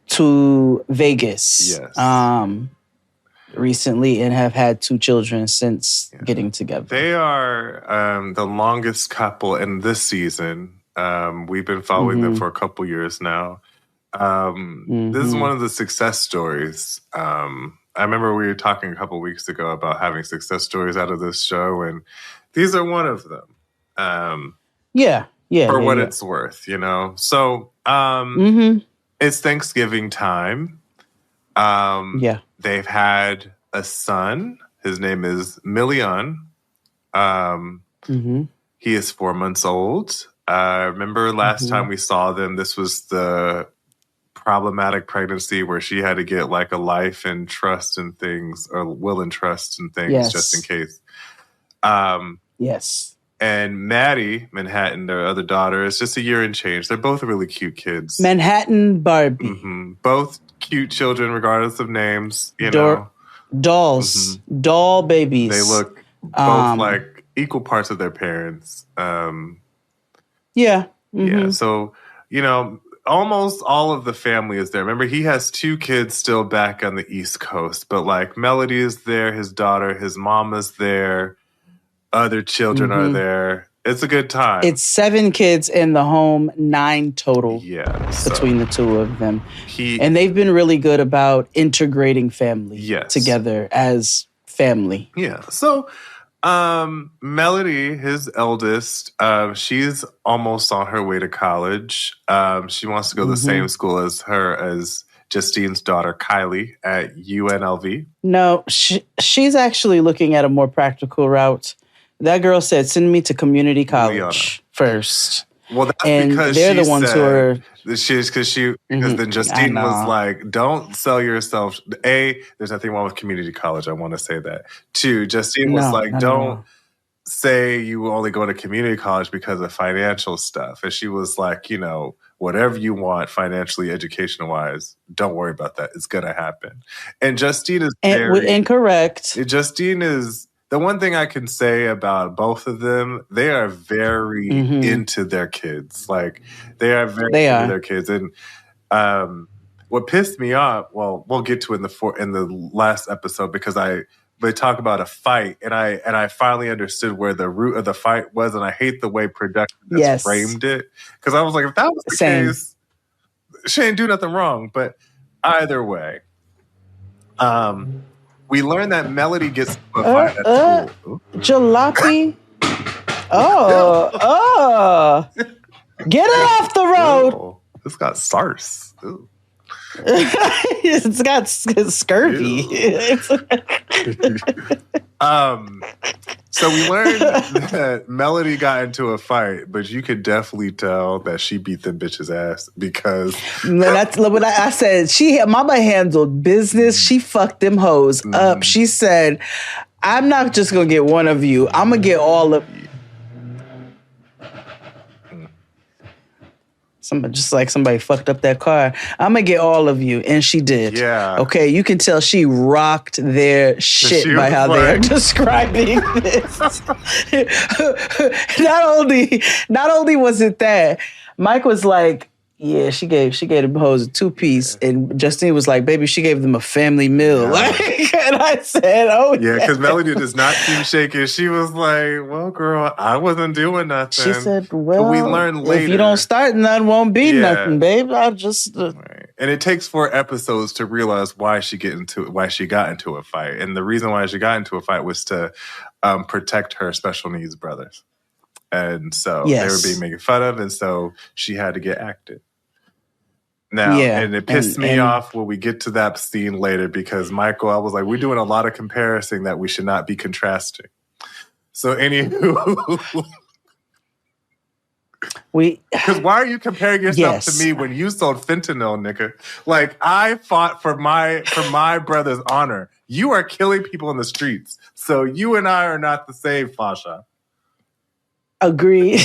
To Vegas. Yes. Recently, and have had 2 children since getting together. They are the longest couple in this season. We've been following them for a couple years now. This is one of the success stories. I remember we were talking a couple weeks ago about having success stories out of this show, and these are one of them. For what it's worth, you know? So it's Thanksgiving time. They've had a son. His name is Million. He is 4 months old. Remember last time we saw them, this was the problematic pregnancy where she had to get like a life and trust and things, or will and trust and things, just in case. And Maddie, Manhattan, their other daughter, is just a year and change. They're both really cute kids. Manhattan Barbie. Both cute children, regardless of names. You know, dolls, doll babies. They look both like equal parts of their parents. Yeah. So, you know, almost all of the family is there. Remember, he has 2 kids still back on the East Coast, but like Melody is there, his daughter, his mom is there, other children are there. It's a good time. It's 7 kids in the home, 9 total. So between the 2 of them. And they've been really good about integrating family together as family. So Melody, his eldest, she's almost on her way to college. She wants to go to the same school as Justine's daughter, Kylie, at UNLV. No, she's actually looking at a more practical route. That girl said, send me to community college first. Well, that's and because they're the ones who are. Because then Justine was like, don't sell yourself. A, there's nothing wrong with community college. I want to say that. 2, Justine was like, don't say you only go to community college because of financial stuff. And she was like, you know, whatever you want financially, education-wise, don't worry about that. It's going to happen. And Justine is incorrect. Justine is, the one thing I can say about both of them, they are very into their kids. Like, they are very into their kids. And what pissed me off, well, we'll get to it in the last episode, because they talk about a fight, and I finally understood where the root of the fight was, and I hate the way production has framed it, because I was like, if that was the case, she ain't do nothing wrong. But either way, we learned that Melody gets to a fight at school. Jalopy. Get it off the road. Oh, this got SARS. Ooh. It's got scurvy. So we learned that Melody got into a fight, but you could definitely tell that she beat them bitches' ass, because that's what I said. Mama handled business. She fucked them hoes up. She said, "I'm not just gonna get one of you. I'm gonna get all of you." Somebody fucked up that car. I'm gonna get all of you, and she did. Yeah. Okay, you can tell she rocked their shit by how they are describing this. Not only was it that, Mike was like, yeah, she gave them hoes a 2-piece, and Justine was like, baby, she gave them a family meal. And I said, oh yeah. Yeah, because Melody does not seem shaky. She was like, well, girl, I wasn't doing nothing. She said, well, but we learned later, if you don't start, none won't be nothing, babe. I'll just... Right. And it takes 4 episodes to realize why she got into a fight. And the reason why she got into a fight was to protect her special needs brothers. And so they were being made fun of, and so she had to get active. Now, and it pissed me off when we get to that scene later, because Michael, I was like, we're doing a lot of comparison that we should not be contrasting. So anywho, because why are you comparing yourself to me when you sold fentanyl, nigga? Like, I fought for my brother's honor. You are killing people in the streets. So you and I are not the same, Fasha. Agreed.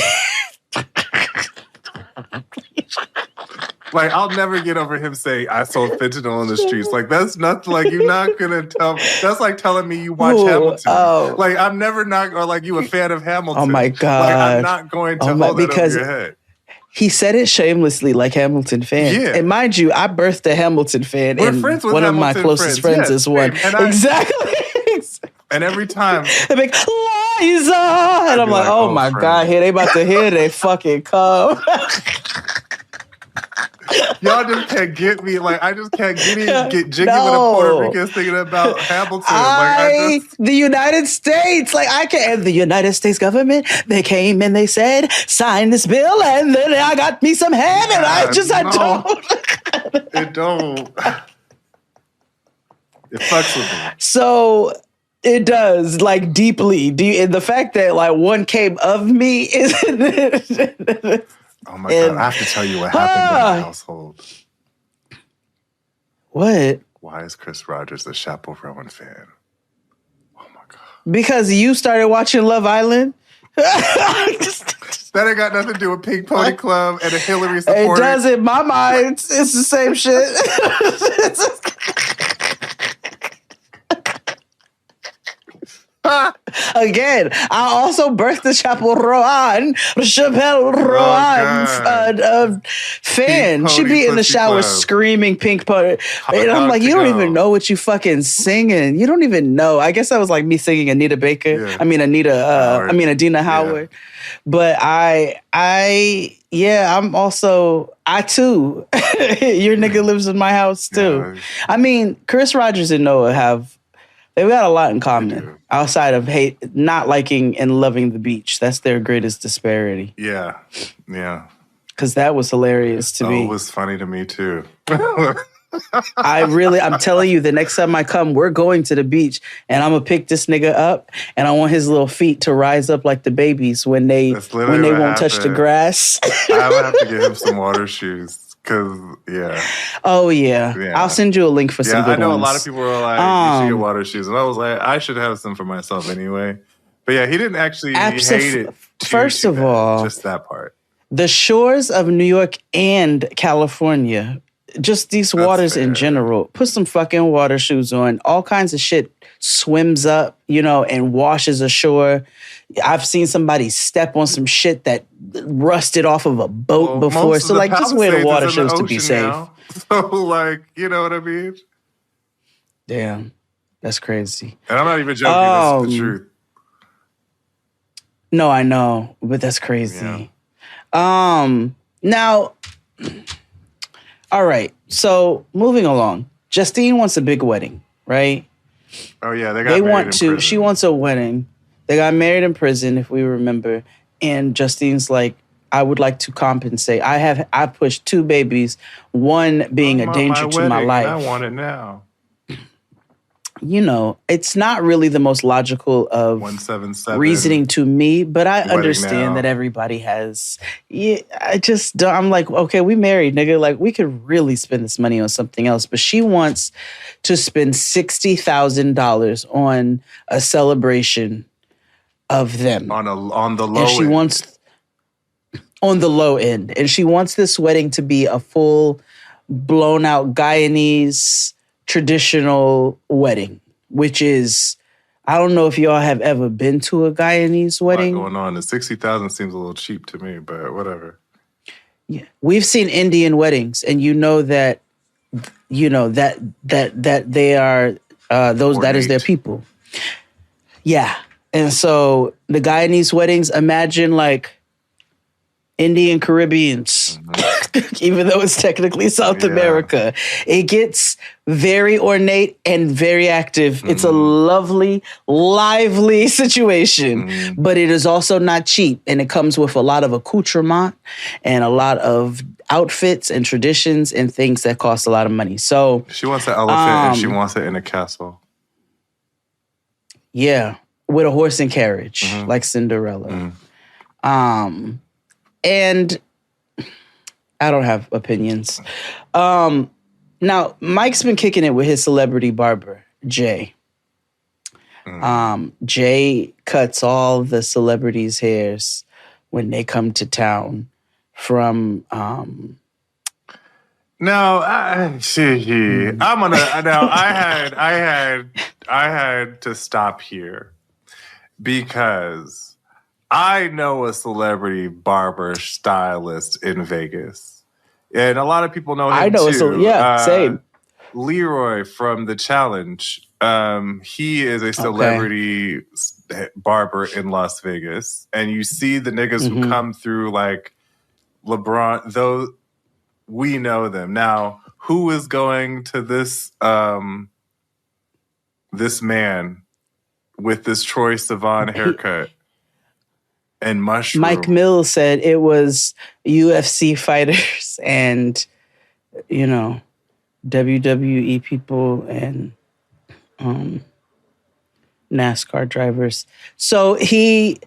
Like, I'll never get over him saying, I sold fentanyl in the streets. Like, that's not, like, you're not going to tell me. That's like telling me you watch Hamilton. Like, I'm never not, or like you a fan of Hamilton. Oh, my God. Like, I'm not going to hold that over your head. He said it shamelessly, like Hamilton fans. Yeah. And mind you, I birthed a Hamilton fan. We're and friends with one Hamilton of my closest friends is one. Exactly. And every time. They make Liza. And I'm like, oh my God, here they about to hear they fucking come. Y'all just can't get me. Like, I just can't get jiggy when a Puerto Rican's thinking about Hamilton. The United States, and the United States government, they came and they said, sign this bill, and then I got me some ham, and I don't. It don't. It fucks with me. So it does, like, deeply. And the fact that, like, one came of me is... Oh my God, I have to tell you what happened in my household. What? Why is Chris Rogers a Chappell Rowan fan? Oh my God. Because you started watching Love Island? That ain't got nothing to do with Pink Pony Club and a Hillary supporter. It does in my mind. It's the same shit. Again, I also birthed the Chappell Rowan fan. She be in the shower screaming Pink Pony. And I'm like, you don't even know what you fucking singing. You don't even know. I guess that was like me singing Anita Baker. Yeah. Adina Howard. Yeah. But I'm also, I too, your nigga lives in my house too. Yeah. I mean, Chris Rogers and Noah they've got a lot in common outside of not liking and loving the beach. That's their greatest disparity. Yeah. Yeah. Because that was hilarious to me. It was funny to me too. I'm telling you, the next time I come, we're going to the beach and I'm going to pick this nigga up and I want his little feet to rise up like the babies when they won't touch the grass. I would have to get him some water shoes. Oh, yeah. I'll send you a link for some good ones. I know a lot of people were like, you should get water shoes. And I was like, I should have some for myself anyway. But yeah, he didn't actually hate it. First of all, just that part. The shores of New York and California, just these waters in general, put some fucking water shoes on. All kinds of shit swims up, and washes ashore. I've seen somebody step on some shit that rusted off of a boat before. So, just wear the water shoes to be safe. Now. So, you know what I mean? Damn, that's crazy. And I'm not even joking. That's the truth. No, I know, but that's crazy. Yeah. Now, all right. So moving along, Justine wants a big wedding, right? Oh yeah, they want to. She wants a wedding. They got married in prison, if we remember. And Justine's like, I would like to compensate. I pushed 2 babies, one being a danger to my life. I want it now. It's not really the most logical of 177 reasoning to me, but I wedding understand now. that everybody has. Yeah, I just don't. I'm like, okay, we married, nigga. Like, we could really spend this money on something else. But she wants to spend $60,000 on a celebration of them on the low and she end. wants on the low end, and she wants this wedding to be a full, blown out Guyanese traditional wedding, which is, I don't know if y'all have ever been to a Guyanese wedding. What's going on? The 60,000 seems a little cheap to me, but whatever. Yeah, we've seen Indian weddings, and that they are those. That is their people. Yeah, and so the Guyanese weddings, imagine like Indian Caribbeans. Even though it's technically South America. It gets very ornate and very active. It's a lovely, lively situation, but it is also not cheap. And it comes with a lot of accoutrement and a lot of outfits and traditions and things that cost a lot of money. So she wants an elephant and she wants it in a castle. Yeah, with a horse and carriage, like Cinderella. And I don't have opinions. Now, Mike's been kicking it with his celebrity barber, Jay. Jay cuts all the celebrities' hairs when they come to town from... No, I'm gonna. Now, I had to stop here because I know a celebrity barber stylist in Vegas, and a lot of people know him I know too. Same. Leroy from The Challenge. He is a celebrity barber in Las Vegas, and you see the niggas who come through like LeBron. Though we know them now. Who is going to this this man with this Troy Sivan haircut? And mushroom. Mike Mills said it was UFC fighters and, WWE people and NASCAR drivers. So he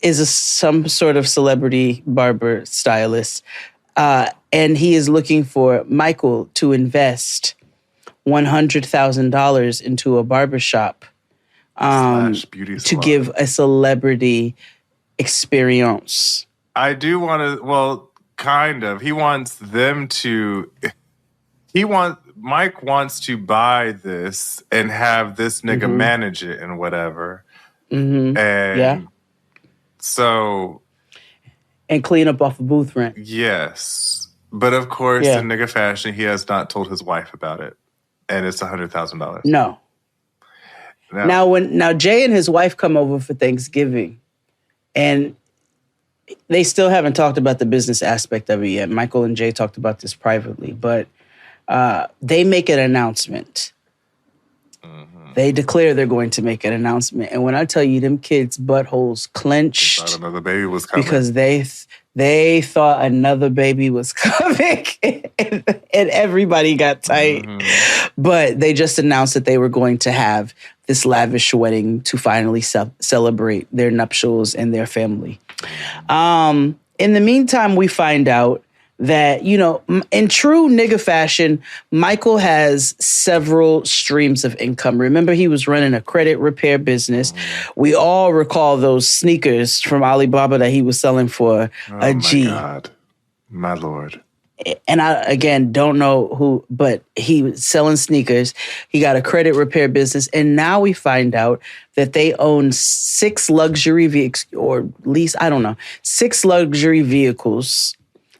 is some sort of celebrity barber stylist. And he is looking for Michael to invest $100,000 into a barbershop to give a celebrity experience. I do want to, well, kind of. He wants them to, Mike wants to buy this and have this nigga manage it and whatever. And so. And clean up off of booth rent. Yes. But of course, in nigga fashion, he has not told his wife about it. And it's $100,000. No. Now Jay and his wife come over for Thanksgiving. And they still haven't talked about the business aspect of it yet. Michael and Jay talked about this privately, but they make an announcement. They declare they're going to make an announcement. And when I tell you them kids' buttholes clenched. They thought another baby was coming. Because they thought another baby was coming. and everybody got tight. But they just announced that they were going to have this lavish wedding to finally celebrate their nuptials and their family. In the meantime, we find out that, you know, in true nigga fashion, Michael has several streams of income. Remember, he was running a credit repair business. We all recall those sneakers from Alibaba that he was selling for a G. Oh, my God. My Lord. And I, again, don't know who, but he was selling sneakers. He got a credit repair business. And now we find out that they own 6 luxury vehicles, or at least, I don't know, 6 luxury vehicles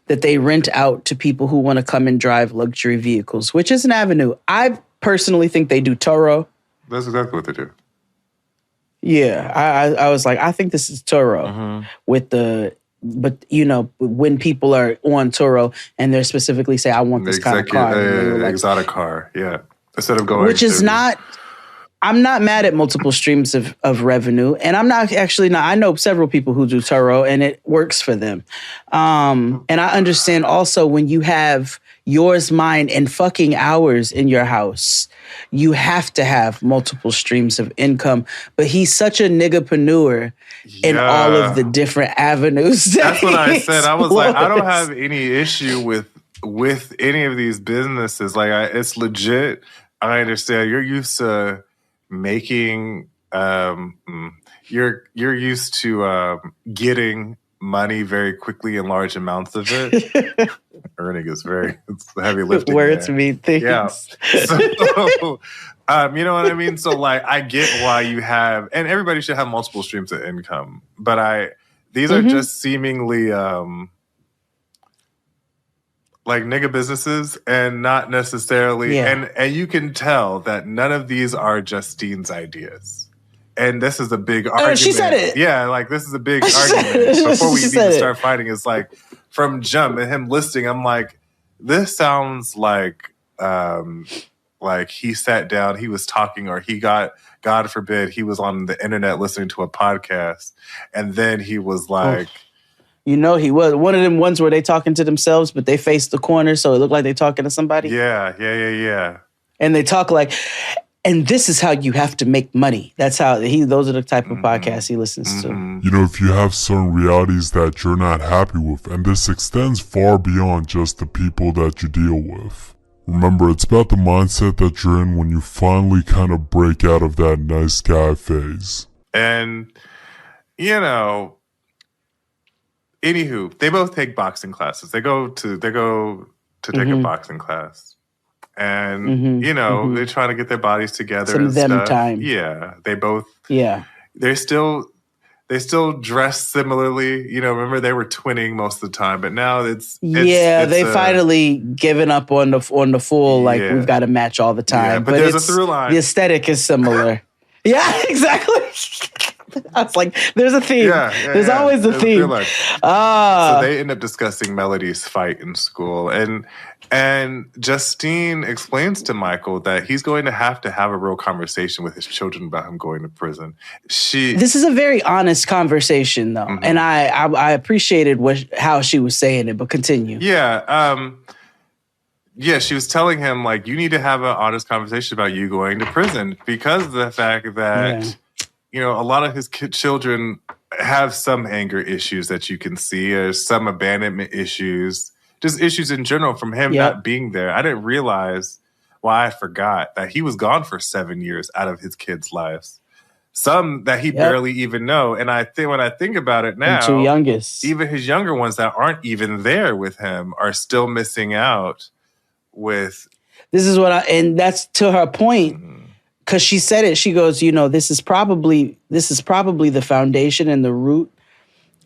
that they rent out to people who want to come and drive luxury vehicles, which is an avenue. I personally think they do Turo. That's exactly what they do. Yeah, I was like, I think this is Turo with the... But, you know, when people are on Turo and they're specifically say, I want this kind of car. Exotic car, yeah. Instead of going... Which is not... I'm not mad at multiple streams of revenue. And I'm not actually... I know several people who do Turo and it works for them. And I understand also when you have yours, mine, and fucking ours in your house, you have to have multiple streams of income. But he's such a niggapreneur in all of the different avenues. That's what I said. I was like, I don't have any issue with any of these businesses. Like, it's legit. I understand. You're used to making. You're used to getting money very quickly in large amounts of it. Earning is it's heavy lifting. Words mean things. Yeah. So, you know what I mean? So, like, I get why you have, and everybody should have multiple streams of income, but these are just seemingly like nigga businesses and not necessarily, and you can tell that none of these are Justine's ideas. And this is a big argument. She said it. Yeah, like, this is a big argument. Before we even start fighting, it's like, from jump and him listing, I'm like, this sounds like he sat down, he was talking, or he got, God forbid, he was on the internet listening to a podcast, and then he was like... You know, he was one of them ones where they talking to themselves, but they face the corner, so it looked like they talking to somebody. Yeah. And they talk like... And this is how you have to make money. That's how those are the type of podcasts he listens to. You know, if you have certain realities that you're not happy with, and this extends far beyond just the people that you deal with. Remember, it's about the mindset that you're in when you finally kind of break out of that nice guy phase. And, you know, anywho, they both take boxing classes. They go to take a boxing class. And, you know, they're trying to get their bodies together. Some and them stuff. time. Yeah. They both. Yeah. They still dress similarly. You know, remember they were twinning most of the time, but now it's they finally given up on the full, like, we've got to match all the time. Yeah, but there's a through line. The aesthetic is similar. Yeah, exactly. I was like, there's a theme. There's always a theme. So they end up discussing Melody's fight in school. And Justine explains to Michael that he's going to have a real conversation with his children about him going to prison. This is a very honest conversation, though. And I appreciated how she was saying it, but continue. Yeah. She was telling him, like, you need to have an honest conversation about you going to prison because of the fact that... You know, a lot of his children have some anger issues that you can see, or some abandonment issues, just issues in general from him not being there. I didn't realize, I forgot that he was gone for 7 years out of his kids' lives. Some that he barely even know. And I think when I think about it now, two youngest, even his younger ones that aren't even there with him are still missing out with. This is and that's to her point. Because she said it, she goes, you know, this is probably the foundation and the root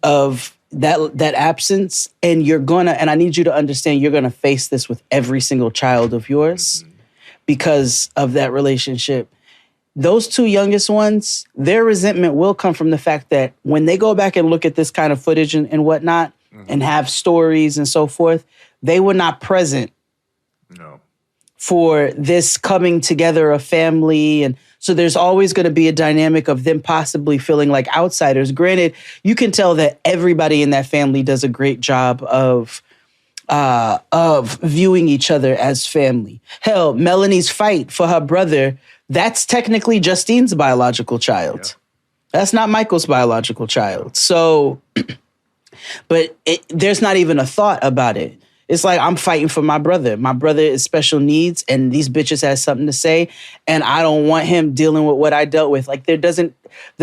of that absence. And and I need you to understand, you're gonna face this with every single child of yours because of that relationship. Those two youngest ones, their resentment will come from the fact that when they go back and look at this kind of footage and whatnot, and have stories and so forth, they were not present. No. For this coming together of family. And so there's always going to be a dynamic of them possibly feeling like outsiders. Granted, you can tell that everybody in that family does a great job of viewing each other as family. Hell, Melanie's fight for her brother, that's technically Justine's biological child. Yeah. That's not Michael's biological child. So, but there's not even a thought about it. It's like I'm fighting for my brother. My brother is special needs, and these bitches has something to say, and I don't want him dealing with what I dealt with. Like the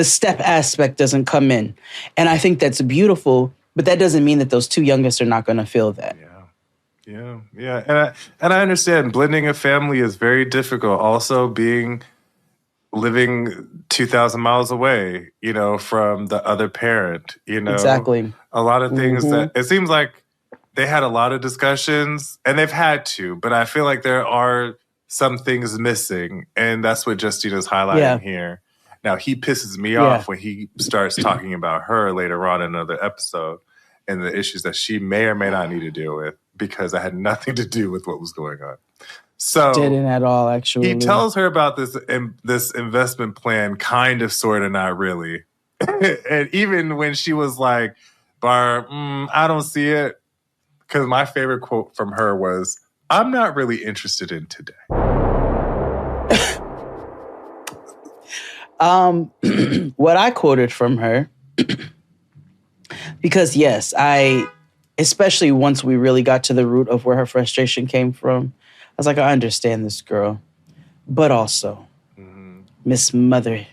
step aspect doesn't come in. And I think that's beautiful, but that doesn't mean that those two youngest are not going to feel that. Yeah. And I understand blending a family is very difficult. Also living 2,000 miles away, from the other parent, Exactly. A lot of things that it seems like they had a lot of discussions, and they've had to, but I feel like there are some things missing, and that's what Justine is highlighting here. Now, he pisses me off when he starts talking about her later on in another episode and the issues that she may or may not need to deal with, because that had nothing to do with what was going on. So didn't at all, actually. He tells her about this investment plan, kind of, sort of, not really. And even when she was like, Barb, I don't see it. Because my favorite quote from her was, I'm not really interested in today. What I quoted from her, because yes, especially once we really got to the root of where her frustration came from, I was like, I understand this girl. But also, Miss Mother,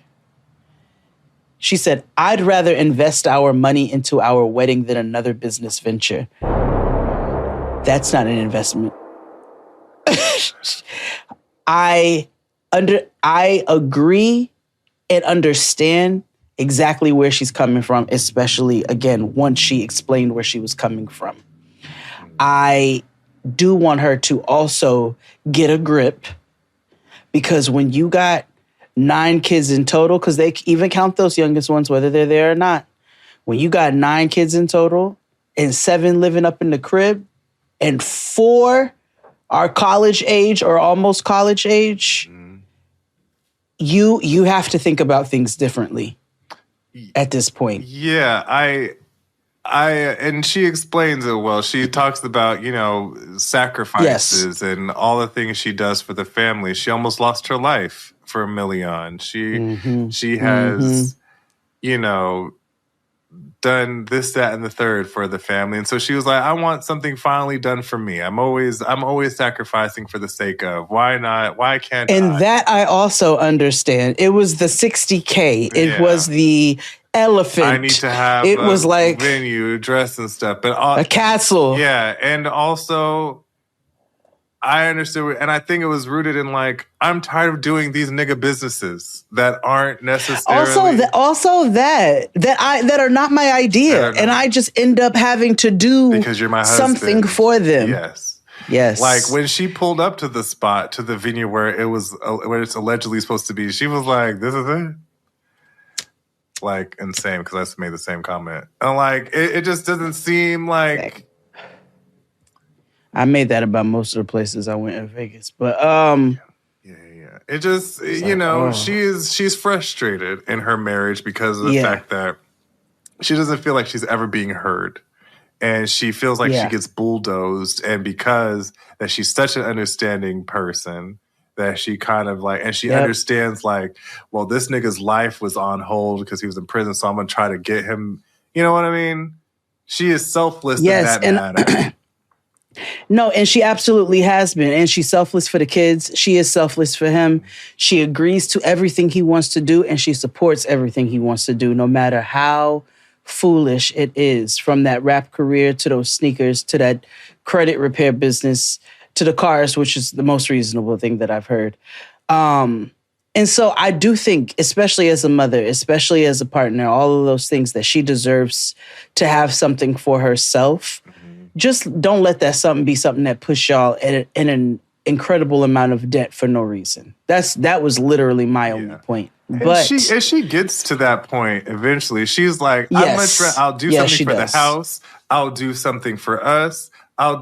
she said, I'd rather invest our money into our wedding than another business venture. That's not an investment. I agree and understand exactly where she's coming from, especially, again, once she explained where she was coming from. I do want her to also get a grip, because when you got 9 kids in total, because they even count those youngest ones, whether they're there or not, when you got 9 kids in total and 7 living up in the crib and 4 are college age or almost college age, you have to think about things differently at this point. Yeah, and she explains it well. She talks about, sacrifices and all the things she does for the family. She almost lost her life for $1 million. She has, done this, that, and the third for the family. And so she was like, I want something finally done for me. I'm always sacrificing for the sake of. Why not? Why can't I? And that I also understand. It was the $60K. It was the elephant. I need to have was like venue, dress and stuff. But a castle. Yeah. And also, I understood, and I think it was rooted in like, I'm tired of doing these nigga businesses that aren't necessarily that are not my idea, and I just end up having to do because you're my husband. Something for them. Yes. Like when she pulled up to the spot, to the venue where it's allegedly supposed to be, she was like, "This is it." Like insane, because I made the same comment, and like it just doesn't seem like. I made that about most of the places I went in Vegas, but it just she's frustrated in her marriage because of the fact that she doesn't feel like she's ever being heard, and she feels like she gets bulldozed, and because that she's such an understanding person that she kind of like, and she understands like, well, this nigga's life was on hold because he was in prison, so I'm gonna try to get him. You know what I mean? She is selfless in that matter. No, and she absolutely has been. And she's selfless for the kids. She is selfless for him. She agrees to everything he wants to do, and she supports everything he wants to do, no matter how foolish it is. From that rap career to those sneakers to that credit repair business to the cars, which is the most reasonable thing that I've heard. And so I do think, especially as a mother, especially as a partner, all of those things, that she deserves to have something for herself. Just don't let that something be something that push y'all in an incredible amount of debt for no reason. That was literally my only point. But as she gets to that point, eventually, she's like, I'll do something for the house. I'll do something for us.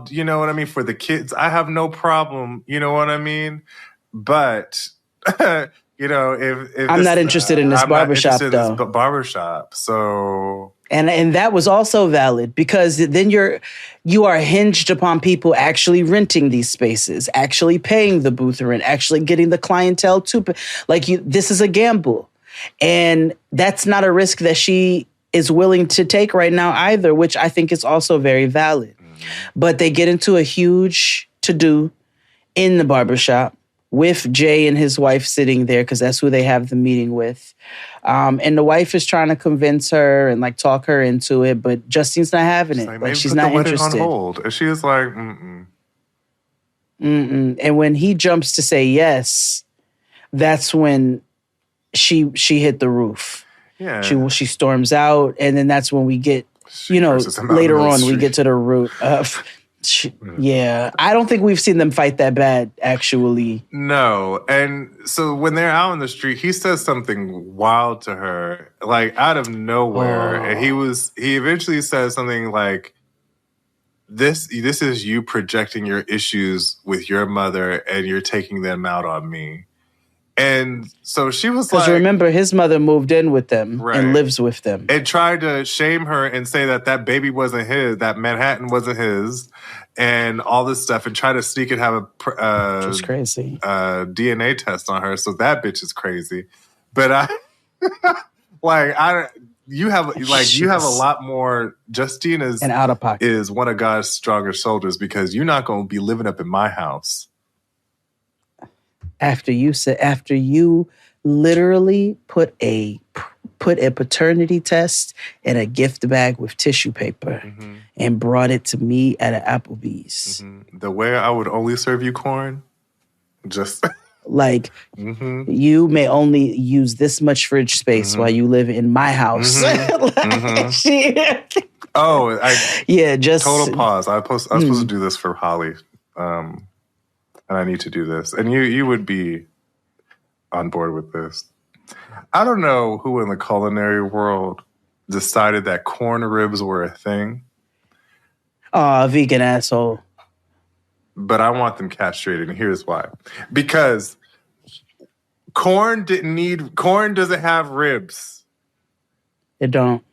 You know what I mean? For the kids, I have no problem. You know what I mean? But, if I'm not interested in this barbershop, though. Barbershop, so... And that was also valid, because then you are hinged upon people actually renting these spaces, actually paying the booth rent, actually getting the clientele to this is a gamble. And that's not a risk that she is willing to take right now either, which I think is also very valid. But they get into a huge to-do in the barbershop with Jay and his wife sitting there because that's who they have the meeting with. And the wife is trying to convince her and like talk her into it, but Justine's not having it. Like she's not interested. On hold. And she was like, mm-mm. And when he jumps to say yes, that's when she hit the roof. Yeah. She storms out, and then that's when we get, later on we get to the root of. Yeah, I don't think we've seen them fight that bad, actually. No, and so when they're out on the street, he says something wild to her, like out of nowhere, and he eventually says something like, "This is you projecting your issues with your mother, and you're taking them out on me." And so she was like... Because remember, his mother moved in with them and lives with them. And tried to shame her and say that baby wasn't his, that Manhattan wasn't his, and all this stuff, and try to sneak and have a Which is crazy. DNA test on her. So that bitch is crazy. But you have a lot more... Justine is... And out of pocket. Is one of God's stronger soldiers because you're not going to be living up in my house. After you literally put a paternity test in a gift bag with tissue paper and brought it to me at an Applebee's. The way I would only serve you corn, just like you may only use this much fridge space while you live in my house. Just total pause. I was supposed to do this for Holly. And I need to do this. And you would be on board with this. I don't know who in the culinary world decided that corn ribs were a thing. Vegan asshole. But I want them castrated, and here's why. Because corn doesn't have ribs. It don't.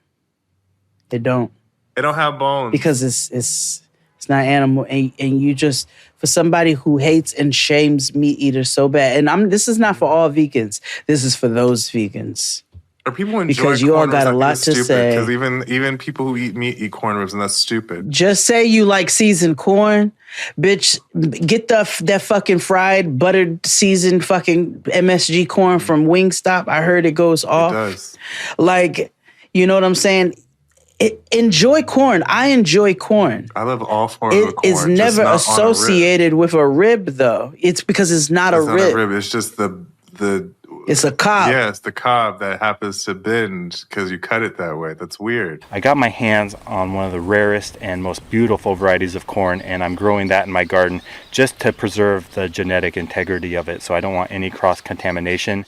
It don't have bones. Because it's not animal, and you just, for somebody who hates and shames meat eaters so bad, and this is not for all vegans. This is for those vegans. Or people enjoy because you all got a lot to say. Because even people who eat meat eat corn ribs, and that's stupid. Just say you like seasoned corn, bitch. Get that fucking fried, buttered, seasoned fucking MSG corn from Wingstop. I heard it goes off. It does. Like, you know what I'm saying? Enjoy corn. I enjoy corn. I love all forms of corn. It is never associated with a rib, though. It's because it's not a rib. It's not a rib. It's just the. It's a cob. Yeah, it's the cob that happens to bend because you cut it that way. That's weird. I got my hands on one of the rarest and most beautiful varieties of corn, and I'm growing that in my garden just to preserve the genetic integrity of it. So I don't want any cross-contamination.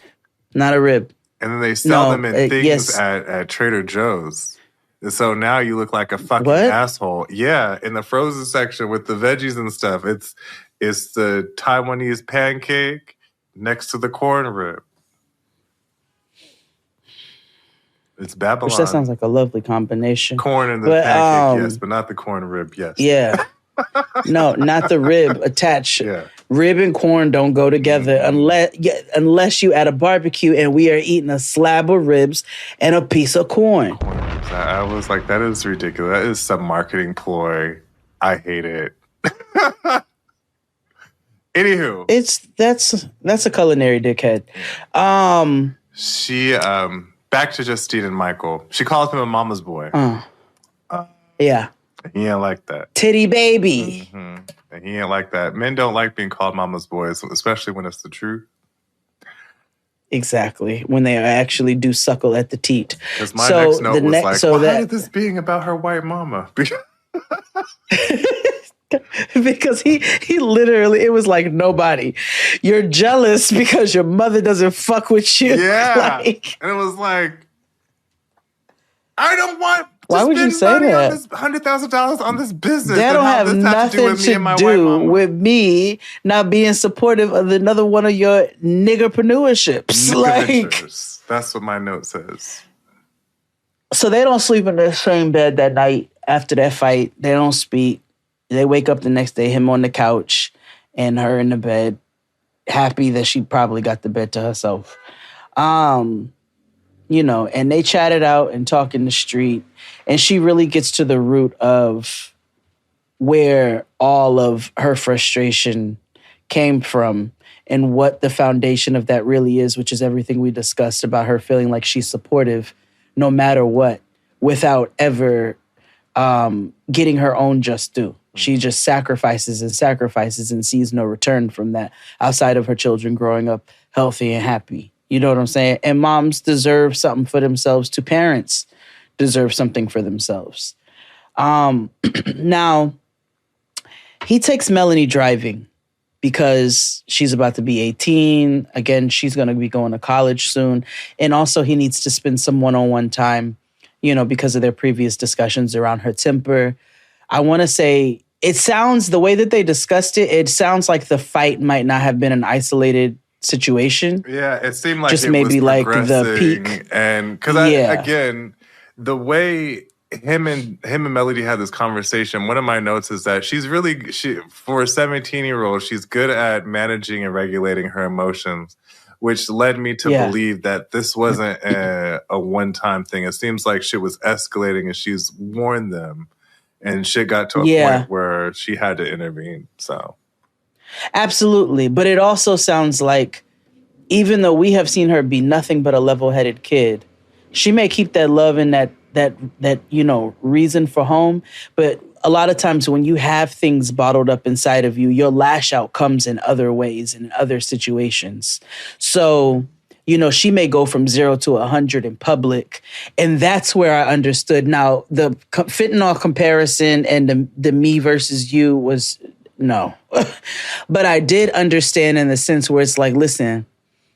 Not a rib. And then they sell them in things at Trader Joe's. So now you look like a fucking asshole. Yeah, in the frozen section with the veggies and stuff. It's the Taiwanese pancake next to the corn rib. It's Babylon. Which that sounds like a lovely combination. Corn and the pancake, yes, but not the corn rib, yes. Yeah. No, not the rib attached. Yeah. Rib and corn don't go together unless you at a barbecue and we are eating a slab of ribs and a piece of corn. I was like, that is ridiculous. That is some marketing ploy. I hate it. Anywho. That's a culinary dickhead. She back to Justine and Michael. She calls him a mama's boy. Yeah. He ain't like that. Titty baby. And he ain't like that. Men don't like being called mama's boys, especially when it's the truth. Exactly. When they actually do suckle at the teat. Because my next note was like, why did this being about her white mama? Because he literally, it was like nobody. You're jealous because your mother doesn't fuck with you. Yeah. And it was like, I don't want why would you say that? $100,000 on this business. That don't have nothing to do with me not being supportive of another one of your niggerpreneurships. That's what my note says. So they don't sleep in the same bed that night after that fight. They don't speak. They wake up the next day, him on the couch and her in the bed, happy that she probably got the bed to herself. You know, and they chatted out and talk in the street. And she really gets to the root of where all of her frustration came from and what the foundation of that really is, which is everything we discussed about her feeling like she's supportive no matter what, without ever getting her own just due. She just sacrifices and sees no return from that outside of her children growing up healthy and happy. You know what I'm saying? And moms deserve something for themselves too. Parents deserve something for themselves. Now, he takes Melanie driving because she's about to be 18. Again, she's going to be going to college soon. And also he needs to spend some one-on-one time, you know, because of their previous discussions around her temper. I want to say, it sounds, the way that they discussed it, it sounds like the fight might not have been an isolated situation. Yeah, it seemed like just it maybe was like the peak. And because again, the way him and Melody had this conversation, one of my notes is that for a 17-year-old, she's good at managing and regulating her emotions, which led me to believe that this wasn't a one-time thing. It seems like shit was escalating and she's warned them. And shit got to a point where she had to intervene. So, absolutely. But it also sounds like, even though we have seen her be nothing but a level-headed kid, she may keep that love and that you know, reason for home. But a lot of times when you have things bottled up inside of you, your lash out comes in other ways and in other situations. So, you know, she may go from 0 to 100 in public. And that's where I understood. Now, the fentanyl comparison and the me versus you was no. But I did understand in the sense where it's like, listen,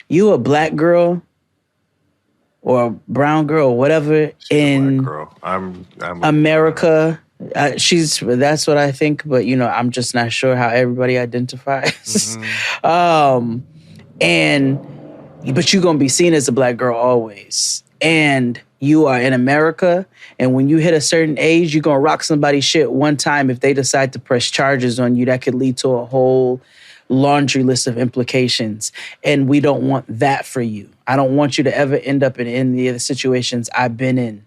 you a black girl or a brown girl or whatever in I'm America. That's what I think. But, you know, I'm just not sure how everybody identifies. But you're going to be seen as a black girl always. And you are in America. And when you hit a certain age, you're going to rock somebody's shit one time. If they decide to press charges on you, that could lead to a whole laundry list of implications. And we don't want that for you. I don't want you to ever end up in any of the situations I've been in,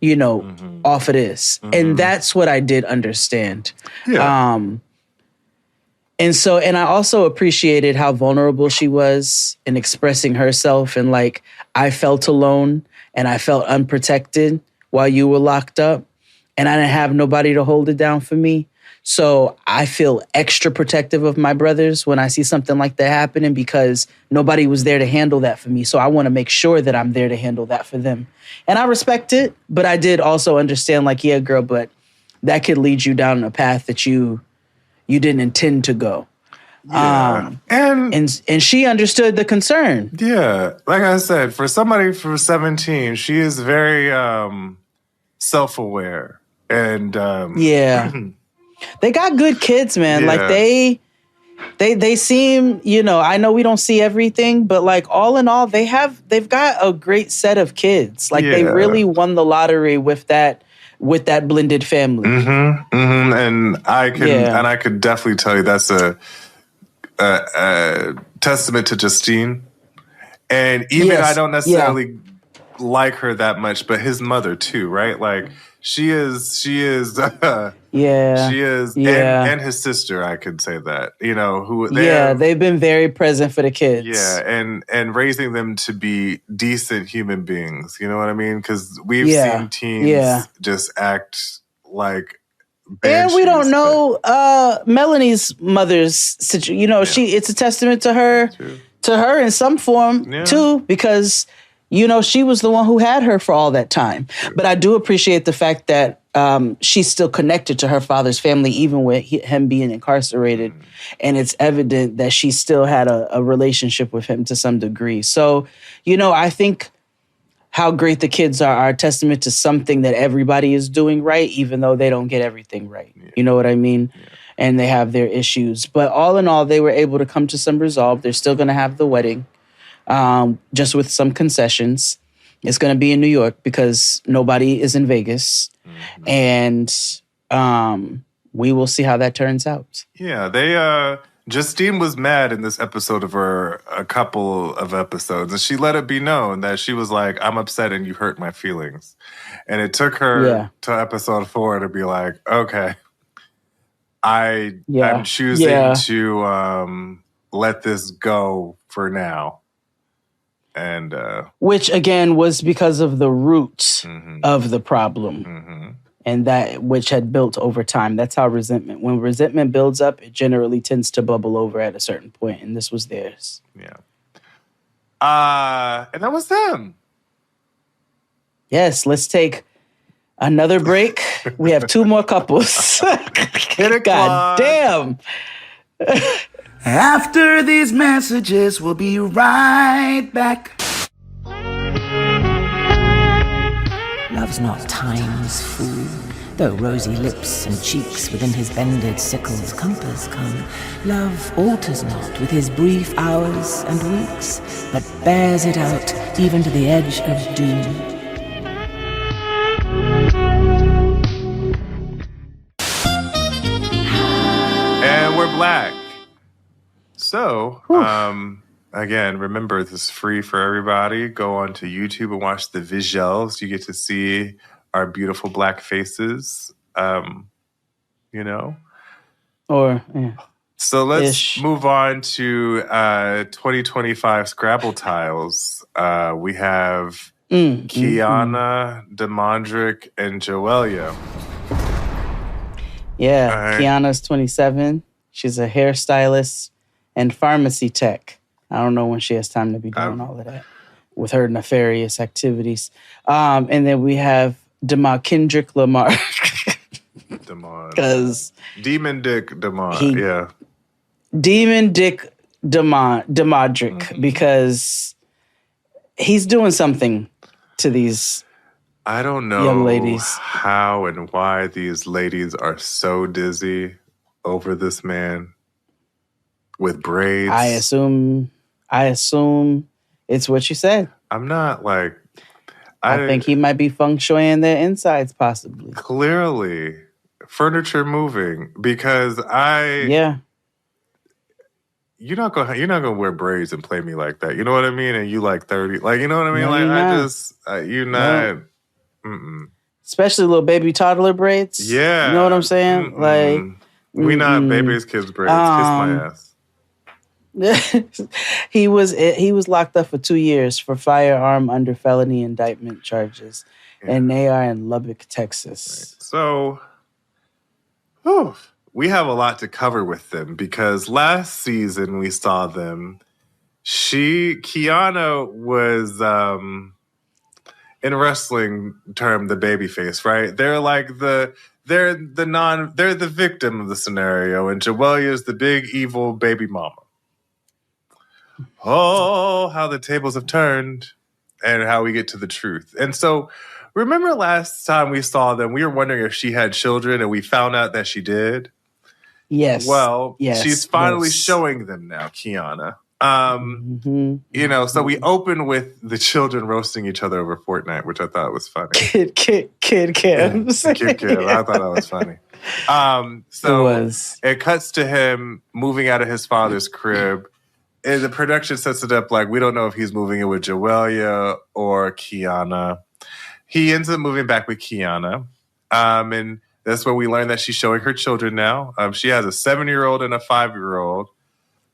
you know, off of this. And that's what I did understand. Yeah. And I also appreciated how vulnerable she was in expressing herself. And like, I felt alone and I felt unprotected while you were locked up and I didn't have nobody to hold it down for me. So I feel extra protective of my brothers when I see something like that happening because nobody was there to handle that for me. So I want to make sure that I'm there to handle that for them. And I respect it, but I did also understand like, yeah, girl, but that could lead you down a path that you didn't intend to go. Yeah. And she understood the concern. Yeah. Like I said, for somebody for 17, she is very self-aware. And they got good kids, man. Like they seem, you know, I know we don't see everything, but like all in all, they've got a great set of kids. Like they really won the lottery with that blended family. And I could definitely tell you that's a testament to Justine. And even I don't necessarily like her that much, but his mother too, right? Like she is and his sister, I could say that, you know, they've been very present for the kids. Yeah, and raising them to be decent human beings, you know what I mean? Because we've seen teens just act like banshees, and we don't know Melanie's mother's situation. You know, it's a testament to her in some form too, because you know, she was the one who had her for all that time. But I do appreciate the fact that she's still connected to her father's family, even with him being incarcerated. And it's evident that she still had a relationship with him to some degree. So, you know, I think how great the kids are a testament to something that everybody is doing right, even though they don't get everything right. Yeah. You know what I mean? Yeah. And they have their issues. But all in all, they were able to come to some resolve. They're still going to have the wedding. Just with some concessions. It's going to be in New York because nobody is in Vegas. And we will see how that turns out. Yeah, Justine was mad in this episode of her, a couple of episodes, and she let it be known that she was like, I'm upset and you hurt my feelings. And it took her to episode 4 to be like, okay, I'm choosing to let this go for now. And which again was because of the roots of the problem. And that which had built over time. That's how when resentment builds up, it generally tends to bubble over at a certain point, and this was theirs. Yeah. And that was them. Yes, let's take another break. We have 2 more couples. God damn. After these messages, we'll be right back. Love's not time's fool, though rosy lips and cheeks within his bended sickle's compass come. Love alters not with his brief hours and weeks, but bears it out even to the edge of doom. And we're black. So, again, remember, this is free for everybody. Go on to YouTube and watch the visuals. You get to see our beautiful black faces, you know? So let's move on to 2025 Scrabble tiles. We have Quiana, Demondrick, and Jawalia. Yeah, Quiana's 27. She's a hairstylist and pharmacy tech. I don't know when she has time to be doing all of that with her nefarious activities. And then we have Kendrick Lamar. Because Demon Dick Demond, Demon Dick Demondrick, because he's doing something to these I don't know young ladies. How and why these ladies are so dizzy over this man with braids. I assume it's what you said. I'm not like... I think he might be feng shuiing their insides, possibly. Clearly. Furniture moving. Because You're not gonna wear braids and play me like that. You know what I mean? And you like 30. Like, you know what I mean? No, like, you're you're not... Especially little baby toddler braids. Yeah. You know what I'm saying? Like... We not baby's kids braids. Kiss my ass. He was locked up for 2 years for firearm under felony indictment charges, and they are in Lubbock, Texas. Right. So, we have a lot to cover with them because last season we saw them. Quiana was in wrestling term the baby face, right? They're like they're the victim of the scenario, and Jawalia is the big evil baby mama. Oh, how the tables have turned and how we get to the truth. And so, remember last time we saw them, we were wondering if she had children, and we found out that she did. Yes. Well, she's finally showing them now, Quiana. You know, so we open with the children roasting each other over Fortnite, which I thought was funny. Kid Cams. Kid Cam. I thought that was funny. It cuts to him moving out of his father's crib. And the production sets it up like we don't know if he's moving in with Jawalia or Quiana. He ends up moving back with Quiana. And that's where we learn that she's showing her children now. She has a 7-year-old and a 5-year-old,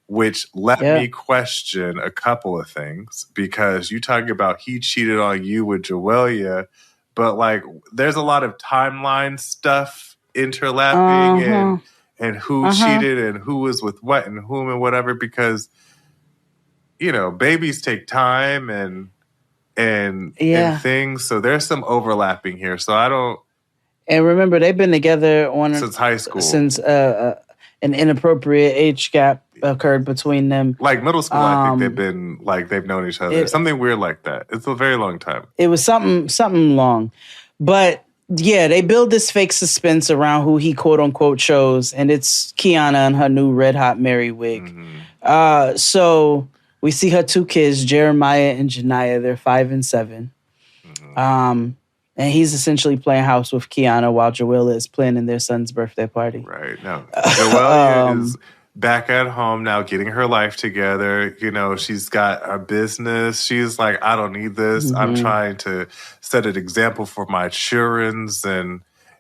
which let me question a couple of things, because you talking about he cheated on you with Jawalia, but like there's a lot of timeline stuff interlapping and who cheated and who was with what and whom and whatever, because you know, babies take time and things. So there's some overlapping here. So I don't. And remember, they've been together since high school. Since an inappropriate age gap occurred between them. Like middle school, I think they've known each other. Something weird like that. It's a very long time. It was something long. But yeah, they build this fake suspense around who he quote unquote chose, and it's Quiana and her new red hot Mary wig. So we see her 2 kids, Jeremiah and Janiah. They're 5 and 7. And he's essentially playing house with Quiana while Jawalia is planning their son's birthday party. Right. Now, Jawalia is back at home now, getting her life together. You know, she's got a business. She's like, I don't need this. I'm trying to set an example for my children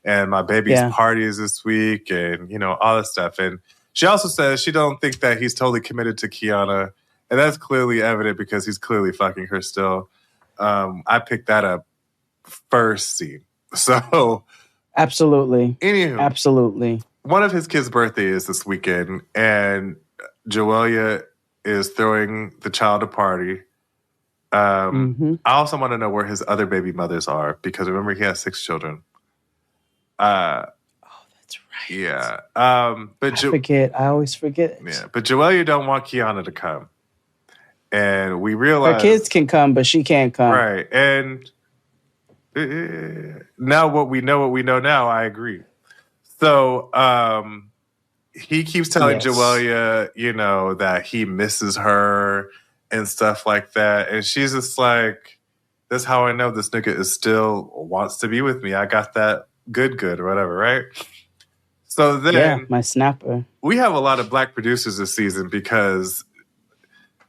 and my baby's party is this week, and, you know, all this stuff. And she also says she don't think that he's totally committed to Quiana, and that's clearly evident because he's clearly fucking her still. I picked that up first scene. So... Absolutely. Anywho. Absolutely. One of his kids' birthday is this weekend, and Jawalia is throwing the child a party. I also want to know where his other baby mothers are, because remember, he has 6 children. That's right. Yeah. But I always forget. Yeah, but Jawalia don't want Quiana to come. And we realize... Her kids can come, but she can't come. Right. And now what we know now, I agree. So he keeps telling Jawalia, you know, that he misses her and stuff like that. And she's just like, that's how I know this nigga is still wants to be with me. I got that good or whatever, right? So then my snapper. We have a lot of black producers this season because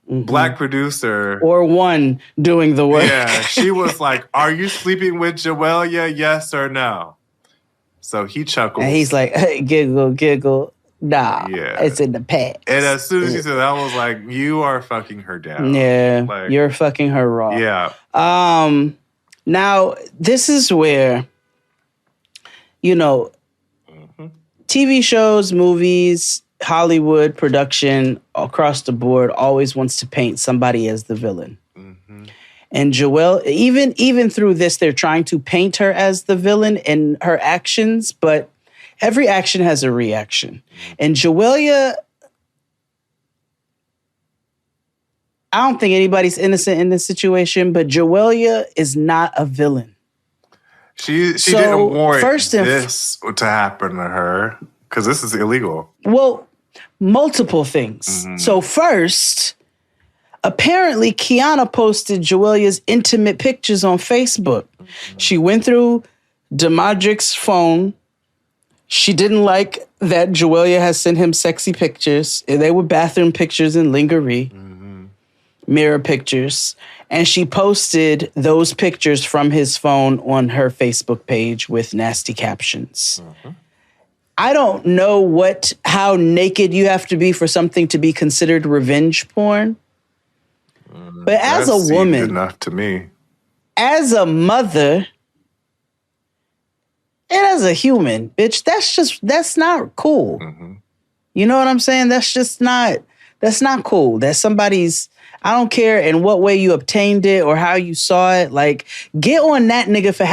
black producer... Or one doing the work. Yeah, she was like, are you sleeping with Jawalia, yes or no? So he chuckles. And he's like, hey, giggle. Nah, it's in the past. And as soon as he said that, I was like, you are fucking her down. Yeah, like, you're fucking her raw. Yeah. Now, this is where, you know, TV shows, movies, Hollywood production across the board always wants to paint somebody as the villain. And Joelle, even through this, they're trying to paint her as the villain in her actions, but every action has a reaction. And Jawalia, I don't think anybody's innocent in this situation, but Jawalia is not a villain. She didn't want this to happen to her because this is illegal. Well, multiple things. So first, apparently Quiana posted Jawalia's intimate pictures on Facebook. She went through Demondrick's phone. She didn't like that Jawalia has sent him sexy pictures. They were bathroom pictures and lingerie, mirror pictures. And she posted those pictures from his phone on her Facebook page with nasty captions. I don't know how naked you have to be for something to be considered revenge porn. But as a woman, enough to me. As a mother, and as a human, bitch, that's not cool. You know what I'm saying? That's not cool. That's somebody's, I don't care in what way you obtained it or how you saw it. Like, get on that nigga for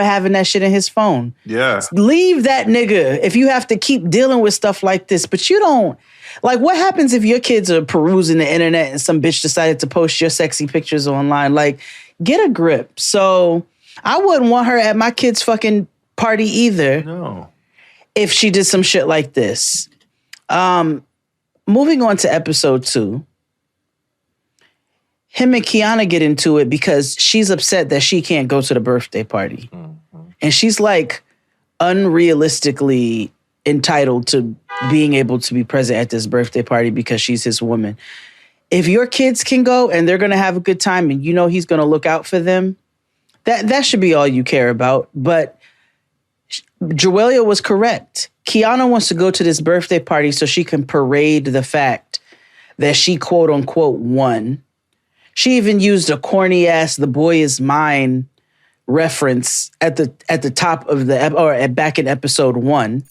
having that shit in his phone. Yeah. Leave that nigga if you have to keep dealing with stuff like this. But you don't, like, what happens if your kids are perusing the internet and some bitch decided to post your sexy pictures online? Like, get a grip. So I wouldn't want her at my kid's fucking party either. No. If she did some shit like this. Moving on to episode 2. Him and Quiana get into it because she's upset that she can't go to the birthday party. And she's like unrealistically entitled to being able to be present at this birthday party because she's his woman. If your kids can go and they're going to have a good time and you know he's going to look out for them, that should be all you care about. But Jawalia was correct. Quiana wants to go to this birthday party so she can parade the fact that she quote unquote won. She even used a corny ass "the boy is mine" reference at the top of back in episode 1.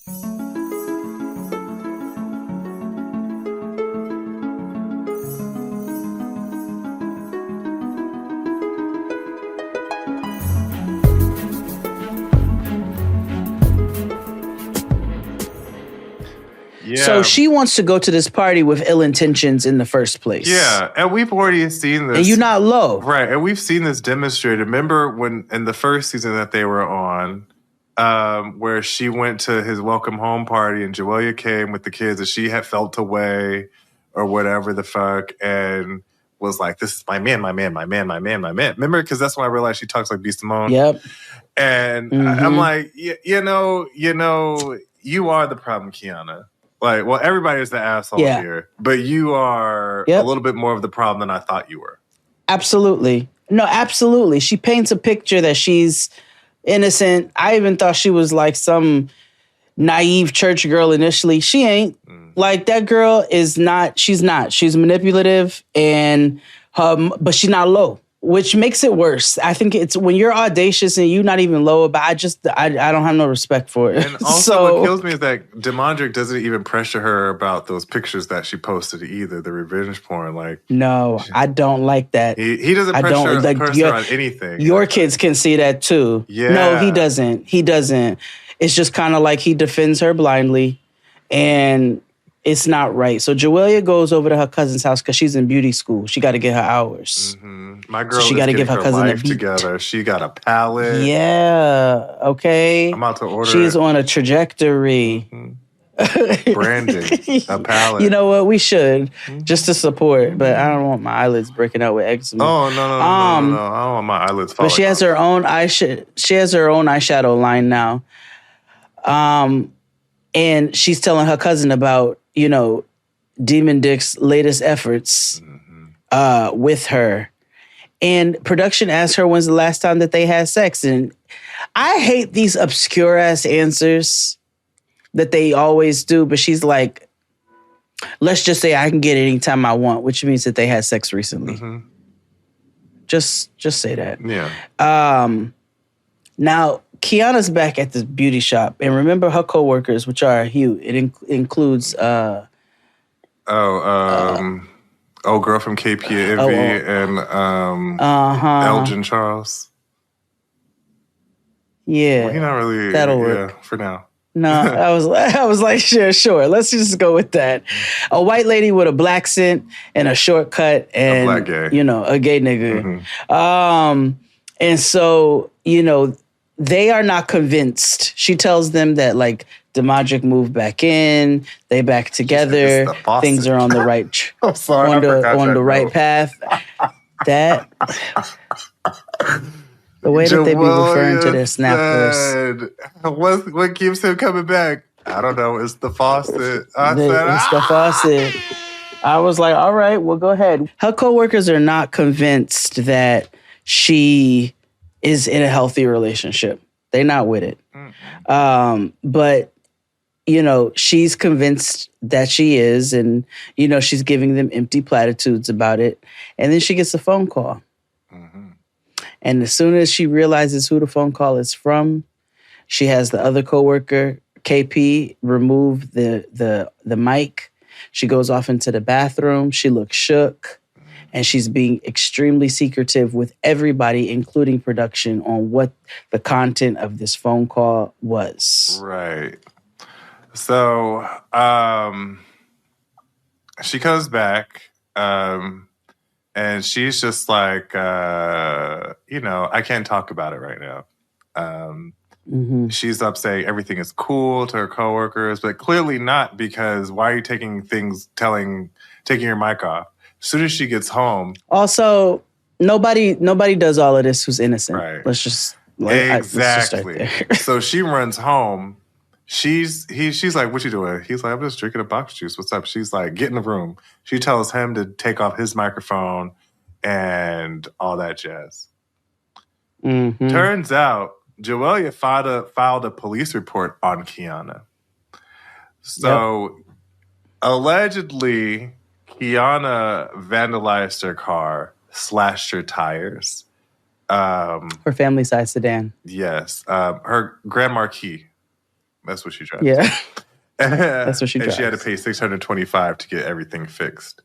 Yeah. So she wants to go to this party with ill intentions in the first place. Yeah, and we've already seen this. And you're not low. Right, and we've seen this demonstrated. Remember when in the first season that they were on, where she went to his welcome home party and Jawalia came with the kids and she had felt away or whatever the fuck and was like, this is my man. Remember? Because that's when I realized she talks like B. Simone. Yep. And I'm like, you know, you are the problem, Quiana. Like, well, everybody's the asshole here, but you are a little bit more of the problem than I thought you were. Absolutely. No, absolutely. She paints a picture that she's innocent. I even thought she was like some naive church girl initially. She ain't. Like, that girl is not. She's not. She's manipulative, and but she's not low, which makes it worse. I think it's when you're audacious and you're not even low, but I don't have no respect for it. And also what kills me is that Demondrick doesn't even pressure her about those pictures that she posted either, the revenge porn. Like, no, I don't like that. He doesn't pressure her on anything. Your kids can see that too. Yeah. No, he doesn't. He doesn't. It's just kind of like he defends her blindly, and it's not right. So Jawalia goes over to her cousin's house because she's in beauty school. She got to get her hours. My girl, so she got to give her cousin a beat. Together. She got a palette. Yeah. Okay. I'm about to order. She's on a trajectory. Branding a palette. You know what? We should just to support, but I don't want my eyelids breaking out with eczema. Oh no! I don't want my eyelids falling. But she has her own She has her own eyeshadow line now. And she's telling her cousin about, Demondrick's latest efforts with her. And production asked her when's the last time that they had sex. And I hate these obscure ass answers that they always do. But she's like, let's just say I can get it anytime I want, which means that they had sex recently. Just say that. Yeah. Now, Quiana's back at the beauty shop. And remember her coworkers, which are Hugh. It includes... girl from KPNV and Elgin Charles. Yeah. Well, he not really... That'll work. Yeah, for now. No, I was like, sure. Let's just go with that. A white lady with a black scent and a shortcut and, a black gay. A gay nigga. And so, they are not convinced. She tells them that, like, Demondrick moved back in, they back together, things are on the right I'm sorry, on the right path. That the way that they be referring to their snappers. What keeps him coming back? I don't know. It's the faucet. It's the faucet. I was like, all right, well, go ahead. Her coworkers are not convinced that she is in a healthy relationship. They're not with it. But, she's convinced that she is. And, she's giving them empty platitudes about it. And then she gets a phone call. And as soon as she realizes who the phone call is from, she has the other coworker, KP, remove the mic. She goes off into the bathroom. She looks shook. And she's being extremely secretive with everybody, including production, on what the content of this phone call was. Right. So she comes back, and she's just like, I can't talk about it right now. She's up saying everything is cool to her coworkers, but clearly not, because why are you taking your mic off? As soon as she gets home. Also, nobody does all of this who's innocent. Right. Let's just exactly. So she runs home. She's like, "What you doing?" He's like, "I'm just drinking a box juice. What's up?" She's like, "Get in the room." She tells him to take off his microphone and all that jazz. Turns out, Jawalia filed a police report on Quiana. So allegedly, Quiana vandalized her car, slashed her tires. Her family size sedan. Yes. Her Grand Marquis. That's what she drives. Yeah. That's what she drives. And she had to pay $625 to get everything fixed.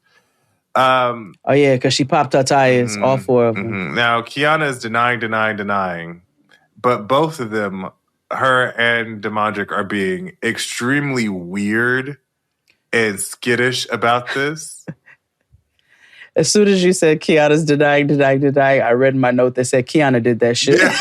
Oh, yeah, because she popped her tires, all four of them. Now, Quiana is denying. But both of them, her and Demondrick, are being extremely weird and skittish about this. As soon as you said Quiana's denying, I read in my note that said Quiana did that shit. Yeah.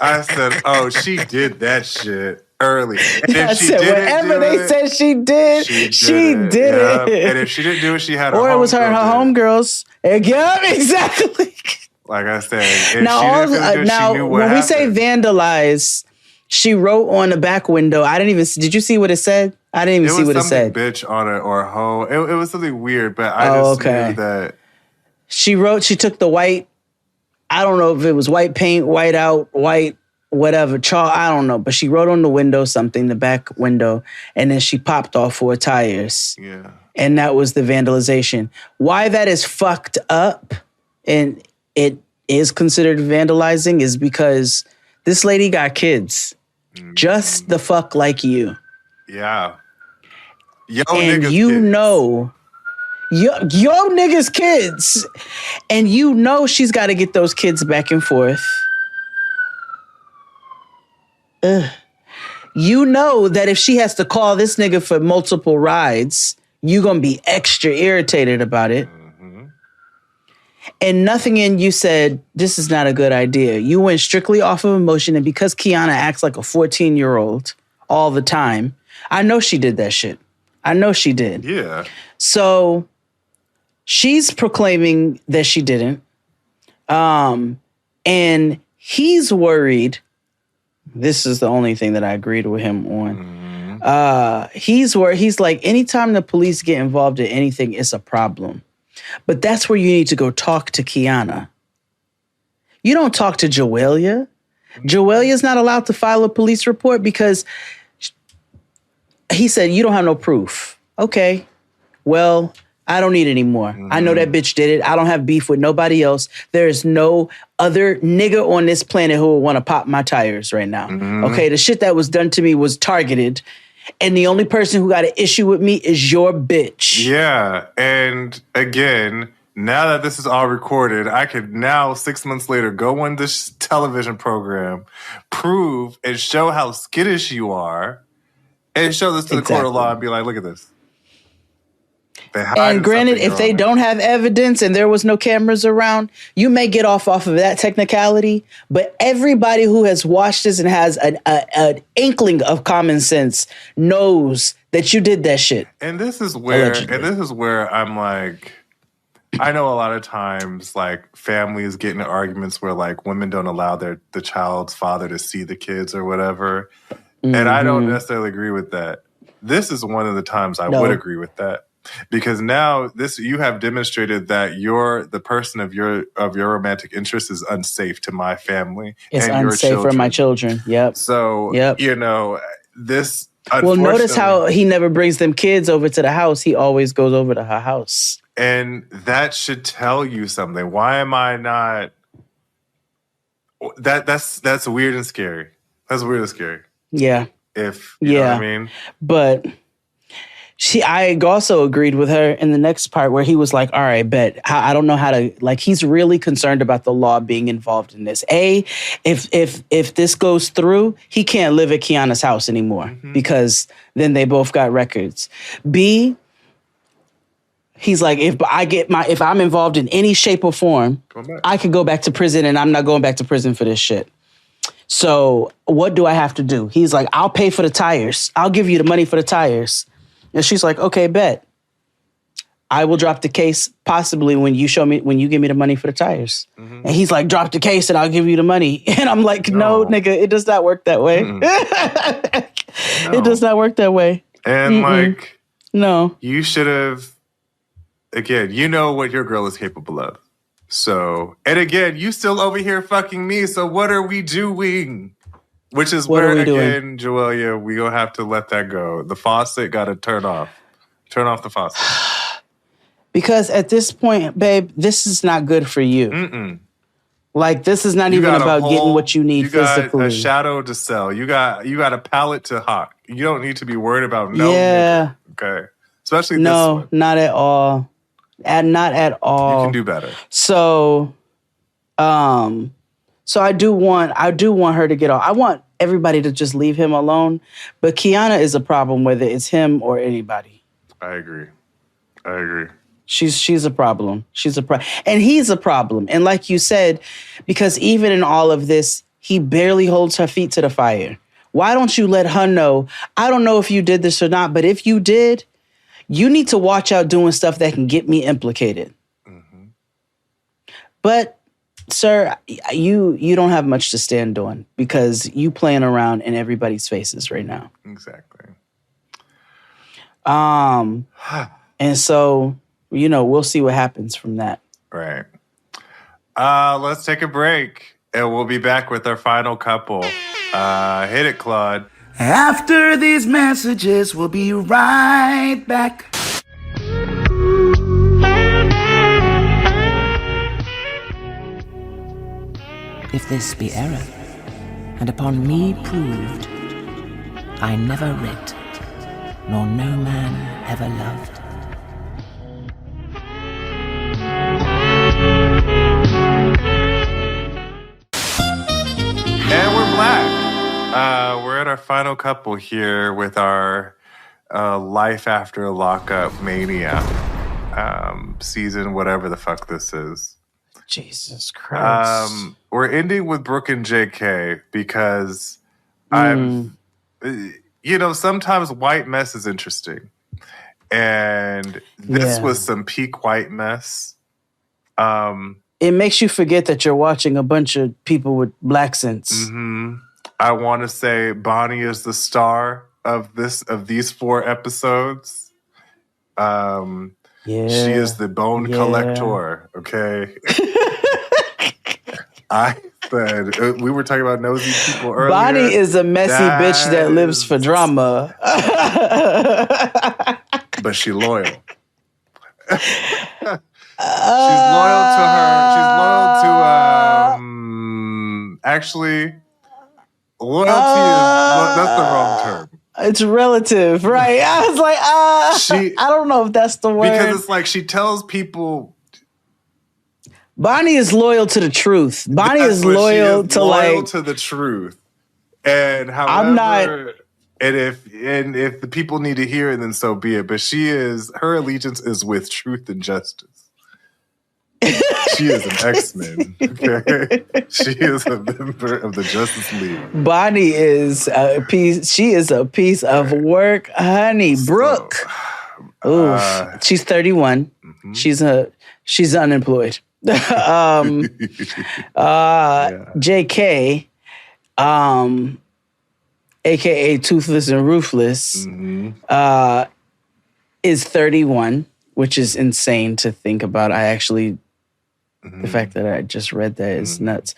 I said, oh, she did that shit early. And if she didn't whatever they said she did, she did it. And if she didn't do it, she had her Or it was her and her homegirls. Yeah, exactly. Like I said, if she didn't do it, she knew what when happened. we say vandalize, she wrote on the back window. Did you see what it said? I didn't even see what it said. Bitch on it or hoe. It was something weird, but I just knew that. She took the white I don't know if it was white paint, white out, white whatever, chalk, I don't know. But she wrote on the window something, the back window, and then she popped off 4 tires. Yeah. And that was the vandalization. Why that is fucked up and it is considered vandalizing is because this lady got kids. Just the fuck like you. Yeah. Yo and niggas you kids. know, yo niggas kids. And you know she's got to get those kids back and forth. Ugh. You know that if she has to call this nigga for multiple rides, you gonna be extra irritated about it. And nothing in you said, this is not a good idea. You went strictly off of emotion. And because Quiana acts like a 14-year-old all the time, I know she did that shit. I know she did. Yeah. So she's proclaiming that she didn't. And he's worried. This is the only thing that I agreed with him on. He's worried. He's like, anytime the police get involved in anything, it's a problem. But that's where you need to go talk to Quiana. You don't talk to Jawalia. Jawalia's not allowed to file a police report because he said, you don't have no proof. Okay, well, I don't need any more. I know that bitch did it. I don't have beef with nobody else. There is no other nigga on this planet who would want to pop my tires right now. Okay, the shit that was done to me was targeted. And the only person who got an issue with me is your bitch. Yeah. And again, now that this is all recorded, I could now 6 months later go on this television program, prove and show how skittish you are, and show this to the court of law and be like, look at this. And granted, if they don't have evidence and there was no cameras around, you may get off of that technicality. But everybody who has watched this and has an inkling of common sense knows that you did that shit. And this is where, allegedly. I'm like, I know a lot of times like families get into arguments where like women don't allow the child's father to see the kids or whatever. And I don't necessarily agree with that. This is one of the times I would agree with that. Because now you have demonstrated that the person of your romantic interest is unsafe to my family. It's and unsafe your for my children. Yep. So you know, this well, notice how he never brings them kids over to the house. He always goes over to her house. And that should tell you something. Why am I not that's weird and scary. That's weird and scary. Yeah. If you know what I mean. But I also agreed with her in the next part where he was like, all right, bet. I don't know how to, like, he's really concerned about the law being involved in this. A, if this goes through, he can't live at Quiana's house anymore because then they both got records. B, he's like, if I'm involved in any shape or form, I could go back to prison and I'm not going back to prison for this shit. So what do I have to do? He's like, I'll pay for the tires. I'll give you the money for the tires. And she's like, okay, bet. I will drop the case possibly when you give me the money for the tires. And he's like, drop the case and I'll give you the money. And I'm like, no nigga, it does not work that way. It does not work that way. And like, no, you should have, again, you know what your girl is capable of. So, and again, you still over here fucking me. So what are we doing? Which is where, again, Jawalia, we gonna have to let that go. The faucet got to turn off. Turn off the faucet. Because at this point, babe, this is not good for you. Like, this is not even about getting what you need physically. You got a shadow to sell. You got a pallet to hawk. You don't need to be worried about nigga. Okay. Especially this one. No, not at all. Not at all. You can do better. So I do want her to get off. I want everybody to just leave him alone. But Quiana is a problem, whether it's him or anybody. I agree. She's a problem. And he's a problem. And like you said, because even in all of this, he barely holds her feet to the fire. Why don't you let her know? I don't know if you did this or not, but if you did, you need to watch out doing stuff that can get me implicated. But sir, you don't have much to stand on because you playing around in everybody's faces right now. Exactly. And so, we'll see what happens from that. Right. Let's take a break, and we'll be back with our final couple. Hit it, Claude. After these messages, we'll be right back. If this be error, and upon me proved, I never writ, nor no man ever loved. And we're back. We're at our final couple here with our Life After Lockup Mania season, whatever the fuck this is. Jesus Christ. We're ending with Brooke and JK because sometimes white mess is interesting. And this was some peak white mess. It makes you forget that you're watching a bunch of people with black sense. Mm-hmm. I want to say Bonnie is the star of these 4 episodes. She is the bone collector, okay? I said, we were talking about nosy people earlier. Bonnie is a messy bitch that lives for drama. But she's loyal. She's loyal to her. She's loyal to, actually, loyalty is, that's the wrong term. It's relative, right? I was like, I don't know if that's the word. Because it's like she tells people. Bonnie is loyal to the truth. Bonnie is loyal to the truth. And however, I'm not. And if the people need to hear it, then so be it. But her allegiance is with truth and justice. She is an X-Men. Okay, she is a member of the Justice League. Bonnie is a piece. She is a piece of work, honey. Brooke, she's 31. Mm-hmm. She's unemployed. JK, aka Toothless and Ruthless, is 31, which is insane to think about. The fact that I just read that is nuts.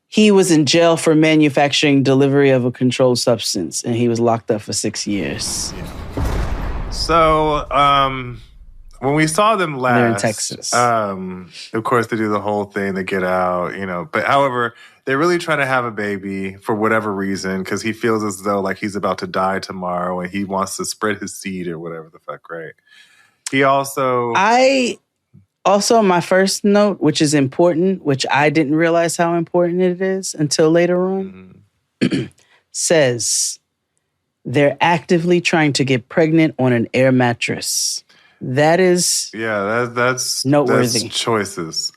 He was in jail for manufacturing delivery of a controlled substance, and he was locked up for 6 years. So, when we saw them last, they're in Texas. Of course, they do the whole thing. They get out, But however, they're really trying to have a baby for whatever reason because he feels as though like he's about to die tomorrow and he wants to spread his seed or whatever the fuck, right? He also... Also, my first note, which is important, which I didn't realize how important it is until later on, says they're actively trying to get pregnant on an air mattress. That is that's noteworthy. That's choices.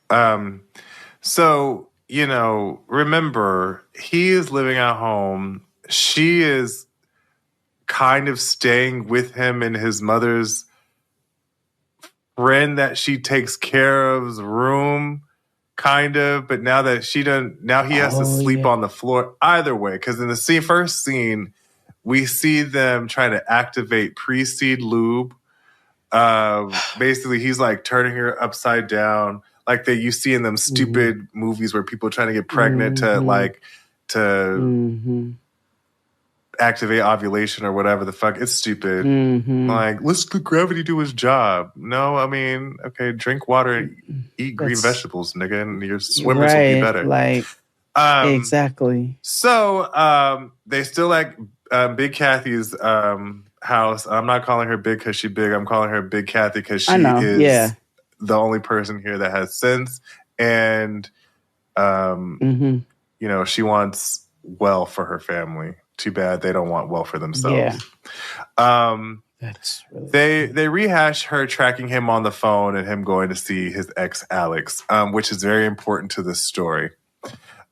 So, remember, he is living at home. She is kind of staying with him in his mother's friend that she takes care of's room, kind of. But now that now he has to sleep on the floor. Either way, because in the first scene, we see them trying to activate pre-seed lube. Basically, he's like turning her upside down, like that you see in them stupid movies where people are trying to get pregnant to activate ovulation or whatever the fuck. It's stupid. Like, let's let gravity do his job. No, I mean, okay, drink water and eat green vegetables, nigga, and your swimmers will be better. Like, exactly. So, they still at Big Kathy's house. I'm not calling her big because she's big. I'm calling her Big Kathy because she is the only person here that has sense. And, she wants well for her family. Too bad they don't want well for themselves. That's really they rehash her tracking him on the phone and him going to see his ex Alex, which is very important to this story.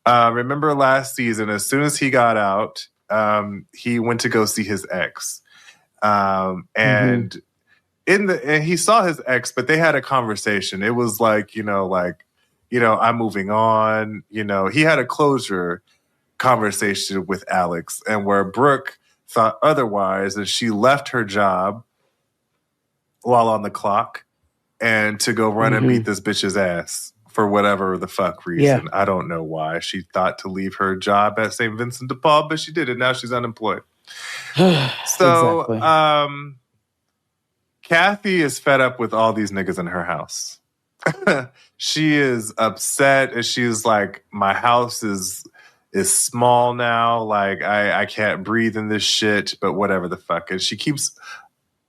Remember last season, as soon as he got out, he went to go see his ex. And he saw his ex, but they had a conversation. It was like, I'm moving on. He had a closure conversation with Alex, and where Brooke thought otherwise, and she left her job while on the clock and to go run and beat this bitch's ass for whatever the fuck reason. Yeah. I don't know why. She thought to leave her job at St. Vincent de Paul, but she did it. Now she's unemployed. So, Exactly. Kathy is fed up with all these niggas in her house. She is upset, and she's like, my house is small now. Like, I can't breathe in this shit, but whatever the fuck. And she keeps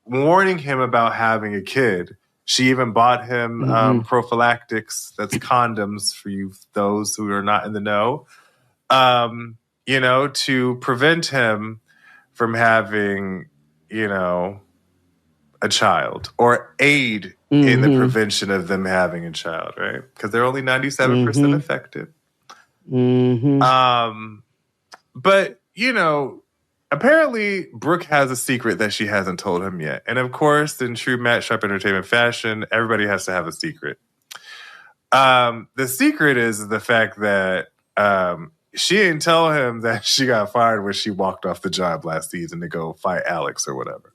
warning him about having a kid. She even bought him prophylactics, that's condoms for you, those who are not in the know, you know, to prevent him from having, you know, a child or aid in the prevention of them having a child, right? Because they're only 97% effective. But, you know, apparently Brooke has a secret that she hasn't told him yet. And of course, in true Matt Sharp Entertainment fashion, everybody has to have a secret. The secret is the fact that she didn't tell him that she got fired when she walked off the job last season to go fight Alex or whatever.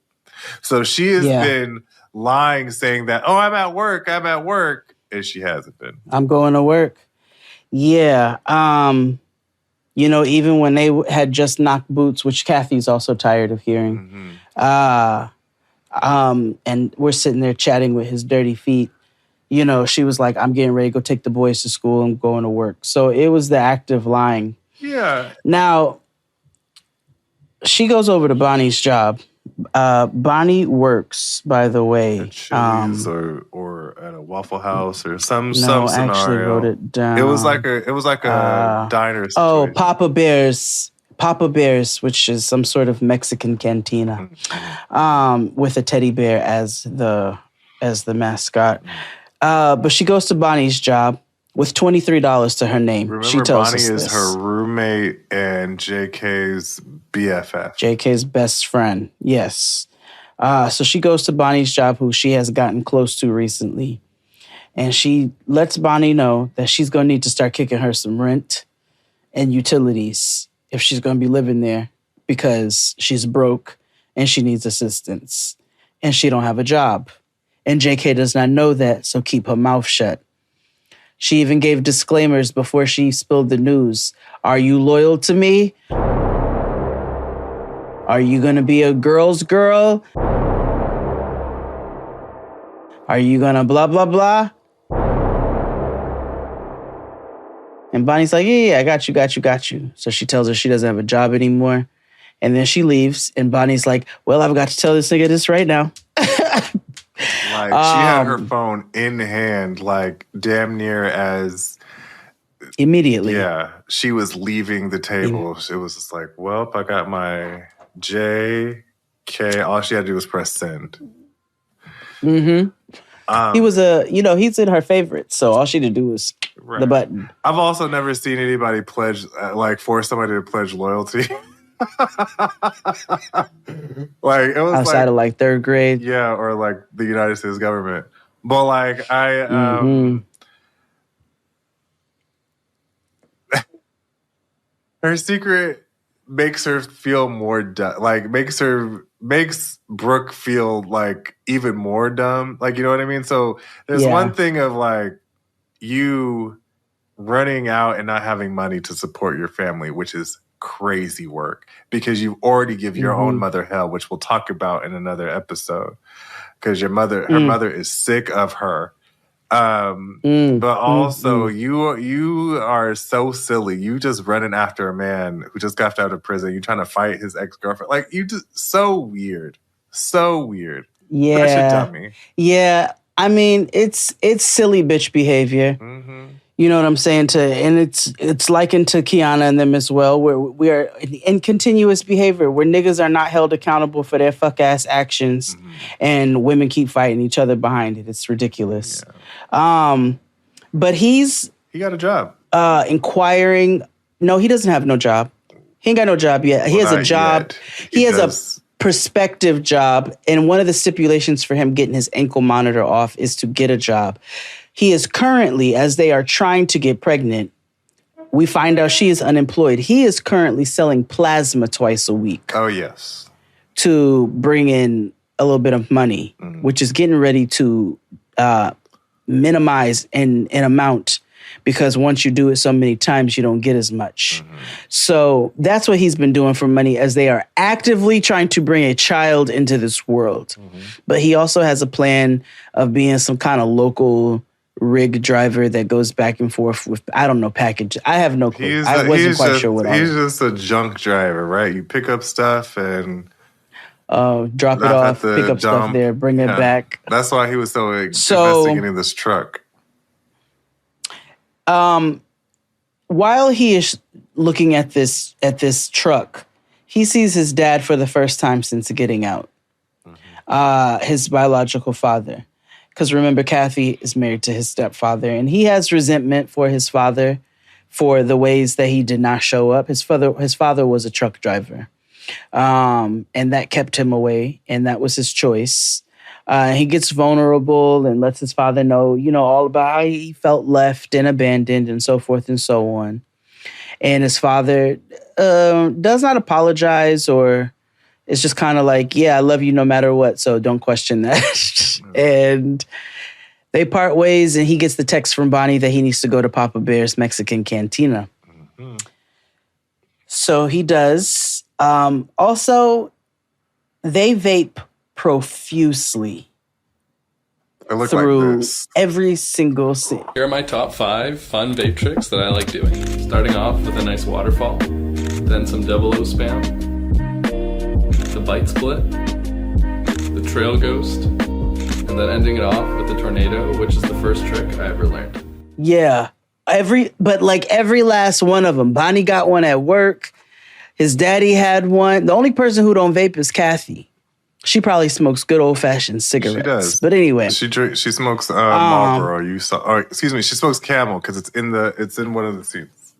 So she has been lying, saying that, oh, I'm at work, and she hasn't been. I'm going to work. Yeah. You know, even when they had just knocked boots, which Kathy's also tired of hearing, and we're sitting there chatting with his dirty feet, you know, she was like, I'm getting ready to go take the boys to school and going to work. So it was the act of lying. Yeah. Now, she goes over to Bonnie's job. Bonnie works, by the way. At Chili's or at a Waffle House or some I scenario. actually wrote it down. It was like a diner situation. Oh, Papa Bear's, which is some sort of Mexican cantina, with a teddy bear as the mascot. But she goes to Bonnie's job with $23 to her name. Remember, she tells Bonnie us is this. her roommate and JK's BFF. JK's best friend, yes. So she goes to Bonnie's job, who she has gotten close to recently. And she lets Bonnie know that she's going to need to start kicking her some rent and utilities if she's going to be living there, because she's broke and she needs assistance and she don't have a job. And JK does not know that, so keep her mouth shut. She even gave disclaimers before she spilled the news. Are you loyal to me? Are you going to be a girl's girl? Are you going to blah, blah, blah? And Bonnie's like, yeah, I got you. So she tells her she doesn't have a job anymore. And then she leaves. And Bonnie's like, well, I've got to tell this nigga this right now. Like, she had her phone in hand, like, damn near as... Immediately. Yeah. She was leaving the table. It was just like, well, I got my JK. All she had to do was press send. He was he's in her favorites, so all she had to do was the button. I've also never seen anybody pledge, force somebody to pledge loyalty. Like, it was outside of like third grade. Yeah, or like the United States government. But like her secret makes her feel more dumb. Like, makes Brooke feel like even more dumb. Like, you know what I mean? So there's one thing of like you running out and not having money to support your family, which is crazy work, because you already give your own mother hell, which we'll talk about in another episode, because her mother is sick of her. But also you are so silly. You just running after a man who just got out of prison. You trying to fight his ex-girlfriend. Like, you just so weird. Yeah. Such a dummy. Yeah. I mean, it's silly bitch behavior. You know what I'm saying? And it's likened to Quiana and them as well, where we are in continuous behavior, where niggas are not held accountable for their fuck ass actions, and women keep fighting each other behind it. It's ridiculous. Yeah. But he got a job. Inquiring. No, he doesn't have no job. He ain't got no job yet. He has a job. He has a prospective job, and one of the stipulations for him getting his ankle monitor off is to get a job. He is currently, as they are trying to get pregnant, we find out she is unemployed. He is currently selling plasma twice a week. Oh, yes. To bring in a little bit of money, which is getting ready to minimize in amount, because once you do it so many times, you don't get as much. So that's what he's been doing for money, as they are actively trying to bring a child into this world. But he also has a plan of being some kind of local rig driver that goes back and forth with, I don't know, package. I have no clue. I wasn't quite sure what he's just a junk driver, right? You pick up stuff and drop it off, pick up stuff there, bring it back. That's why he was so invested in this truck. While he is looking at this truck, he sees his dad for the first time since getting out. His biological father. Because remember, Kathy is married to his stepfather, and he has resentment for his father for the ways that he did not show up. His father was a truck driver, and that kept him away, and that was his choice. He gets vulnerable and lets his father know, all about how he felt left and abandoned and so forth and so on. And his father does not apologize, or it's just kind of like, yeah, I love you no matter what, so don't question that. And they part ways, and he gets the text from Bonnie that he needs to go to Papa Bear's Mexican Cantina. So he does. Also, they vape profusely through every single scene. Here are my top 5 fun vape tricks that I like doing. Starting off with a nice waterfall, then some 00 spam, the bite split, the trail ghost, and then ending it off with the tornado, which is the first trick I ever learned. Yeah, every last one of them. Bonnie got one at work. His daddy had one. The only person who don't vape is Kathy. She probably smokes good old-fashioned cigarettes. She does. But anyway. She smokes Marlboro. She smokes Camel, because it's in one of the scenes.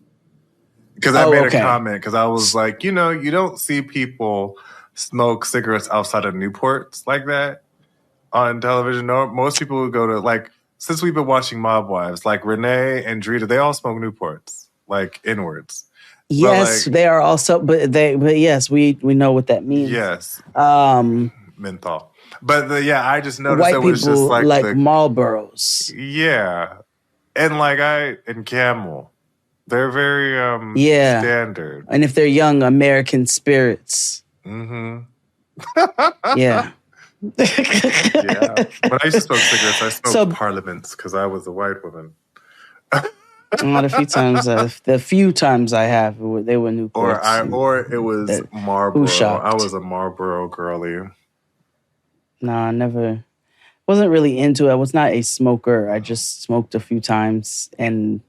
Because I made a comment, because I was like, you don't see people smoke cigarettes outside of Newports like that on television. No, most people would go to, since we've been watching Mob Wives, like Renee and Drita, they all smoke Newports, inwards. Yes, they are also, but yes, we know what that means. Yes. Menthol. But I just noticed white it was people just like Marlboros. Yeah. And and Camel. They're very standard. And if they're young, American spirits. Mm-hmm. Yeah. Yeah. When I used to smoke cigarettes, I smoked Parliaments, because I was a white woman. Not the few times I have, they were Newports. Or it was Marlboro. I was a Marlboro girly. No, I never. Wasn't really into it. I was not a smoker. I just smoked a few times, and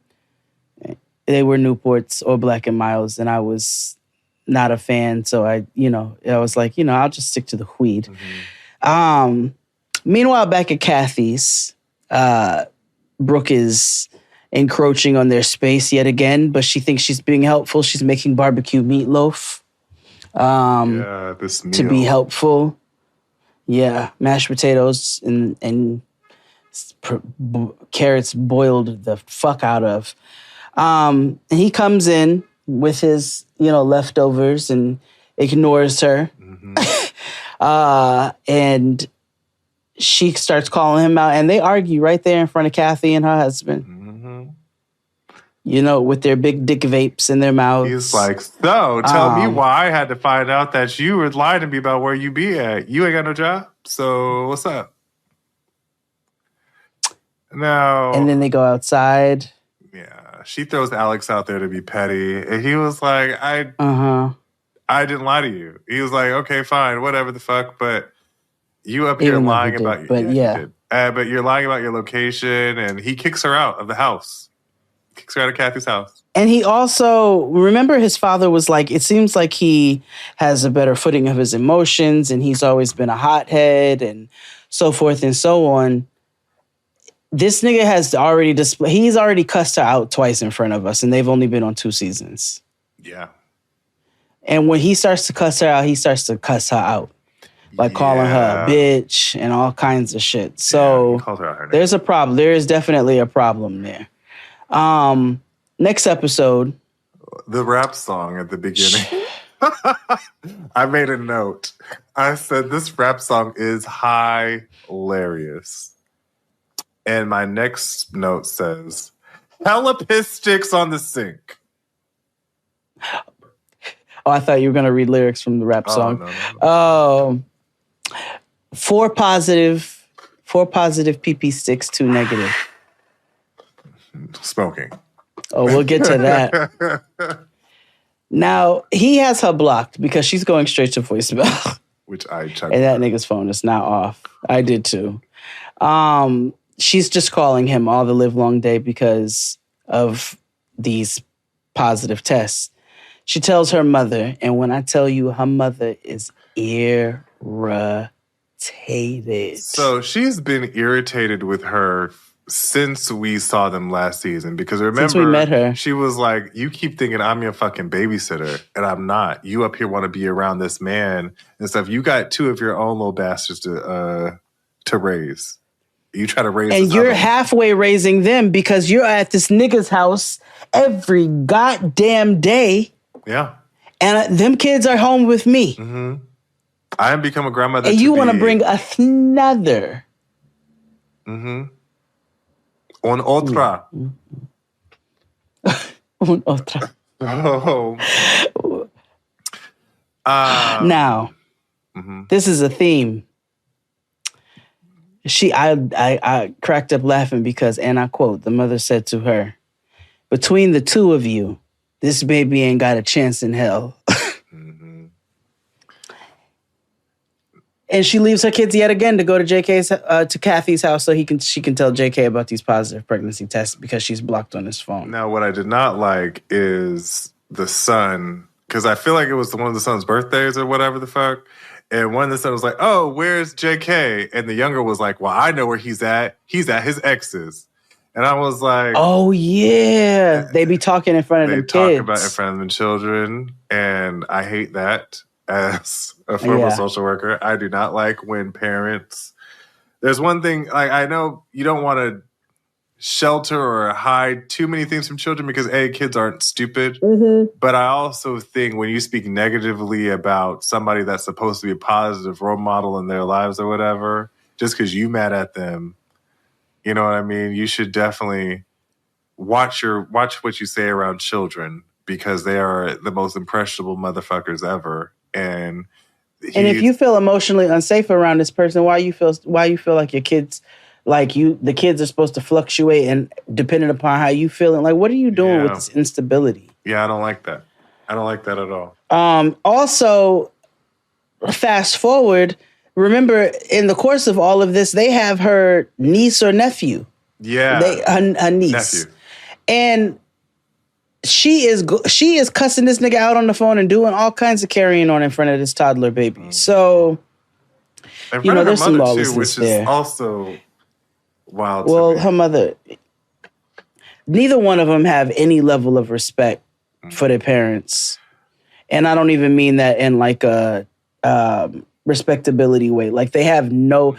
they were Newports or Black and Milds, and I was not a fan. So I was like, I'll just stick to the weed. Meanwhile, back at Kathy's, Brooke is encroaching on their space yet again, but she thinks she's being helpful. She's making barbecue meatloaf this meal. to be helpful. Yeah, mashed potatoes and carrots boiled the fuck out of. And he comes in with his, leftovers and ignores her. And she starts calling him out, and they argue right there in front of Kathy and her husband. With their big dick vapes in their mouths. He's like, so tell me why I had to find out that you were lying to me about where you be at. You ain't got no job, so what's up? No. And then they go outside. Yeah, she throws Alex out there to be petty, and he was like, I didn't lie to you. He was like, okay, fine, whatever the fuck, but you up here lying about you. But but you're lying about your location, and he kicks her out of the house. Kicks her out of Kathy's house. And he also, remember his father was like, it seems like he has a better footing of his emotions, and he's always been a hothead and so forth and so on. This nigga has already he's already cussed her out twice in front of us, and they've only been on 2 seasons. Yeah. And when he starts to cuss her out, he starts to cuss her out. By calling her a bitch and all kinds of shit. So there's a problem. There is definitely a problem there. Next episode. The rap song at the beginning. I made a note. I said this rap song is hilarious. And my next note says, hella piss sticks on the sink. Oh, I thought you were going to read lyrics from the rap song. No. 4 positive PP sticks, 2 negative. Smoking. Oh, we'll get to that. Now, he has her blocked because she's going straight to voicemail. Which I checked. And that nigga's phone is now off. I did too. She's just calling him all the live long day because of these positive tests. She tells her mother, and when I tell you her mother is irritated. So she's been irritated with her since we saw them last season. Because remember, since we met her, she was like, you keep thinking I'm your fucking babysitter, and I'm not. You up here want to be around this man and stuff. You got 2 of your own little bastards to raise. You try to raise, and you're halfway raising them because you're at this nigga's house every goddamn day. Yeah. And them kids are home with me. Mm-hmm. I have become a grandmother. And you want to bring another. Mm-hmm. Un otra. Un otra. Oh. Now, this is a theme. I cracked up laughing because, and I quote, the mother said to her, between the 2 of you, this baby ain't got a chance in hell. And she leaves her kids yet again to go to to Kathy's house so she can tell JK about these positive pregnancy tests because she's blocked on his phone. Now, what I did not like is the son, because I feel like it was one of the son's birthdays or whatever the fuck. And one of the son was like, oh, where's JK? And the younger was like, well, I know where he's at. He's at his ex's. And I was like, oh, yeah. They be talking in front of them kids. They talk about in front of them children. And I hate that as a former social worker. I do not like when parents... There's one thing, I know you don't want to shelter or hide too many things from children because, A, kids aren't stupid. Mm-hmm. But I also think when you speak negatively about somebody that's supposed to be a positive role model in their lives or whatever, just because you mad at them, you know what I mean? You should definitely watch what you say around children because they are the most impressionable motherfuckers ever. And if you feel emotionally unsafe around this person, why you feel like your kids, the kids are supposed to fluctuate and depending upon how you feeling, like what are you doing with this instability? Yeah, I don't like that. I don't like that at all. Also, fast forward, remember in the course of all of this, they have her niece or nephew. Yeah, her niece, nephew. And she is cussing this nigga out on the phone and doing all kinds of carrying on in front of this toddler baby. Mm-hmm. So, there's some lawlessness there. Is also wild. Well, her mother, neither one of them have any level of respect for their parents. And I don't even mean that in like a respectability way. Like they have they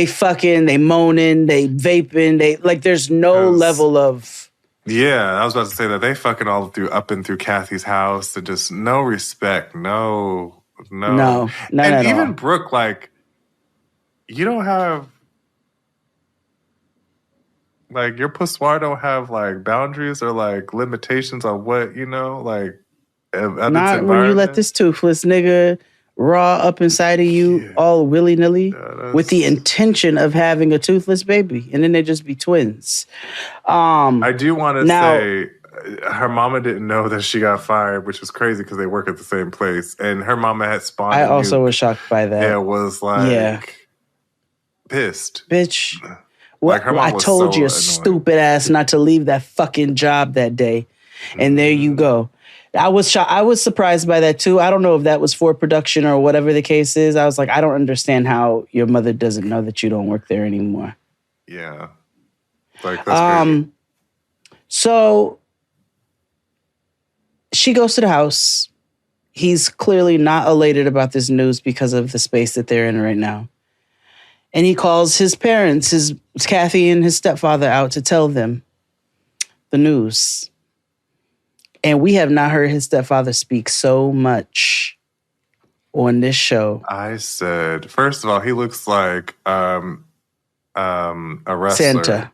fucking, they moaning, they vaping, there's no level of. Yeah, I was about to say that they fucking all up and through Kathy's house and just no respect, no. And even all. Brooke, you don't have, your pissoir don't have, boundaries or, limitations on what, Not when you let this toothless nigga raw up inside of you all willy-nilly with the intention of having a toothless baby. And then they just be twins. I do want to say her mama didn't know that she got fired, which was crazy because they work at the same place. And her mama had spawned. I also was shocked by that. Yeah, was pissed. Bitch. I told your stupid ass not to leave that fucking job that day. And there you go. I was shocked. I was surprised by that too. I don't know if that was for production or whatever the case is. I was like, I don't understand how your mother doesn't know that you don't work there anymore. Yeah. That's crazy. So she goes to the house. He's clearly not elated about this news because of the space that they're in right now. And he calls his parents, his Kathy and his stepfather out to tell them the news. And we have not heard his stepfather speak so much on this show. I said, first of all, he looks like a wrestler. Santa.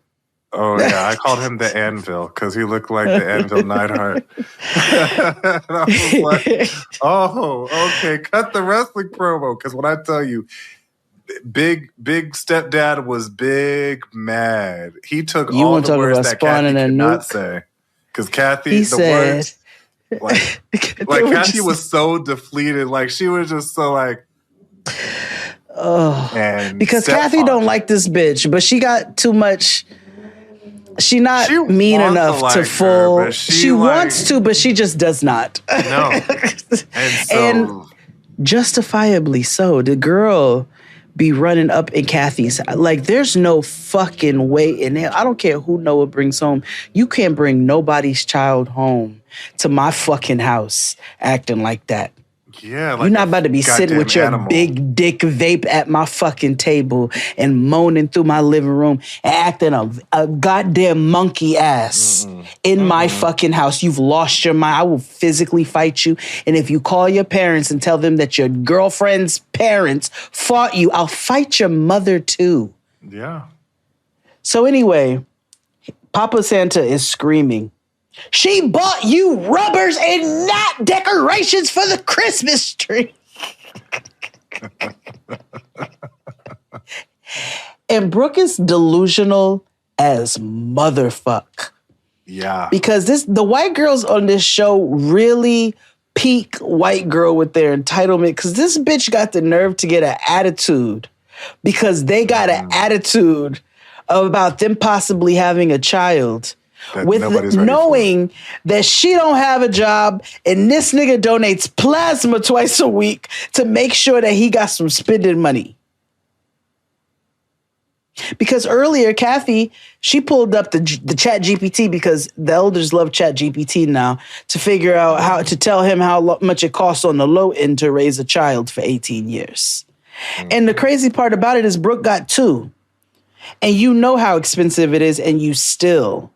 Oh yeah, I called him the Anvil because he looked like the Anvil Neidhart. And I was like, oh, okay, cut the wrestling promo. Because when I tell you, big stepdad was big mad. He took You all want to the talk words about that Kathy spawning a could not nuke? say. Because Kathy, He the said, words, like Kathy was so deflated. Like she was just so like, oh, and because Kathy don't like this bitch, but she got too much. She not mean wants enough to like to full. her, but she like, wants to, but she just does not. No, and justifiably so. The girl be running up in Kathy's. Like, there's no fucking way in hell. I don't care who Noah brings home. You can't bring nobody's child home to my fucking house acting like that. Yeah, like you're not about to be sitting with your big dick vape at my fucking table and moaning through my living room and acting a goddamn monkey ass in my fucking house. You've lost your mind. I will physically fight you. And if you call your parents and tell them that your girlfriend's parents fought you, I'll fight your mother too. Yeah. So anyway, Papa Santa is screaming, "She bought you rubbers and not decorations for the Christmas tree." And Brooke is delusional as motherfuck. Yeah. Because the white girls on this show really peak white girl with their entitlement. Because this bitch got the nerve to get an attitude. Because they got an attitude about them possibly having a child. That with knowing that she don't have a job and this nigga donates plasma twice a week to make sure that he got some spending money. Because earlier, Kathy, she pulled up the Chat GPT because the elders love Chat GPT now to figure out how to tell him how much it costs on the low end to raise a child for 18 years. And the crazy part about it is Brooke got 2. And you know how expensive it is and you still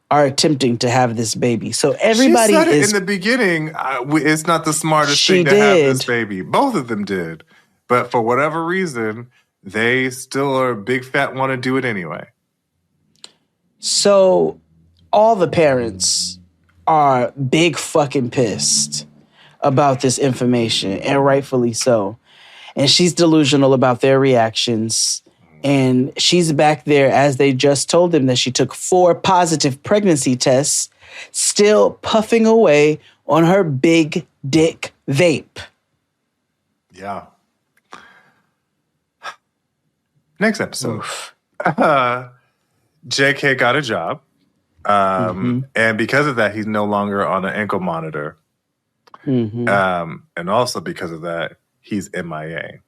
are attempting to have this baby. So everybody she said is... in the beginning, it's not the smartest thing to have this baby. Both of them did. But for whatever reason, they still are big fat want to do it anyway. So all the parents are big fucking pissed about this information, and rightfully so. And she's delusional about their reactions. And she's back there as they just told him that she took 4 positive pregnancy tests, still puffing away on her big dick vape. Yeah. Next episode. JK got a job. And because of that, he's no longer on an ankle monitor. And also because of that, he's MIA.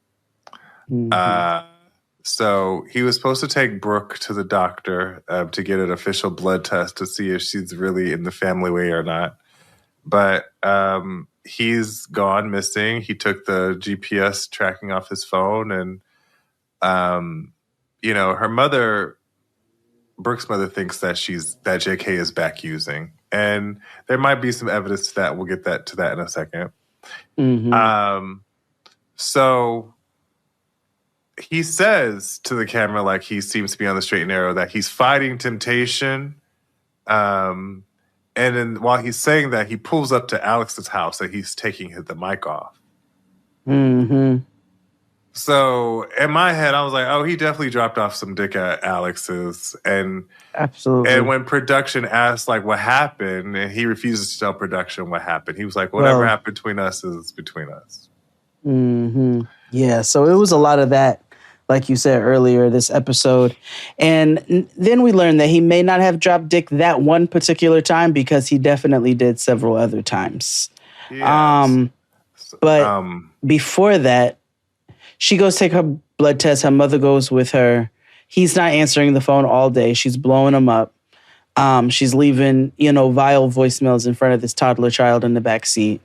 So he was supposed to take Brooke to the doctor to get an official blood test to see if she's really in the family way or not. But he's gone missing. He took the GPS tracking off his phone. And, you know, her mother, Brooke's mother, thinks that that JK is back using. And there might be some evidence to that. We'll get to that in a second. So he says to the camera, like he seems to be on the straight and narrow, that he's fighting temptation. And then while he's saying that, he pulls up to Alex's house and he's taking the mic off. So in my head, I was like, oh, he definitely dropped off some dick at Alex's. And absolutely. And when production asked like what happened, and he refuses to tell production what happened, he was like, whatever happened between us is between us. Yeah, so it was a lot of that, like you said earlier, this episode. And then we learned that he may not have dropped dick that one particular time because he definitely did several other times. Yes. But before that, she goes take her blood test. Her mother goes with her. He's not answering the phone all day. She's blowing him up. She's leaving, vile voicemails in front of this toddler child in the back seat.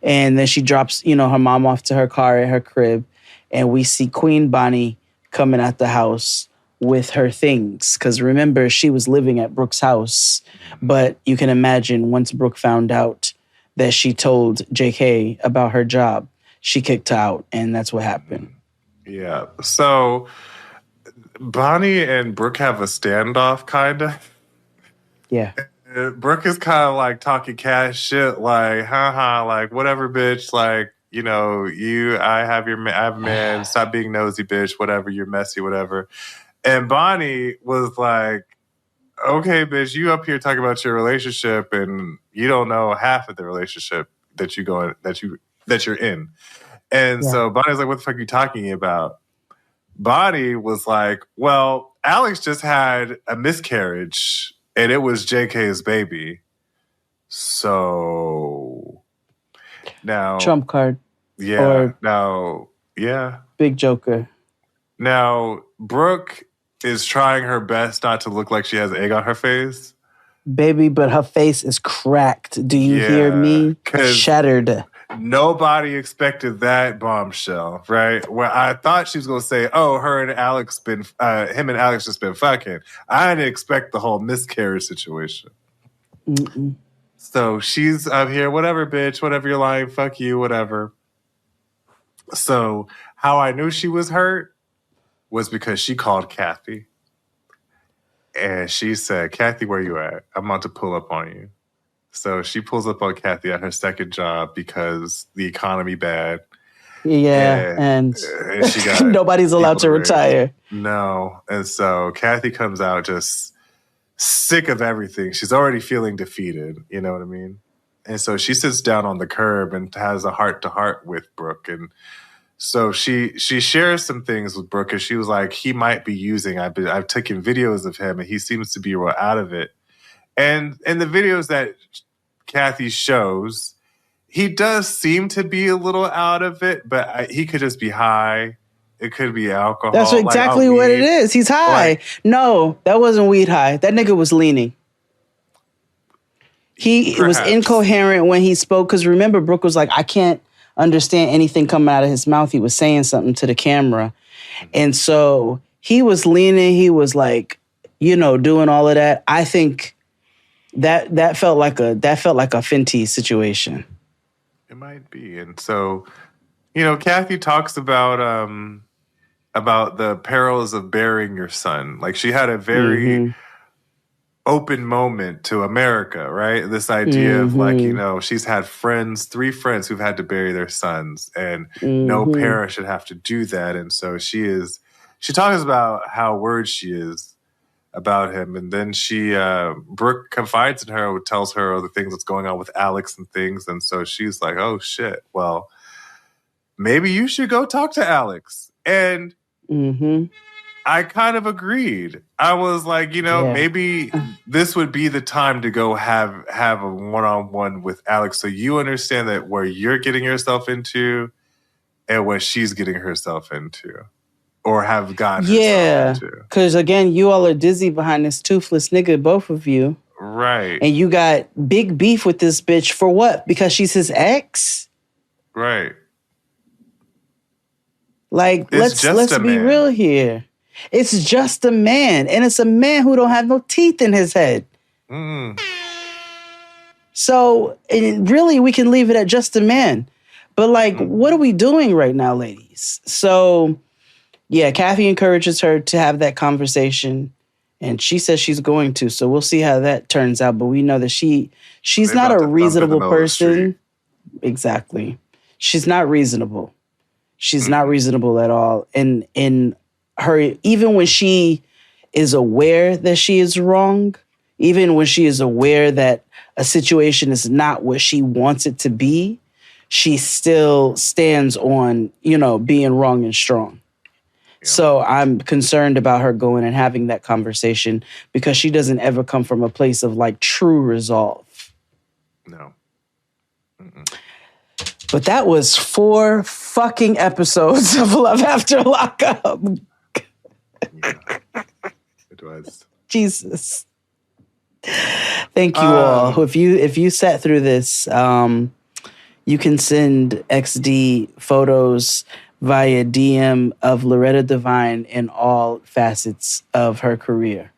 And then she drops, her mom off to her car at her crib. And we see Queen Bonnie coming out the house with her things. Because remember, she was living at Brooke's house. But you can imagine once Brooke found out that she told JK about her job, she kicked her out. And that's what happened. Yeah. So Bonnie and Brooke have a standoff, kind of. Yeah. Brooke is kind of like talking cash shit, like, haha, like, whatever, bitch, like, you know, I have a man, stop being nosy, bitch, whatever, you're messy, whatever. And Bonnie was like, okay, bitch, you up here talking about your relationship and you don't know half of the relationship that you're in. And so Bonnie's like, what the fuck are you talking about? Bonnie was like, well, Alex just had a miscarriage and it was JK's baby. So now Trump card. Yeah. Or now, yeah. Big Joker. Now, Brooke is trying her best not to look like she has egg on her face. Baby, but her face is cracked. Do you hear me? Shattered. Nobody expected that bombshell, right? Where I thought she was going to say, oh, him and Alex just been fucking. I didn't expect the whole miscarriage situation. Mm-mm. So she's up here, whatever, bitch, whatever you're lying, fuck you, whatever. So how I knew she was hurt was because she called Kathy. And she said, Kathy, where you at? I'm about to pull up on you. So she pulls up on Kathy at her second job because the economy bad. Yeah, and she got nobody's allowed to retire. No. And so Kathy comes out just sick of everything. She's already feeling defeated. You know what I mean? And so she sits down on the curb and has a heart-to-heart with Brooke. And so she shares some things with Brooke, and she was like, he might be using, I've taken videos of him, and he seems to be real out of it. And in the videos that Kathy shows, he does seem to be a little out of it, but he could just be high. It could be alcohol. That's exactly what it is. He's high. No, that wasn't weed high. That nigga was leaning. He was incoherent when he spoke, because remember, Brooke was like, I can't understand anything coming out of his mouth. He was saying something to the camera. And so he was leaning. He was like, doing all of that. I think that felt like a Fenty situation. It might be. And so, Kathy talks about the perils of burying your son. Like, she had a very open moment to America, right? This idea of like, she's had 3 friends who've had to bury their sons, and no parent should have to do that. And so she talks about how worried she is about him. And then Brooke confides in her, tells her the things that's going on with Alex and things. And so she's like, oh shit, well, maybe you should go talk to Alex. And I kind of agreed. I was like, maybe this would be the time to go have a one-on-one with Alex, so you understand that where you're getting yourself into and what she's getting herself into, or have gotten herself into. Because again, you all are dizzy behind this toothless nigga, both of you. Right. And you got big beef with this bitch for what? Because she's his ex? Right. Like, let's be real here. It's just a man, and it's a man who don't have no teeth in his head. So, and really, we can leave it at just a man. But like, what are we doing right now, ladies? So, yeah, Kathy encourages her to have that conversation, and she says she's going to. So we'll see how that turns out. But we know that she's not a reasonable person. Exactly. She's not reasonable. She's not reasonable at all. And in her, even when she is aware that she is wrong, even when she is aware that a situation is not what she wants it to be, she still stands on, being wrong and strong. Yeah. So I'm concerned about her going and having that conversation, because she doesn't ever come from a place of like true resolve. No. But that was 4 fucking episodes of Love After Lockup. It was. Jesus. Thank you all. If you sat through this, you can send XD photos via DM of Loretta Devine in all facets of her career.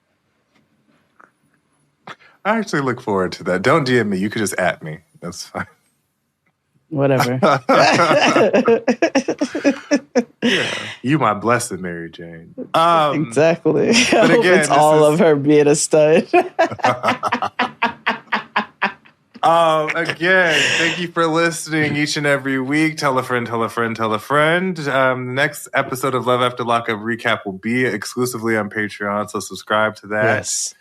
I actually look forward to that. Don't DM me. You could just @ me. That's fine. Whatever. Yeah, you my blessed Mary Jane. Exactly. But I hope again, it's all of her being a stud. Again, thank you for listening each and every week. Tell a friend, tell a friend, tell a friend. Next episode of Love After Lockup Recap will be exclusively on Patreon, so subscribe to that. Yes.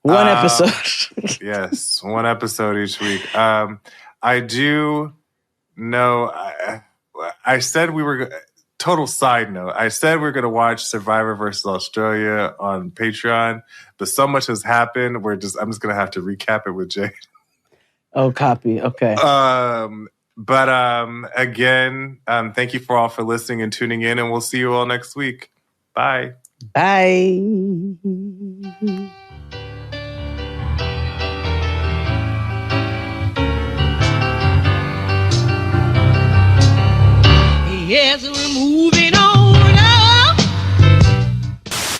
One episode. Yes, one episode each week. I do know, I said we were, total side note, I said we were going to watch Survivor versus Australia on Patreon, but so much has happened, I'm just going to have to recap it with Jay. Oh, copy. Okay. Again, thank you for all for listening and tuning in, and we'll see you all next week. Bye. Bye. Yes, we're moving on.